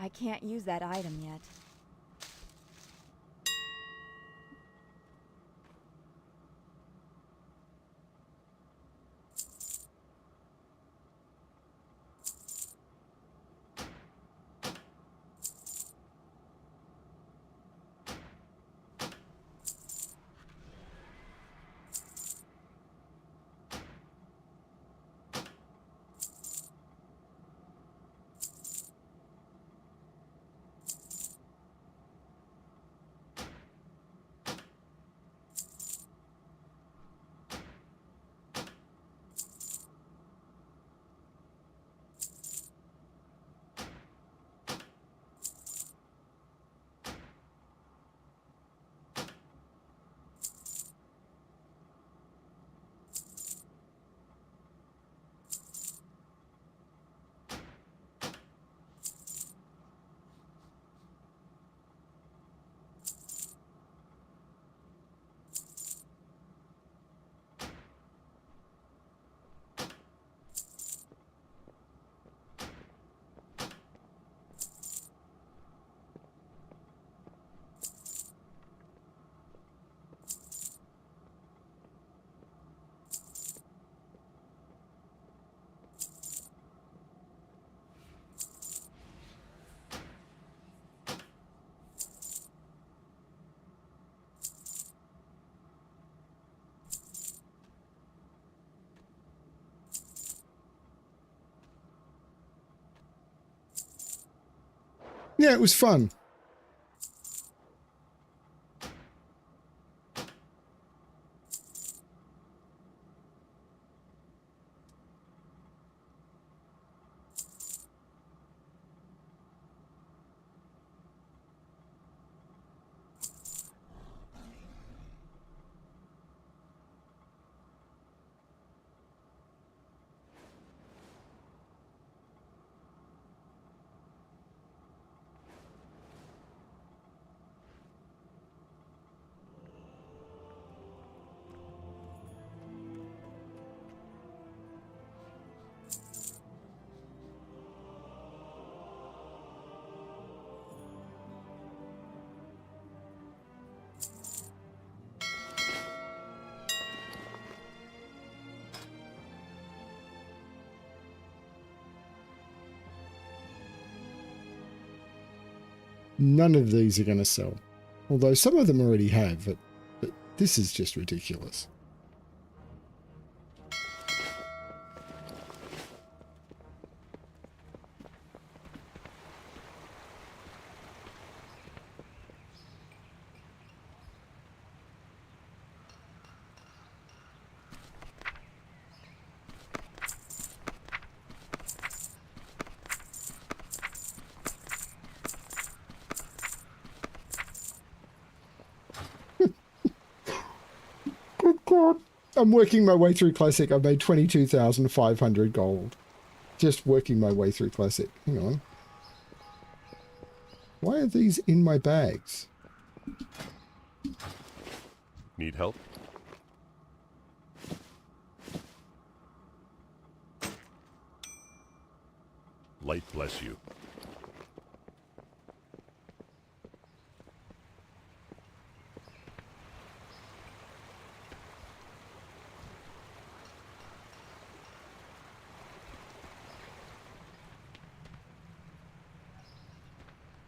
I can't use that item yet. Yeah, it was fun. None of these are going to sell. Although some of them already have, but this is just ridiculous. Good God. I'm working my way through Classic. I've made 22,500 gold. Just working my way through Classic. Hang on. Why are these in my bags? Need help? Light bless you.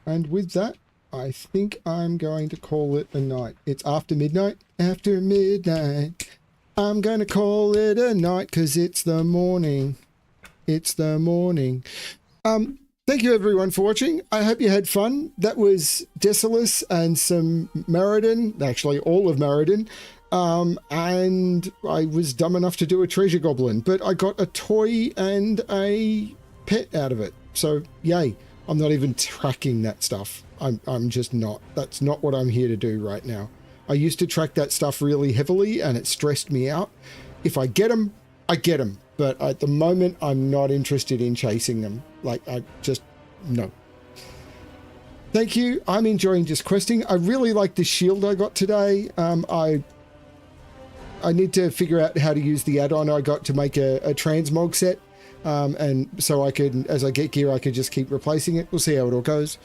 And with that, I think I'm going to call it a night. It's after midnight. After midnight. I'm going to call it a night because it's the morning. It's the morning. Thank you everyone for watching. I hope you had fun. That was Decimus and some Meriden, actually all of Meriden. And I was dumb enough to do a treasure goblin, but I got a toy and a pet out of it. So yay. I'm not even tracking that stuff. I'm just not. That's not what I'm here to do right now. I used to track that stuff really heavily and it stressed me out. If I get them, I get them. But at the moment, I'm not interested in chasing them. Like, I just, no. Thank you. I'm enjoying just questing. I really like the shield I got today. I need to figure out how to use the add-on I got to make a transmog set. And so I can, as I get gear, I can just keep replacing it. We'll see how it all goes.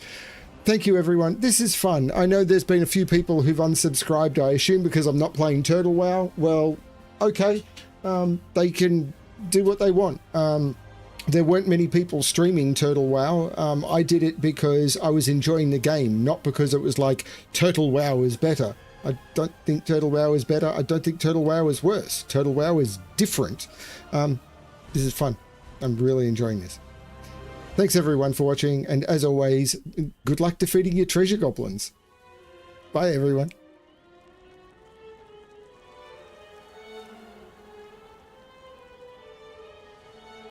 Thank you, everyone. This is fun. I know there's been a few people who've unsubscribed, I assume, because I'm not playing Turtle WoW. Well, okay. They can do what they want. There weren't many people streaming Turtle WoW. I did it because I was enjoying the game, not because it was like Turtle WoW is better. I don't think Turtle WoW is better. I don't think Turtle WoW is worse. Turtle WoW is different. This is fun. I'm really enjoying this. Thanks everyone for watching, and as always, good luck defeating your treasure goblins. Bye everyone.